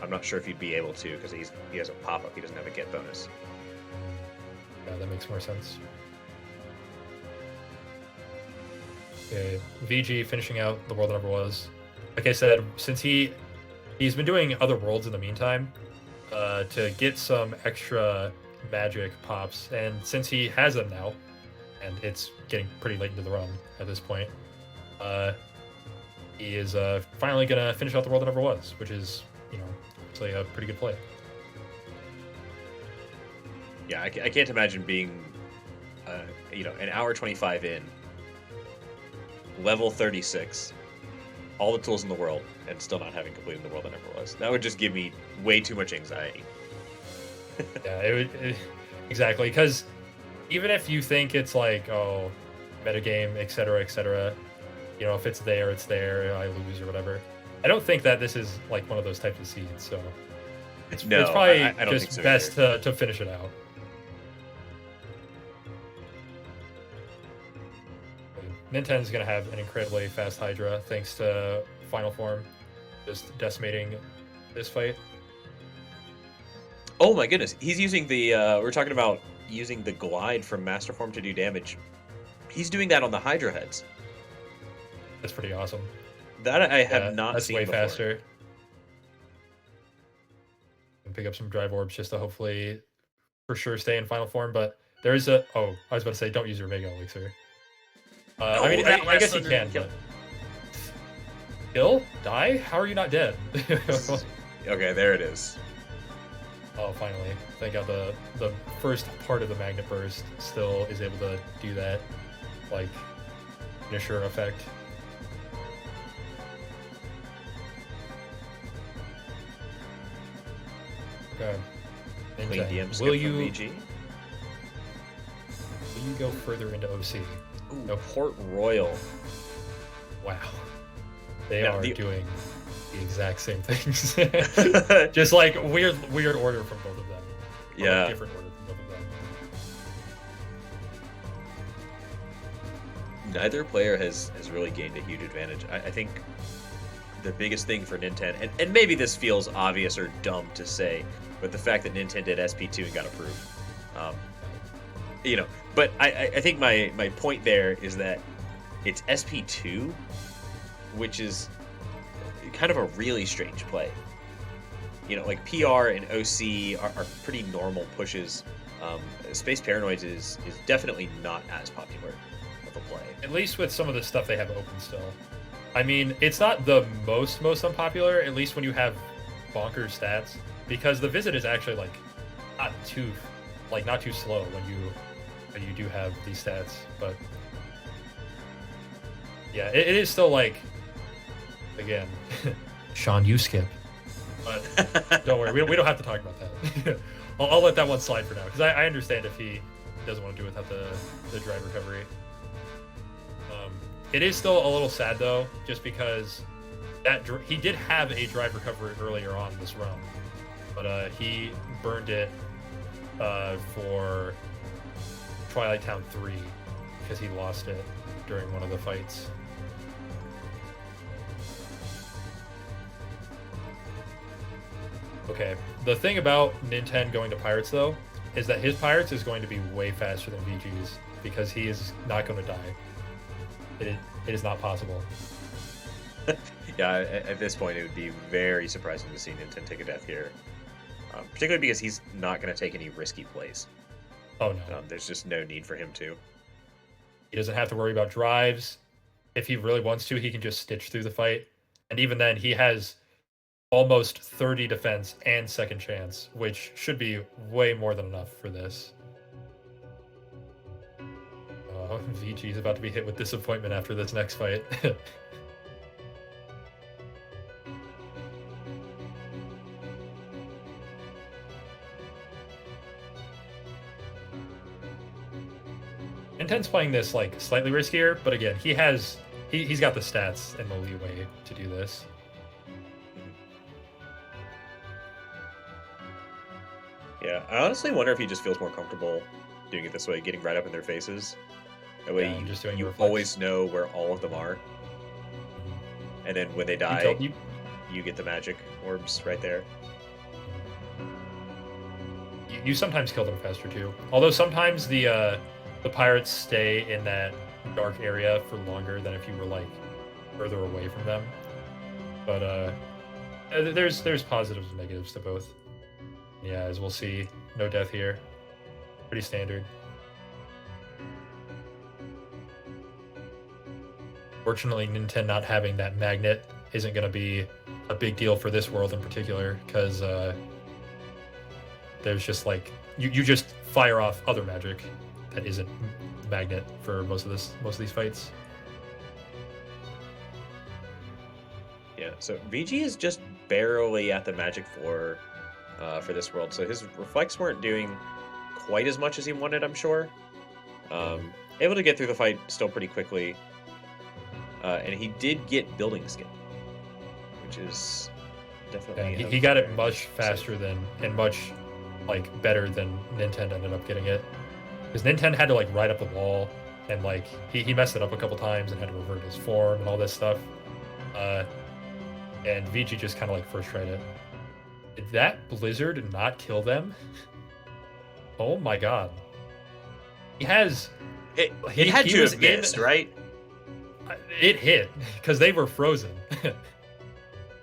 I'm not sure if you'd be able to because he has a pop up. He doesn't have a get bonus. Yeah, that makes more sense. Okay, VG finishing out the world that never was. Like I said, since he's been doing other worlds in the meantime, to get some extra magic pops, and since he has them now, and it's getting pretty late into the run at this point, uh, he is finally gonna finish out the world that never was, which is, actually a pretty good play. Yeah, I can't imagine being, an hour 25 in, level 36, all the tools in the world, and still not having completed the world that never was. That would just give me way too much anxiety. Yeah, exactly, because even if you think it's like, oh, metagame, etc., if it's there, it's there, I lose or whatever. I don't think that this is like one of those types of seeds, so it's No, probably I don't think just so best either. to finish it out. Ninten's gonna have an incredibly fast Hydra thanks to Final Form just decimating this fight. Oh my goodness, he's using we're talking about using the glide from Master Form to do damage. He's doing that on the Hydra heads. That's pretty awesome. That I have Yeah, not that's seen way before. faster. And pick up some drive orbs just to hopefully for sure stay in Final Form, but there's a I was about to say don't use your Mega Elixir. I mean, I guess he can, but kill? Die? How are you not dead? Okay, there it is. Oh, finally. Thank God the first part of the Magnet Burst still is able to do that, like, finisher effect. Okay. Clean Ninten, DM will skip from you VG. go further into OC? Ooh, Nope. Port Royal. Wow. They Now, are the- doing the exact same things. Just like weird order from both of them. Or, Yeah. like, different order from both of them. Neither player has really gained a huge advantage. I think the biggest thing for Ninten, and maybe this feels obvious or dumb to say, but the fact that Ninten did SP2 and got approved. Um, but I think my point there is that it's SP2, which is kind of a really strange play. Like PR and OC are pretty normal pushes. Space Paranoids is definitely not as popular of a play. At least with some of the stuff they have open still. I mean, it's not the most unpopular, at least when you have bonkers stats, because the visit is actually like not too slow when you do have these stats, but yeah, it is still like, again, Sean, you skip. But don't worry, we don't have to talk about that. I'll let that one slide for now, because I understand if he doesn't want to do it without the drive recovery. It is still a little sad though, just because he did have a drive recovery earlier on this run, but he burned it for Twilight Town 3 because he lost it during one of the fights. Okay, the thing about Ninten going to Pirates though is that his Pirates is going to be way faster than VG's because he is not going to die. it is not possible. Yeah, at this point, it would be very surprising to see Ninten take a death here, particularly because he's not going to take any risky plays. Oh no, there's just no need for him to. he doesn't have to worry about drives. If he really wants to, he can just stitch through the fight, and even then, he has almost 30 defense and second chance, which should be way more than enough for this. VG is about to be hit with disappointment after this next fight. Ninten's playing this like slightly riskier, but again, he's got the stats and the leeway to do this. Yeah, I honestly wonder if he just feels more comfortable doing it this way, getting right up in their faces. That way, you always know where all of them are, and then when they die, you get the magic orbs right there. You sometimes kill them faster too. Although sometimes the pirates stay in that dark area for longer than if you were like further away from them. But there's positives and negatives to both. Yeah, as we'll see, no death here. Pretty standard. Fortunately, Ninten not having that magnet isn't going to be a big deal for this world in particular, because there's just like you just fire off other magic that isn't magnet for most of these fights. Yeah, so VG is just barely at the magic for this world, so his reflects weren't doing quite as much as he wanted, I'm sure. Able to get through the fight still pretty quickly, and he did get building skin, which is definitely he got it much faster than and much like better than Ninten ended up getting it, because Ninten had to like ride up the wall and like he messed it up a couple times and had to revert his form and all this stuff, and VG just kind of like first tried it. Did that blizzard not kill them? Oh my god. He has... It had to have missed, right? It hit, because they were frozen.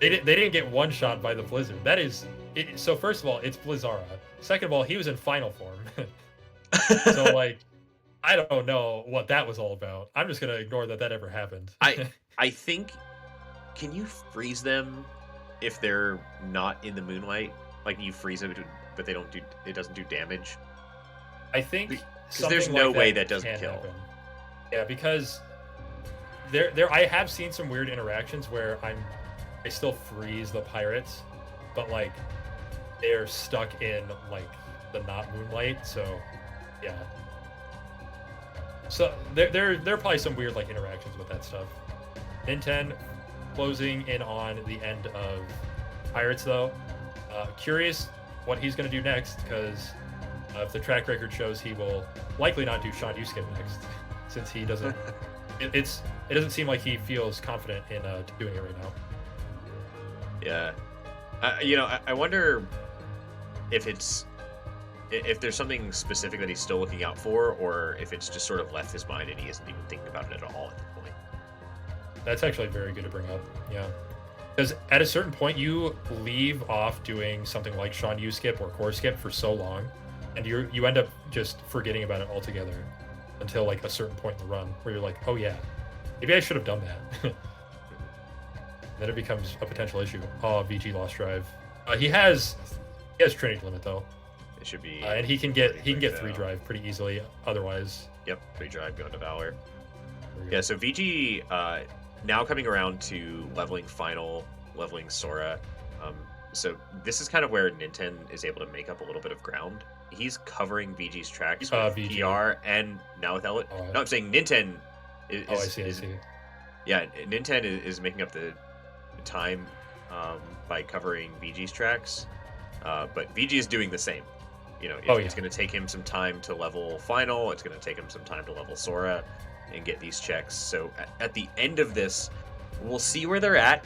They didn't get one shot by the blizzard. That is... So first of all, it's Blizzara. Second of all, he was in final form. So like, I don't know what that was all about. I'm just going to ignore that ever happened. I think... Can you freeze them if they're not in the moonlight? Like you freeze them, but they don't do. It doesn't do damage. I think because there's no way that doesn't kill. Happen. Yeah, because there I have seen some weird interactions where I still freeze the pirates, but like they're stuck in like the not moonlight. So yeah. So there are probably some weird like interactions with that stuff. Ninten closing in on the end of Pirates, though. Curious what he's going to do next, because if the track record shows, he will likely not do Sean Skip next, since he doesn't. It doesn't seem like he feels confident in doing it right now. Yeah, I wonder if there's something specific that he's still looking out for, or if it's just sort of left his mind and he isn't even thinking about it at all at the point. That's actually very good to bring up. Yeah. Because at a certain point, you leave off doing something like Sean Skip or Core Skip for so long, and you end up just forgetting about it altogether until like a certain point in the run where you're like, oh yeah, maybe I should have done that. Then it becomes a potential issue. Oh, VG lost drive. He has Trinity limit though. It should be, and he can get 3 drive pretty easily. Otherwise, yep, 3 drive going to Valor. Yeah, so VG now coming around to leveling Sora. So this is kind of where Ninten is able to make up a little bit of ground. He's covering VG's tracks with PR and now with Elliot. Oh, no, I'm saying Ninten is. I see. Yeah, Ninten is making up the time by covering VG's tracks, but VG is doing the same. It's going to take him some time to level Final. It's going to take him some time to level Sora and get these checks. So at the end of this, we'll see where they're at,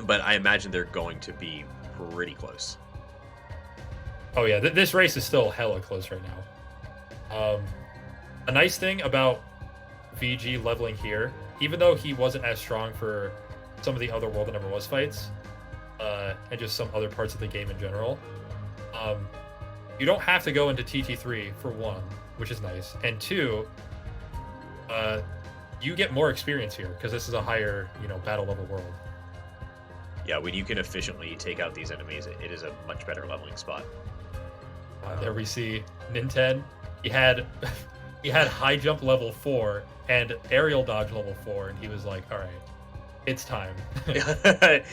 but I imagine they're going to be pretty close. Oh yeah, this race is still hella close right now. A nice thing about VG leveling here, even though he wasn't as strong for some of the other World that Never Was fights, and just some other parts of the game in general. You don't have to go into TT3 for one, which is nice, and two, you get more experience here because this is a higher, battle level world. Yeah, when you can efficiently take out these enemies, it is a much better leveling spot. There we see Ninten. He had he had high jump level 4 and aerial dodge level 4, and he was like, "All right, it's time.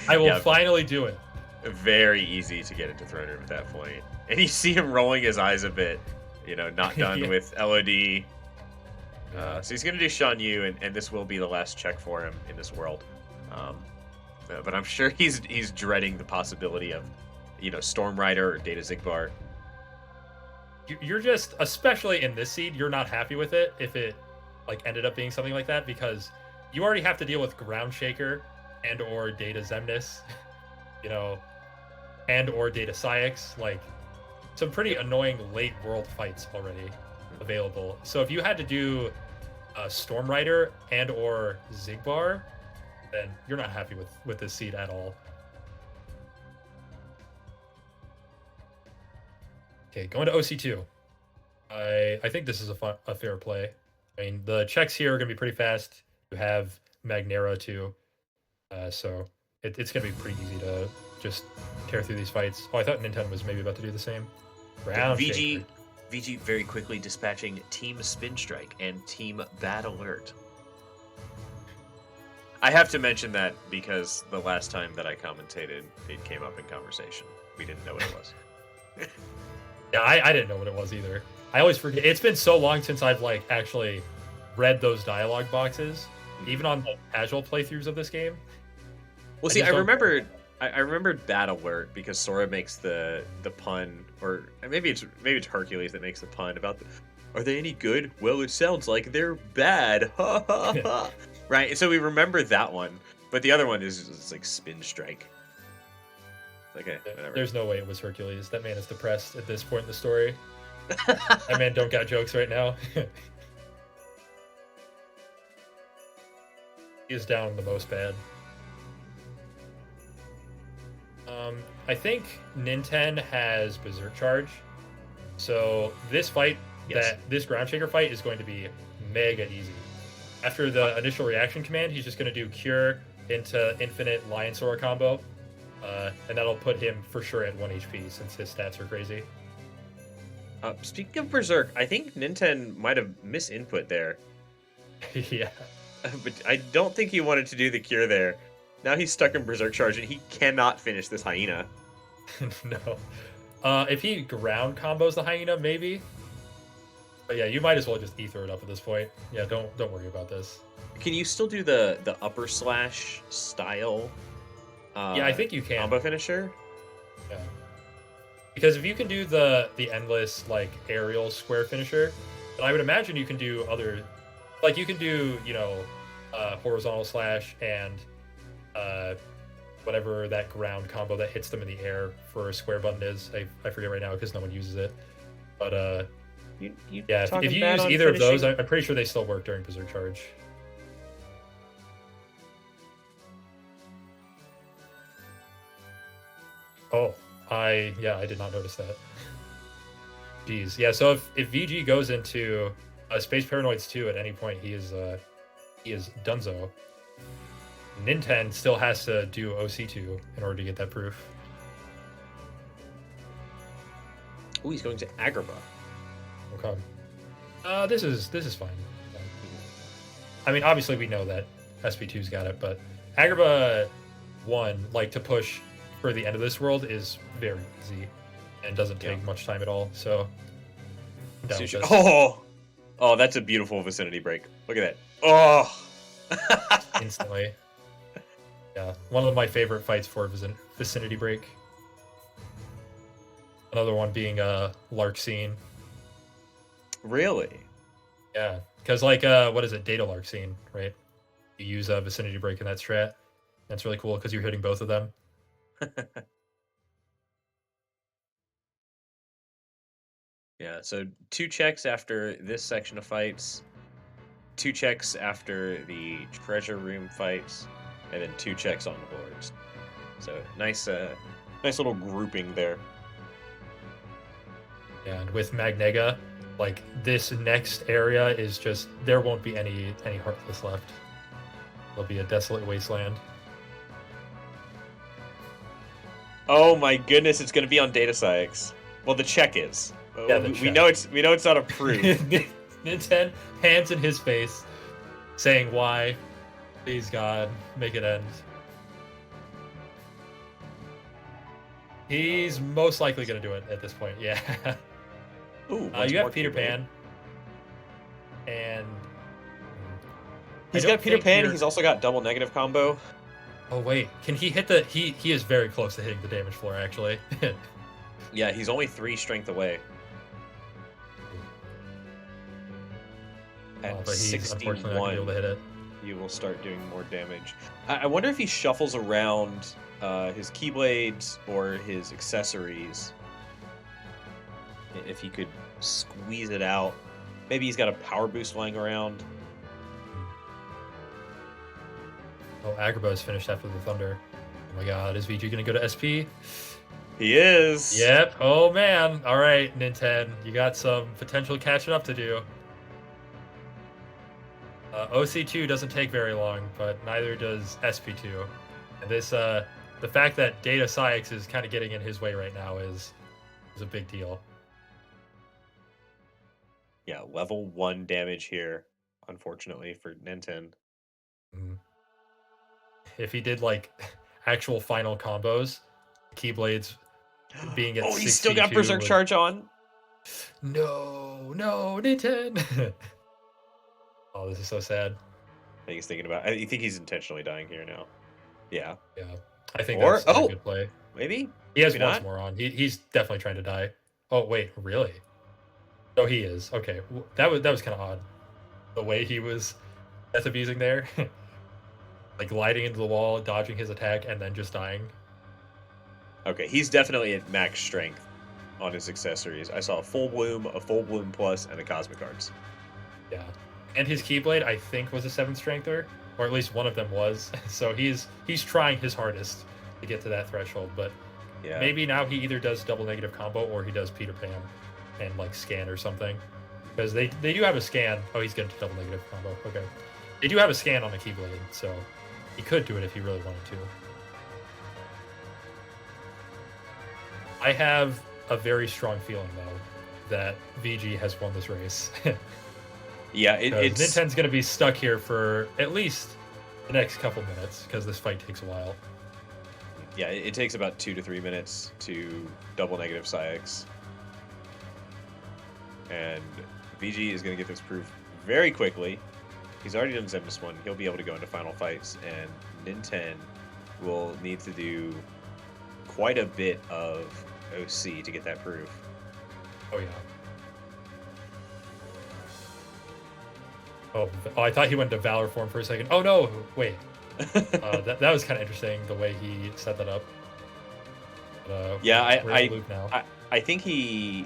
I will finally do it." Very easy to get into throne room at that point, and you see him rolling his eyes a bit. Not done with LOD. So he's gonna do Shan Yu, and this will be the last check for him in this world. But I'm sure he's dreading the possibility of, Storm Rider or Data Zigbar. You're just, especially in this seed, you're not happy with it if it ended up being something like that, because you already have to deal with Ground Shaker and or Data Zemnis, and or Data Syx, some pretty annoying late world fights already available. So if you had to do Storm Rider and or Zigbar, then you're not happy with this seed at all. Okay, going to OC2. I think this is a fair play. I mean, the checks here are going to be pretty fast. You have Magnera too, so it's going to be pretty easy to just tear through these fights. Oh, I thought Ninten was maybe about to do the same. VG very quickly dispatching Team Spin Strike and Team Bad Alert. I have to mention that because the last time that I commentated, it came up in conversation. We didn't know what it was. Yeah, I didn't know what it was either. I always forget. It's been so long since I've actually read those dialogue boxes, even on casual playthroughs of this game. Well, see, I remembered Bad Alert because Sora makes the pun, or maybe it's Hercules that makes the pun about are they any good? Well, it sounds like they're bad. Ha ha ha. Right, so we remember that one, but the other one is like Spin Strike. Okay, whatever. There's no way it was Hercules. That man is depressed at this point in the story. That man don't got jokes right now. He is down the most bad. I think Ninten has Berserk Charge, so this fight, this Ground Shaker fight, is going to be mega easy. After the initial reaction command, he's just going to do Cure into Infinite Lion Sora combo, and that'll put him for sure at 1 HP since his stats are crazy. Speaking of Berserk, I think Ninten might have misinput there. Yeah. But I don't think he wanted to do the Cure there. Now he's stuck in Berserk Charge, and he cannot finish this Hyena. No. If he ground combos the Hyena, maybe. But yeah, you might as well just ether it up at this point. Yeah, don't worry about this. Can you still do the upper slash style? Yeah, I think you can. Combo finisher? Yeah. Because if you can do the endless aerial square finisher, then I would imagine you can do other, you can do horizontal slash and whatever that ground combo that hits them in the air for a square button is. I forget right now because no one uses it. But yeah, if you use either of those, I'm pretty sure they still work during Berserk Charge. Oh, I did not notice that. Jeez, yeah. So if VG goes into Space Paranoids 2 at any point, he is Dunzo. Ninten still has to do OC2 in order to get that proof. Oh, he's going to Agrabah. Okay. This is fine. I mean, obviously we know that SP2's got it, but Agrabah 1, to push for the end of this world is very easy and doesn't take much time at all. So, I'm down with this. Oh, that's a beautiful vicinity break. Look at that. Oh, instantly. Yeah, one of my favorite fights for vicinity break. Another one being Lark Scene. Really? Yeah, because what is it, Data Lark Scene, right? You use a vicinity break in that strat. That's really cool because you're hitting both of them. Yeah, so 2 checks after this section of fights. 2 checks after the treasure room fights, and then 2 checks on the boards. So nice little grouping there. And with Magnega, like this next area is just there won't be any Heartless left. It'll be a desolate wasteland. Oh my goodness, it's going to be on Data Psyx. Well, the check is. Yeah, we know it's not approved. Ninten, hands in his face, saying why. Please God, make it end. He's most likely going to do it at this point. Yeah. Ooh, you have Peter Pan, and he's got Peter Pan. He's also got double negative combo. Oh wait, can he hit the? He is very close to hitting the damage floor actually. Yeah, he's only 3 strength away. At but he's unfortunately not gonna be able to hit it. You will start doing more damage. I wonder if he shuffles around his keyblades or his accessories. If he could squeeze it out. Maybe he's got a power boost lying around. Oh, Agrabah is finished after the Thunder. Oh my god, is VG gonna go to SP? He is! Yep, oh man. Alright, Ninten, you got some potential catching up to do. OC2 doesn't take very long, but neither does SP2. And this, the fact that Data Psyx is kind of getting in his way right now is a big deal. Yeah, level 1 damage here, unfortunately, for Ninten. If he did, like, actual final combos, Keyblades being at 62... Oh, he's still got Berserk Charge on? No, Ninten! Oh, this is so sad. I think he's thinking about... I think he's intentionally dying here now. Yeah. Yeah. I think that's a good play. Maybe? He has once more on. He's definitely trying to die. Oh, wait, really? Oh, he is. Okay. That was kind of odd. The way he was death abusing there. Like gliding into the wall, dodging his attack, and then just dying. Okay, he's definitely at max strength on his accessories. I saw a Full Bloom Plus, and a Cosmic Arts. Yeah. And his Keyblade, I think, was a 7th strengther, or at least one of them was. So he's trying his hardest to get to that threshold, but yeah. Maybe now he either does double negative combo or he does Peter Pan and like scan or something. Because they do have a scan. Oh, he's getting to double negative combo. Okay. They do have a scan on the Keyblade, so he could do it if he really wanted to. I have a very strong feeling, though, that VG has won this race. Yeah, it's... Ninten's going to be stuck here for at least the next couple minutes, because this fight takes a while. Yeah, it takes about 2 to 3 minutes to double negative Psyx. And VG is going to get this proof very quickly. He's already done Xemnas 1. He'll be able to go into final fights, and Ninten will need to do quite a bit of OC to get that proof. Oh, yeah. Oh, I thought he went to Valor form for a second. Oh, no, wait. That was kind of interesting, the way he set that up. But, yeah, I think he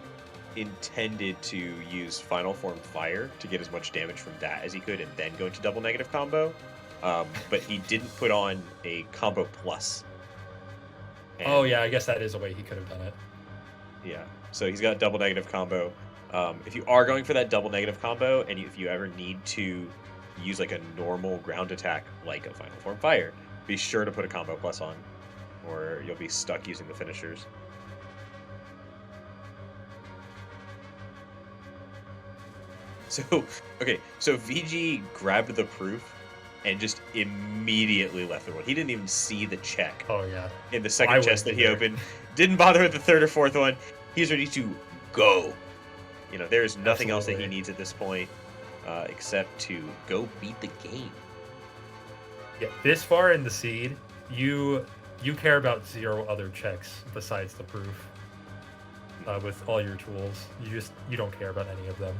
intended to use Final Form Fire to get as much damage from that as he could and then go into double negative combo. But he didn't put on a combo plus. And, oh, yeah, I guess that is a way he could have done it. Yeah, so he's got double negative combo. If you are going for that double negative combo, and if you ever need to use like a normal ground attack like a Final Form Fire, be sure to put a combo plus on, or you'll be stuck using the finishers. So, okay, so VG grabbed the proof and just immediately left the world. He didn't even see the check. Oh, yeah. In the second chest that he opened. Didn't bother with the third or fourth one. He's ready to go. You know, there's nothing else that he needs at this point except to go beat the game. Yeah, this far in the seed, you care about 0 other checks besides the proof. With all your tools, you don't care about any of them.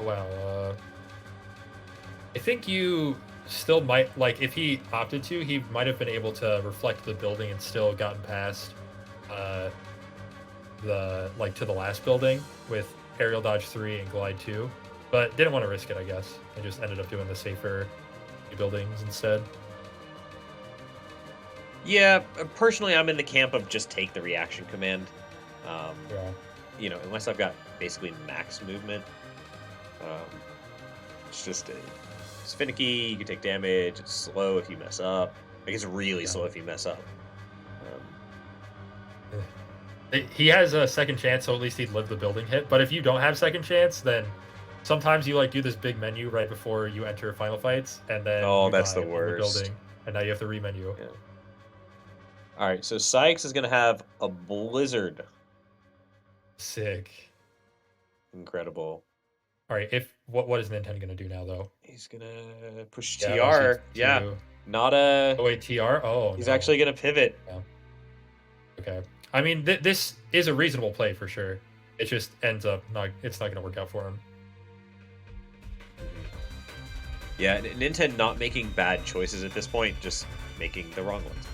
Wow. I think you still might, like, if he opted to, he might have been able to reflect the building and still gotten past to the last building with Aerial Dodge 3 and Glide 2, but didn't want to risk it, I guess. I just ended up doing the safer buildings instead. Yeah, personally, I'm in the camp of just take the reaction command. Um, Yeah. unless I've got basically max movement, um, it's just it's finicky. You can take damage. It's slow if you mess up. Like it's really Yeah. slow if you mess up. Um, He has a second chance, so at least he'd live the building hit. But if you don't have second chance, then sometimes you like do this big menu right before you enter final fights, and then oh, you that's the die in the worst. building, and now you have to remenu. Yeah. All right, so Sykes is gonna have a blizzard. Sick. Incredible. All right, if what is Nintendo gonna do now though? He's gonna push Yeah, TR. Yeah, OC2. not a. Oh wait, TR. Oh He's no. actually gonna pivot. Yeah. Okay. I mean, this is a reasonable play for sure. It just ends up not. It's not gonna work out for him. Mhm. Yeah, Ninten not making bad choices at this point, just making the wrong ones.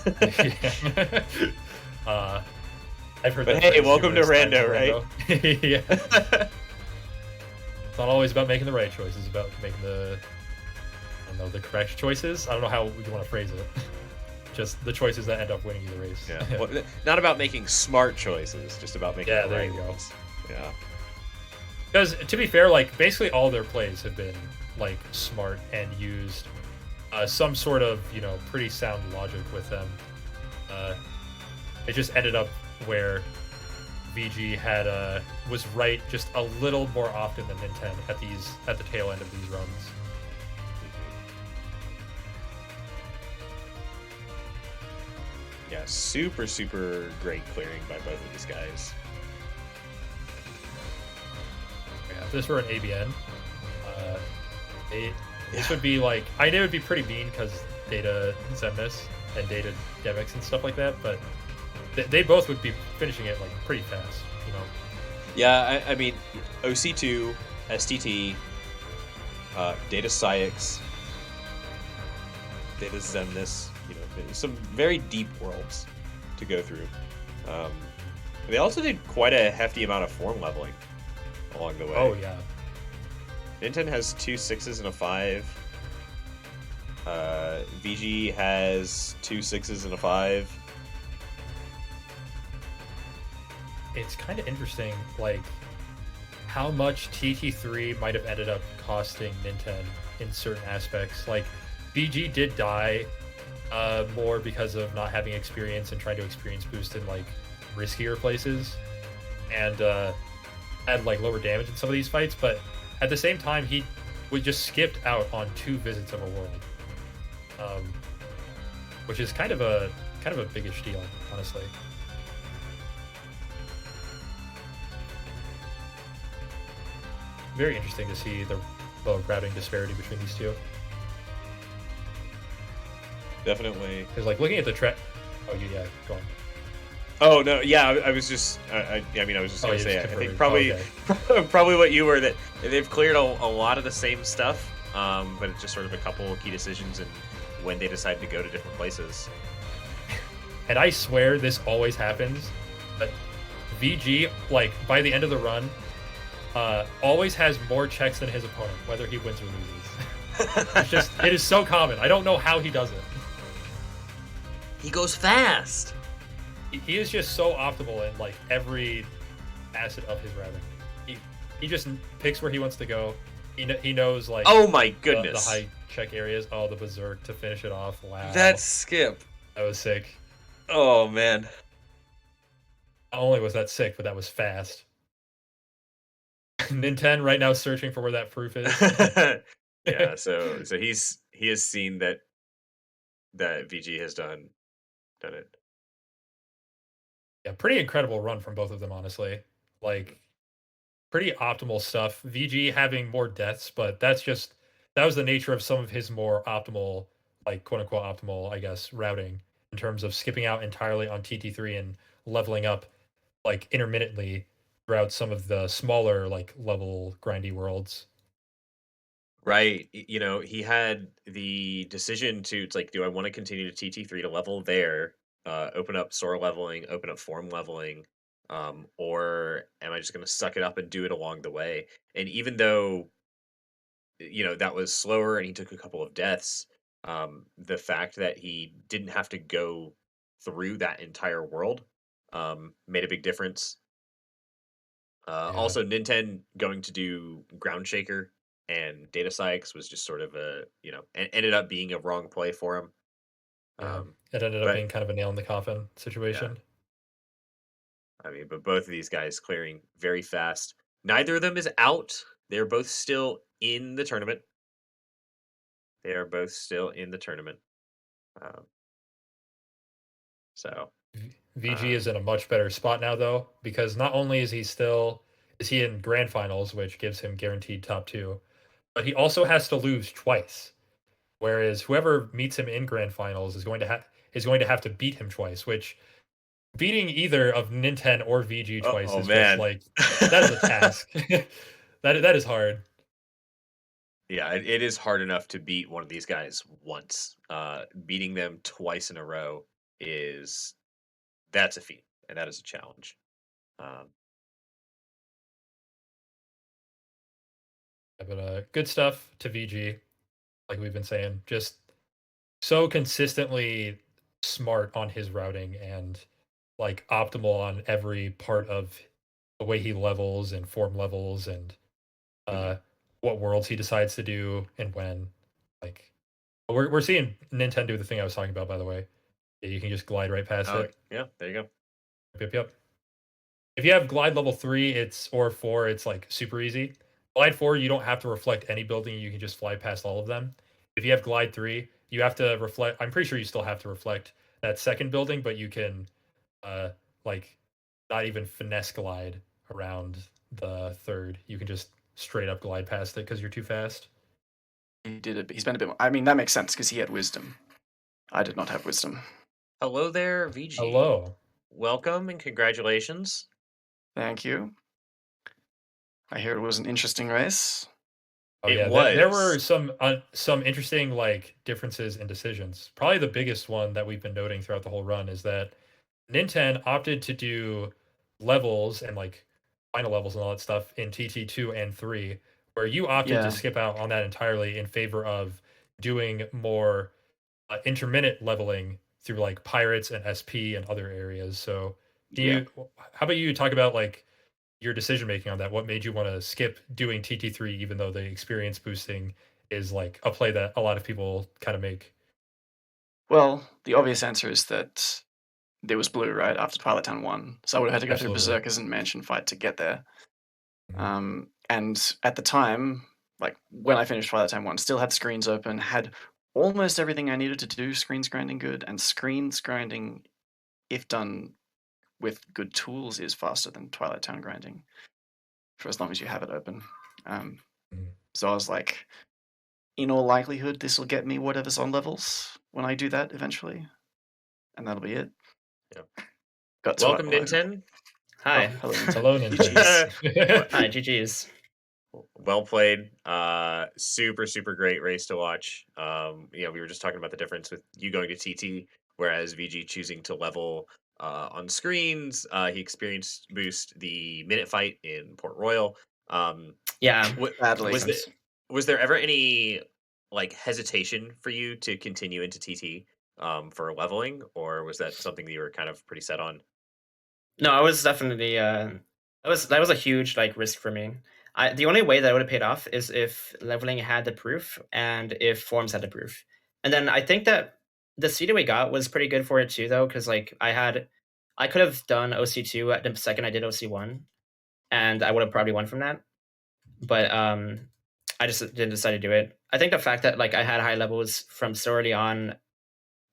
Yeah. uh, I've heard But that hey, phrase welcome to numerous times in Rando, right? Rando. Yeah. It's not always about making the right choices, it's about making I don't know, the correct choices. I don't know how you want to phrase it. Just the choices that end up winning you the race. Yeah, well, not about making smart choices, just about making Yeah, the there right you go. ones. Yeah. Because to be fair, like basically all their plays have been like smart and used some sort of pretty sound logic with them. Uh, it just ended up where VG had was right just a little more often than Ninten at the tail end of these runs. Yeah, super, super great clearing by both of these guys. Yeah, if this were an ABN, uh, this Yeah. would be like I know it would be pretty mean because data Zemnis and data Demix and stuff like that, but they both would be finishing it like pretty fast, you know. Yeah, I mean, OC2, STT, Data Syx, Data Zemnis, some very deep worlds to go through. Um, they also did quite a hefty amount of form leveling along the way. Oh yeah, Ninten has 2 6s and a 5. VG has 2 6s and a 5. it's kind of interesting, like how much TT3 might have ended up costing Ninten in certain aspects. Like BG did die more because of not having experience and trying to experience boost in like riskier places, and had like lower damage in some of these fights. But at the same time, he would just skipped out on 2 visits of a world, which is kind of a biggish deal, honestly. Very interesting to see the routing disparity between these two. Definitely. Because like looking at the track, yeah, go on. Oh no, yeah, I was just, I was just Oh, gonna yeah, say, just I think confirming. probably, probably what you were that they've cleared a lot of the same stuff, but it's just sort of a couple of key decisions and when they decide to go to different places. And I swear this always happens, but VG, like by the end of the run, always has more checks than his opponent, whether he wins or loses. It is so common. I don't know how he does it. He goes fast. He is just so optimal in like every facet of his routing. He just picks where he wants to go. He knows like Oh my the goodness, high check areas. Oh, the berserk to finish it off. Wow, that skip. that was sick. Oh man. Not only was that sick, but that was fast. Ninten right now searching for where that proof is. Yeah, so he has seen that VG has done it. Yeah, pretty incredible run from both of them, honestly. Like pretty optimal stuff. VG having more deaths, but that was the nature of some of his more optimal, like quote unquote optimal, I guess, routing in terms of skipping out entirely on TT3 and leveling up like intermittently throughout some of the smaller like level grindy worlds. Right. He had the decision to, it's like, do I want to continue to TT3 to level there, open up soar leveling, open up form leveling? or am I just going to suck it up and do it along the way? And even though that was slower and he took a couple of deaths, the fact that he didn't have to go through that entire world made a big difference. Yeah, Also, Ninten going to do Ground Shaker and Data Sykes was just sort of ended up being a wrong play for him. yeah. Um, It ended up but being kind of a nail in the coffin yeah, situation. I mean, but both of these guys clearing very fast. Neither of them is out. They're both still in the tournament. They are both still in the tournament. Um, so, VG um, is in a much better spot now though, because not only is he in grand finals, which gives him guaranteed top two, but he also has to lose twice. Whereas whoever meets him in grand finals is going to have to beat him twice, which beating either of Ninten or VG twice oh is just man, like that is a task. That is hard. yeah, it is hard enough to beat one of these guys once. Beating them twice in a row is that's a feat, and that is a challenge. Um, But good stuff to VG, like we've been saying. Just so consistently smart on his routing and like optimal on every part of the way he levels and form levels and mhm. uh what worlds he decides to do and when. Like we're seeing Nintendo do the thing I was talking about, by the way. Yeah, you can just glide right past Oh it. yeah, there you go. Yep, yep. If you have glide level 3, it's or 4, it's like super easy. Glide 4, you don't have to reflect any building, you can just fly past all of them. If you have glide 3, you have to reflect. I'm pretty sure you still have to reflect that second building, but you can uh like not even finesse glide around the third. You can just straight up glide past it because you're too fast. He did it. He spent a bit more. I mean, that makes sense because he had wisdom. I did not have wisdom. Hello there, VG. Hello. Welcome and congratulations. Thank you. I hear it was an interesting race. Oh It yeah, there were was. some interesting like differences in decisions. Probably the biggest one that we've been noting throughout the whole run is that Ninten opted to do levels and like final levels and all that stuff in TT2 and 3, where you opted to Yeah, skip out on that entirely in favor of doing more intermittent leveling through like pirates and SP and other areas. So, can yeah. you how about you talk about like your decision making on that? What made you want to skip doing TT3 even though the experience boosting is like a play that a lot of people kind of make? Well, the obvious answer is that there was blue right after Twilight Town 1, so I would have had to go through Absolutely. Berserkers and Mansion Fight to get there. Mhm. And at the time, like when I finished Twilight Town 1, still had screens open, had almost everything I needed to do screens grinding good, and screens grinding, if done with good tools, is faster than Twilight Town grinding for as long as you have it open. Um, Mhm. so I was like, in all likelihood, this will get me whatever's on levels when I do that eventually, and that'll be it. Yeah. Got to Welcome, Ninten. oh, Hi. hello, Ninten. Hello, Ninten. GG's. Hi, GG's. Well played. Super, super great race to watch. We were just talking about the difference with you going to TT, whereas VG choosing to level on screens. He experienced boost the minute fight in Port Royal. Um, Yeah, what Badly. was the difference. was there ever any like hesitation for you to continue into TT for leveling, or was that something that you were kind of pretty set on? No, I was definitely that was a huge like risk for me. The only way that would have paid off is if leveling had the proof and if forms had the proof. And then I think that the seed we got was pretty good for it too, though, because like I could have done OC2 at the second I did OC1, and I would have probably won from that. But I just didn't decide to do it. I think the fact that like I had high levels from so early on,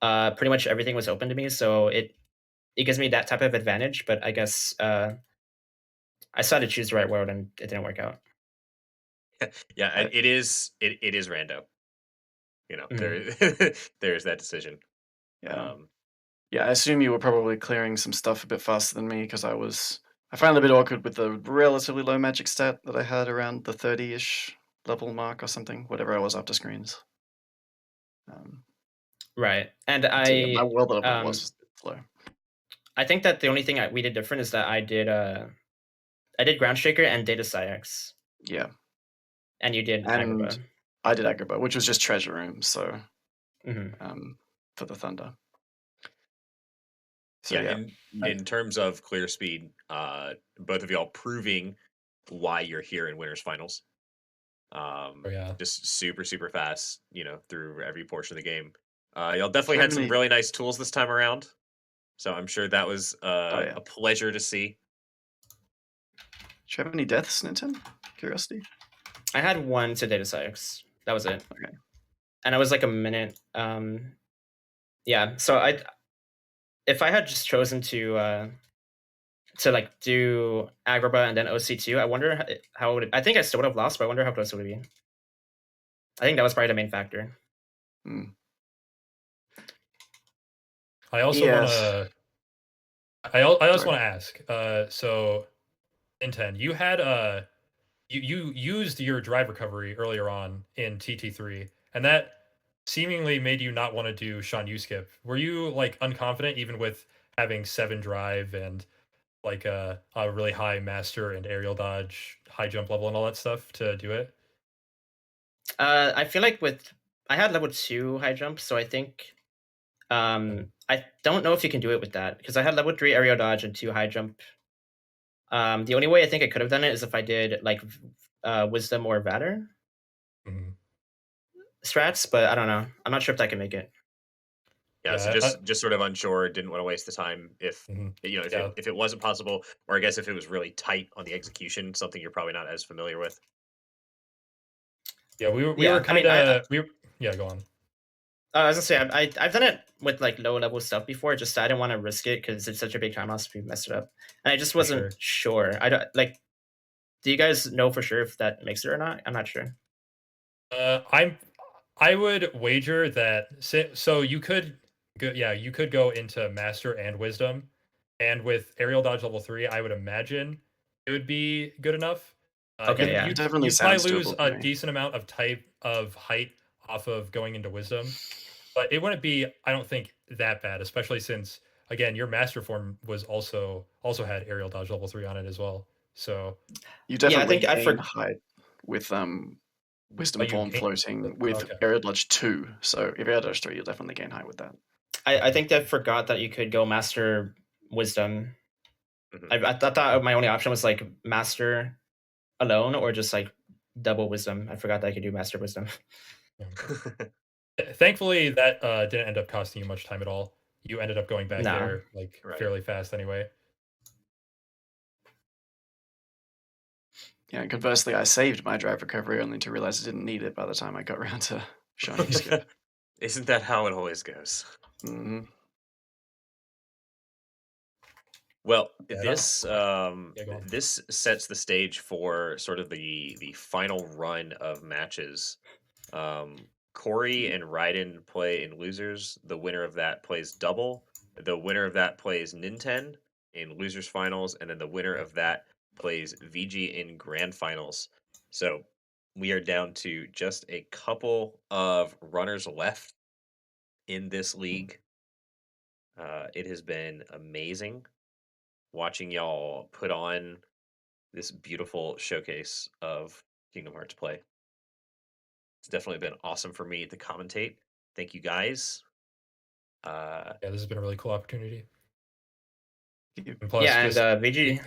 pretty much everything was open to me, so it gives me that type of advantage. But I guess I started to choose the right word, and it didn't work out. Yeah, I, it is rando. Mhm. There there's that decision. yeah. Um, Yeah, I assume you were probably clearing some stuff a bit faster than me because I found it a bit awkward with the relatively low magic stat that I had around the 30-ish level mark or something, whatever I was after screens. Um, Right, and so yeah, my I world leveling um was slow. I think that the only thing we did different is that I did Ground Shaker and Data Cyx, Yeah, and you did and Agrabah. I did Agrabah, which was just Treasure Room, so Hmm. for the Thunder. So Yeah, yeah, in terms of clear speed, both of y'all proving why you're here in winners finals. Oh yeah. Just super super fast, through every portion of the game. Y'all definitely Do you had have some any? really nice tools this time around, so I'm sure that was Oh yeah. a pleasure to see. Do you have any deaths, Ninten? Curiosity. I had one to Data Cyx. That was it. Okay. And I was like a minute. Yeah. So if I had just chosen to like do Agrabah and then OC2, I wonder how would it, I think I still would have lost, but I wonder how close it would be. I think that was probably the main factor. Hmm. I also Yes. want to. I also Sorry. want to ask. So, Ninten, you had you used your drive recovery earlier on in TT3, and that seemingly made you not want to do Sean U skip. Were you like unconfident even with having 7 drive and like a really high master and aerial dodge, high jump level, and all that stuff to do it? I feel like I had level 2 high jump, so I think I don't know if you can do it with that because I had level 3 aerial dodge and 2 high jump. The only way I think I could have done it is if I did like wisdom or valor Mhm. strats, but I don't know. I'm not sure if that can make it. Yeah, so Yeah. just sort of unsure, didn't want to waste the time if Mhm. if Yeah. it wasn't possible, or I guess if it was really tight on the execution, something you're probably not as familiar with. Yeah. We were Yeah, I kind mean, of we were, yeah. Go on. I was gonna say I've done it with like low level stuff before. Just I didn't want to risk it because it's such a big time loss if we messed it up, and I just For wasn't sure. sure. I don't like. Do you guys know for sure if that makes it or not? I'm not sure. I would wager that so you could go, yeah, you could go into master and wisdom, and with aerial dodge level 3, I would imagine it would be good enough. Okay, It yeah. definitely You'd probably sounds lose doable to a me. decent amount of type of height off of going into wisdom, but it wouldn't be, I don't think, that bad, especially since again your master form was also had aerial dodge level 3 on it as well. So You Yeah, I definitely think I gain for height with oh, Wisdom you Form gain, floating with okay. Aerial Dodge 2. So if Aerial Dodge 3, you'll definitely gain height with that. I think I forgot that you could go master wisdom. Mhm. I thought my only option was like master alone or just like double wisdom. I forgot that I could do master wisdom. Yeah. Thankfully, that didn't end up costing you much time at all. You ended up going back No. there like Right. fairly fast anyway. Yeah, and conversely, I saved my drive recovery only to realize I didn't need it by the time I got around to showing you skip. Isn't that how it always goes? Hmm. Well, Yeah, yeah, go on. this sets the stage for sort of the final run of matches. Corey and Raiden play in losers. The winner of that plays double. The winner of that plays Ninten in losers finals, and then the winner of that plays VG in grand finals. So we are down to just a couple of runners left in this league. It has been amazing watching y'all put on this beautiful showcase of Kingdom Hearts play. It's definitely been awesome for me to commentate. Thank you guys. Uh, Yeah, this has been a really cool opportunity. And plus, Yeah, and just VG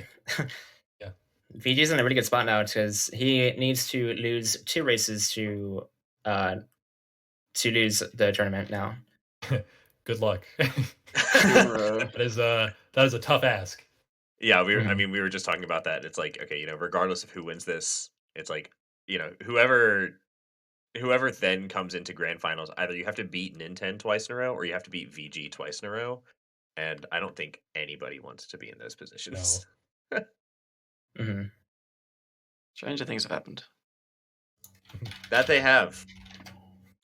yeah, VG's in a really good spot now because he needs to lose 2 races uh to lose the tournament now. good luck. Two in a row. That is a tough ask. yeah, I Mhm. mean, we were just talking about that. It's like, okay, regardless of who wins this, it's like, whoever then comes into grand finals, either you have to beat Ninten twice in a row or you have to beat VG twice in a row. And I don't think anybody wants to be in those No. positions. Mhm. Stranger things have happened. That they have.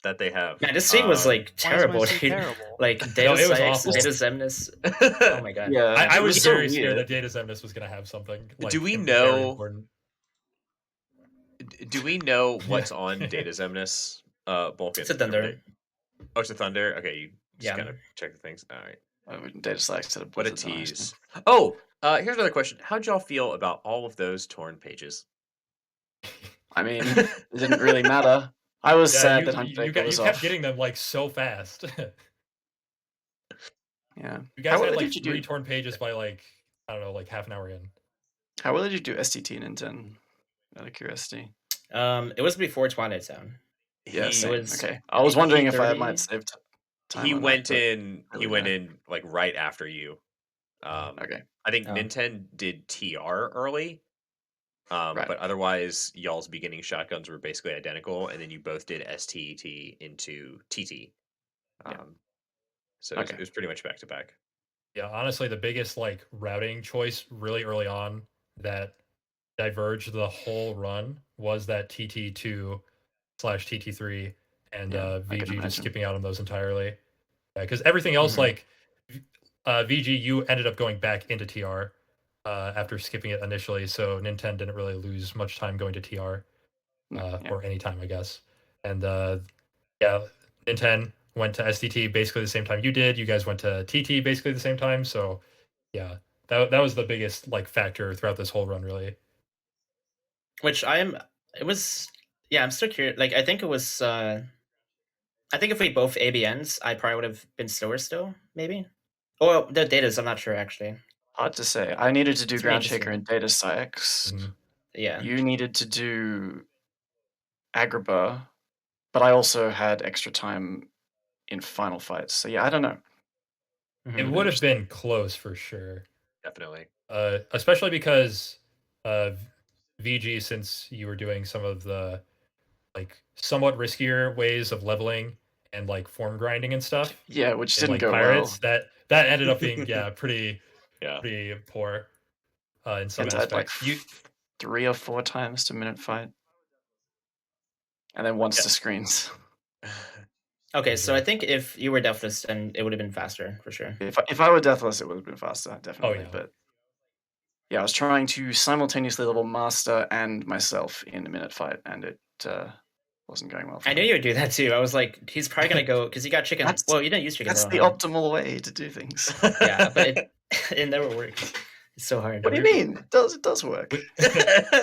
That they have. Man, this seed was like Why is my terrible, seat dude. terrible? Like No, Data it was Cyx, awful. Data Zemnis. Oh my god. Yeah, I it was so very scared weird. that Data Zemnis was going to have something like Do we very know important. do we know Yeah. what's on Data Zemnis? It's a Bulkin over there. thunder. Oh, it's a thunder. Okay, you just Yeah. kind of check the things. All right. Data select set of What a blizzards, I assume. tease. Oh, here's another question. How'd y'all feel about all of those torn pages? I mean, it didn't really matter. I was Yeah, sad that Huntbaker you was kept off. getting them like so fast. Yeah. You How guys well had like did you 3 do? torn pages by like I don't know, like half an hour in. How well did you do STT and Ninten? Out of curiosity. It was before Twilight Zone. Yeah, It He same. was Okay. I was wondering if I might 18:30. save time he on that, went but in he clearly went no. in like right after you. Okay. I think Oh. Ninten did TR early. Right. But otherwise y'all's beginning shotguns were basically identical, and then you both did STET into TT. Yeah. So Okay. it was pretty much back to back. Yeah, honestly, the biggest like routing choice really early on that diverged the whole run was that TT2/TT3 and Yeah, I can VG just imagine. skipping out on those entirely. Yeah, because everything else Mhm. like VG, you ended up going back into TR after skipping it initially, so Nintendo didn't really lose much time going to TR No, yeah. or any time, I guess. And yeah, Ninten went to STT basically the same time you did. You guys went to TT basically the same time. So yeah, that was the biggest like factor throughout this whole run, really. Which it was yeah, I'm still curious. Like I think it was I think if we both ABNs, I probably would have been slower still, maybe. Or the datas, I'm not sure actually. Hard to say. I needed to do It's pretty Ground Shaker interesting. and Data Sykes. Mhm. Yeah. You needed to do Agrabah, but I also had extra time in final fights. So yeah, I don't know. It Would have Mhm. been would have interesting. been close for sure, Definitely. especially because uh, VG, since you were doing some of the like somewhat riskier ways of leveling and like form grinding and stuff Yeah, which in didn't like go pirates, well. that ended up being yeah Yeah. pretty poor in You some had to add like aspects. You 3 or 4 times to minute fight, and then once yeah, to screens. Okay, for so I sure. think if you were deathless, then it would have been faster for sure. If I were deathless, it would have been faster, Oh definitely. yeah. But yeah, I was trying to simultaneously level Master and myself in a minute fight, and it wasn't going well for I knew me. you would do that too. I was like, he's probably gonna go because you got chicken. That's Well, you didn't use chicken that's though, the huh? optimal way to do things. Yeah, but it it never works. It's so hard. What do you mean? It does work. We,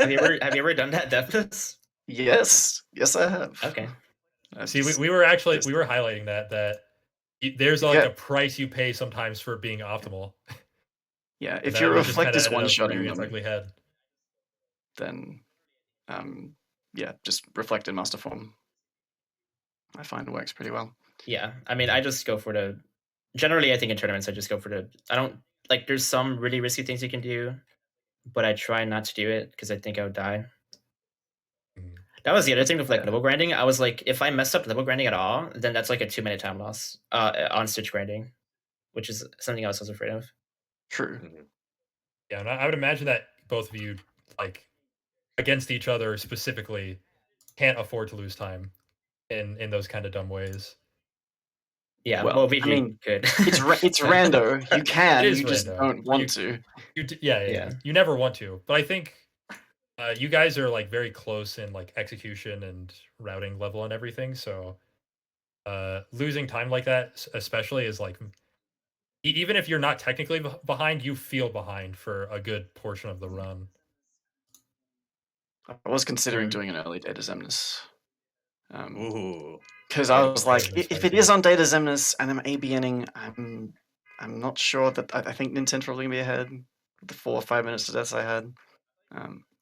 Have you ever done that deathless? Yes, yes, I have. Okay. I've see, just we were highlighting that there's like yeah, a price you pay sometimes for being optimal, yeah. and If your that just kind reflect of is ended one up rearing shotting its them, ugly head. then yeah, just reflect in master form. I find works pretty well. Yeah, I mean, I just go for the. Generally, I think in tournaments, I just go for the. I don't like. There's some really risky things you can do, but I try not to do it because I think I would die. Mhm. That was the other thing with like Yeah, level grinding. I was like, if I mess up level grinding at all, then that's like a 2 minute time loss on stitch grinding, which is something else I was afraid of. true. Mhm. Yeah, and I would imagine that both of you like against each other specifically can't afford to lose time in those kind of dumb ways. Yeah, Well, well, I VG mean, could. it's rando. You It can, is you just rando. don't want to. Yeah. You never want to, but I think you guys are like very close in like execution and routing level and everything. So losing time like that, especially, is like even if you're not technically behind, you feel behind for a good portion of the run. I was considering Mm. doing an early data Zemnis. Ooh. Because I That was That would like, have been if it spicy. is on data Zemnis and I'm ABNing, I'm not sure that I think Nintendo's probably gonna be ahead with the 4 or 5 minutes to death I had.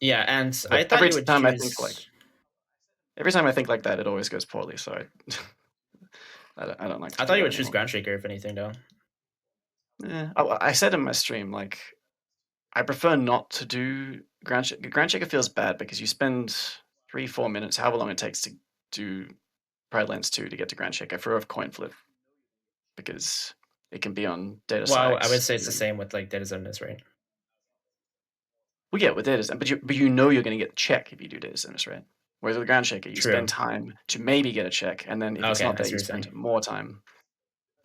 Yeah, and I But thought you would choose. every time I think like that, it always goes poorly. So I don't like to I do thought you that would choose anymore. Ground Shaker if anything, though. Yeah, I said in my stream like I prefer not to do Ground Shaker feels bad because you spend 3-4 minutes, however long it takes to do Pride Lens 2 to get to Ground Shaker for a coin flip because it can be on data Well, I would Sykes. say And it's the then, same with like Data Zemnis, right? well, yeah, with data Zen, but you know you're going to get the check if you do data Zemnis, right? Whereas with Ground Shaker, you spend True. time to maybe get a check, and then if it's Okay, not I there, see you what you're spend saying. more time.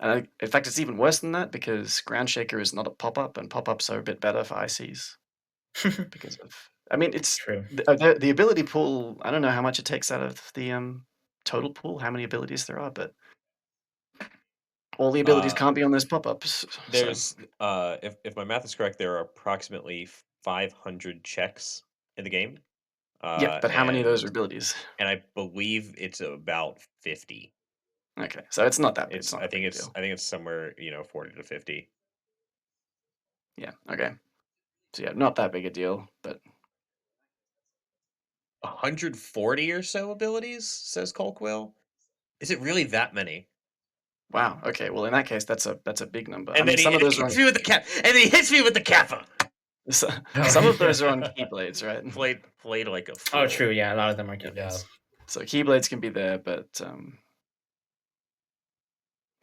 And in fact, it's even worse than that because Ground Shaker is not a pop up, and pop ups are a bit better for ICs because of. I mean, it's True. the ability pool. I don't know how much it takes out of the total pool, how many abilities there are, but All the abilities Uh, can't be on those pop-ups. So There's if my math is correct, there are approximately 500 checks in the game. yeah, but how many of those are And abilities? I believe it's about 50. Okay, so it's not that big. It's It's not that big a deal. I think it's somewhere, 40 to 50. Yeah. Okay. So yeah, not that big a deal, but 140 or so abilities, says Colquill. Is it really that many? wow. Okay. Well, in that case, that's a big number. I And mean, then he some of those are hits on me with the cap, and then he hits me with the kappa. some of those are on keyblades, right? Played like a fool. Oh, true. Yeah, a lot of them are Yeah. keyblades. So keyblades can be there, but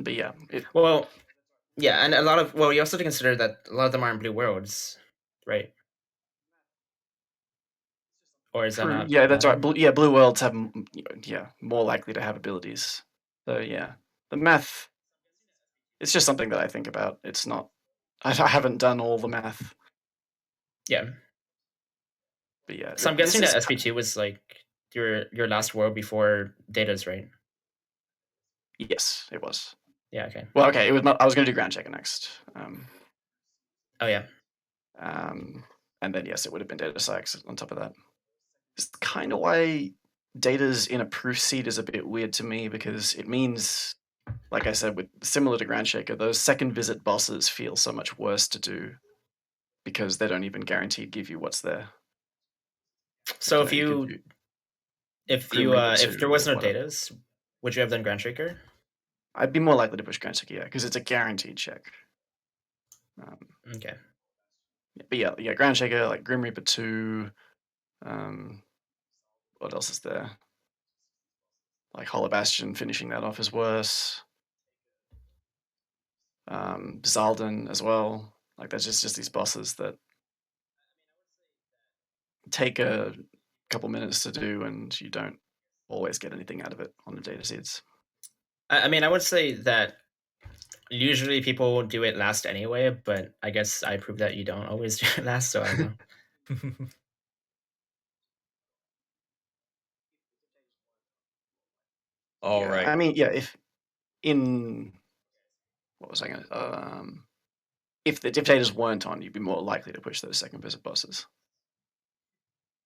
yeah, Well, yeah, and a lot of you also have to consider that a lot of them are in blue worlds, right? Or is that true. not? Yeah, that's right. matter? Yeah, blue worlds have more likely to have abilities. So yeah, the math. It's just something that I think about. It's not. I haven't done all the math, Yeah. but yeah, So I'm this guessing is that SP2 was like your last world before Data's, right? yes, it was. Yeah. Okay. Well, okay, it was not. I was going to do ground checker next. Oh yeah. And then yes, it would have been data science on top of that. It's kind of why data's in a proof seed is a bit weird to me because it means, like I said, with similar to ground shaker, those second visit bosses feel so much worse to do because they don't even guarantee give you what's there. So Like, if it gives you you Grim Reaper if 2 there was or no whatever. Datas, would you have done Grand Shaker? I'd be more likely to push ground checker, yeah, because it's a guaranteed check. Okay. But yeah, ground shaker, like Grim Reaper 2. What else is there? Like Hollow Bastion, finishing that off is worse. Zaldan as well. Like there's just these bosses that take a couple minutes to do, and you don't always get anything out of it on the data seeds. I mean, I would say that usually people do it last anyway, but I guess I prove that you don't always do it last, so I don't know. All Yeah, right. I mean, yeah, if in what was I going to? If the dictators weren't on, you'd be more likely to push those second visit bosses.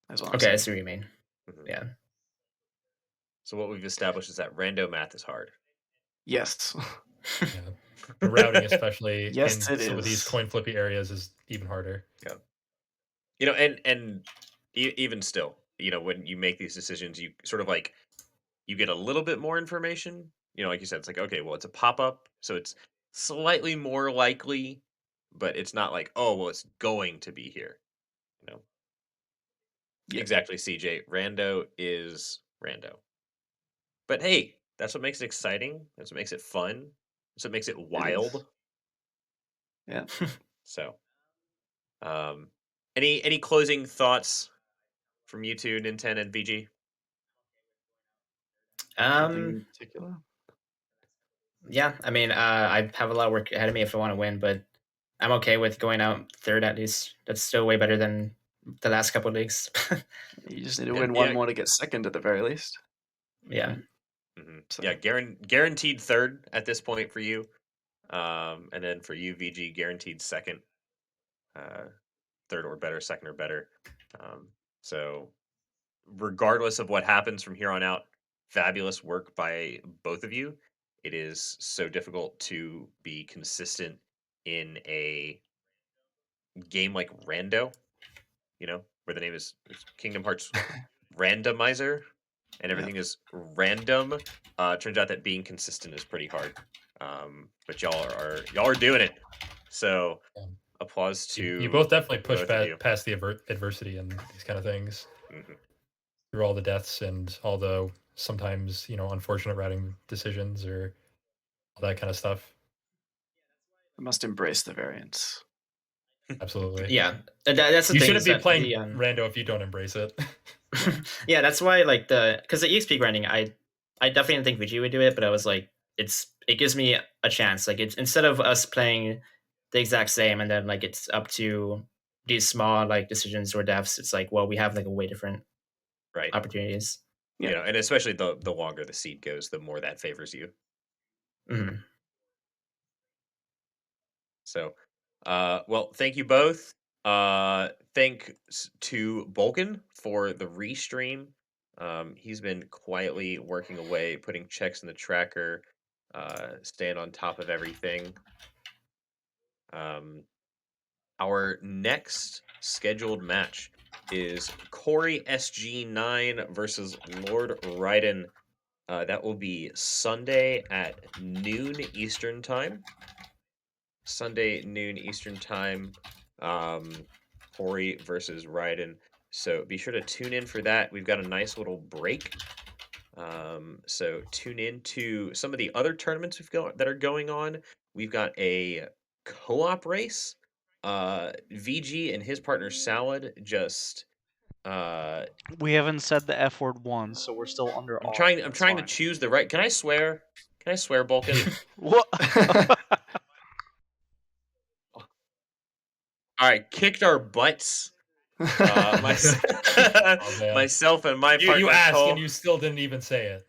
That's what I'm Okay, I saying. see what you mean. Mhm. Yeah. So what we've established is that rando math is hard. Yes, Yeah. The routing, especially yes, in it some of these is. coin flippy areas, is even harder. Yeah. And even still, when you make these decisions, you sort of like you get a little bit more information. Like you said, it's like, okay, well, it's a pop-up, so it's slightly more likely, but it's not like, oh, well, it's going to be here. You know. Yeah, Exactly, CJ. Rando is rando. But hey, that's what makes it exciting. That's what makes it fun. That's what makes it it is. wild. Yeah. So, um, any closing thoughts from you two, Ninten and VG? Nothing um. in particular. Yeah. I mean, I have a lot of work ahead of me if I want to win, but I'm okay with going out third at least. That's still way better than the last couple of leagues. You just need to Yeah, win one yeah, more to get second at the very least. Yeah. So yeah. Guaranteed third at this point for you, and then for you, VG, guaranteed second, uh, third or better, second or better. Um, so regardless of what happens from here on out, fabulous work by both of you. It is so difficult to be consistent in a game like Rando, where the name is Kingdom Hearts Randomizer and yeah, everything is random. Turns out that being consistent is pretty hard. But y'all are doing it. So Um, applause you to both definitely push both of you. past the adversity and these kind of things Mhm. through all the deaths and all the sometimes unfortunate routing decisions or all that kind of stuff. I must embrace the variance. Absolutely. Yeah. That's the You thing shouldn't is be that playing rando if you don't embrace it. yeah, that's why like because the EXP grinding, I definitely didn't think VG would do it, but I was like, it gives me a chance. Like it's instead of us playing the exact same and then like it's up to these small like decisions or deaths, it's like, well, we have like a way different Right. opportunities. Yeah. And especially the longer the seed goes, the more that favors you. Mhm. So, well, thank you both. Thanks to Bulkin for the restream. He's been quietly working away, putting checks in the tracker, staying on top of everything. Our next scheduled match is Corey SG9 versus Lord Raiden. That will be Sunday at noon Eastern time. Sunday noon Eastern time. Corey versus Raiden. So be sure to tune in for that. We've got a nice little break. So tune in to some of the other tournaments that are going on. We've got a co-op race. VG and his partner Salad just We haven't said the F word once, so we're still under. I'm R. trying to choose the right. Can I swear? Can I swear, Bulkin? What? All right, kicked our butts. Myself man. myself and my You partner asked Cole. and you still didn't even say it.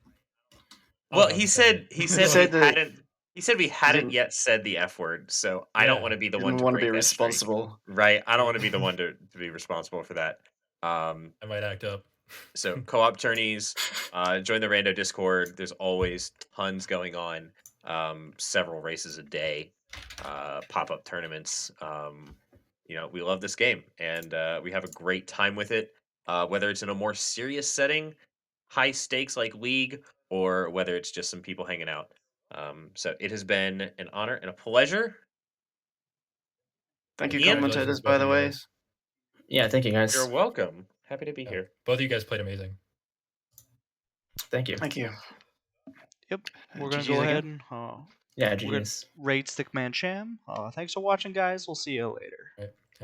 Well, I'm he sorry. said we didn't- hadn't yet said the F word, so I don't Yeah. want to be the Didn't one to want to break be that streak. responsible. Right. I don't want to be the one to be responsible for that. I might act up. So co-op tourneys, join the Rando Discord. There's always tons going on. Several races a day, pop-up tournaments. We love this game and we have a great time with it. Whether it's in a more serious setting, high stakes like League, or whether it's just some people hanging out. So it has been an honor and a pleasure. Thank you, Ian? commentators, Congratulations, by both the of you way. guys. Yeah, thank you guys. You're welcome. Happy to be Yeah. here. Both of you guys played amazing. Thank you. Thank you. Yep. We're gonna GGs go again. ahead and Yeah, we're gonna GG's. rate Stickman Sham. Thanks for watching, guys. We'll see you later. Right.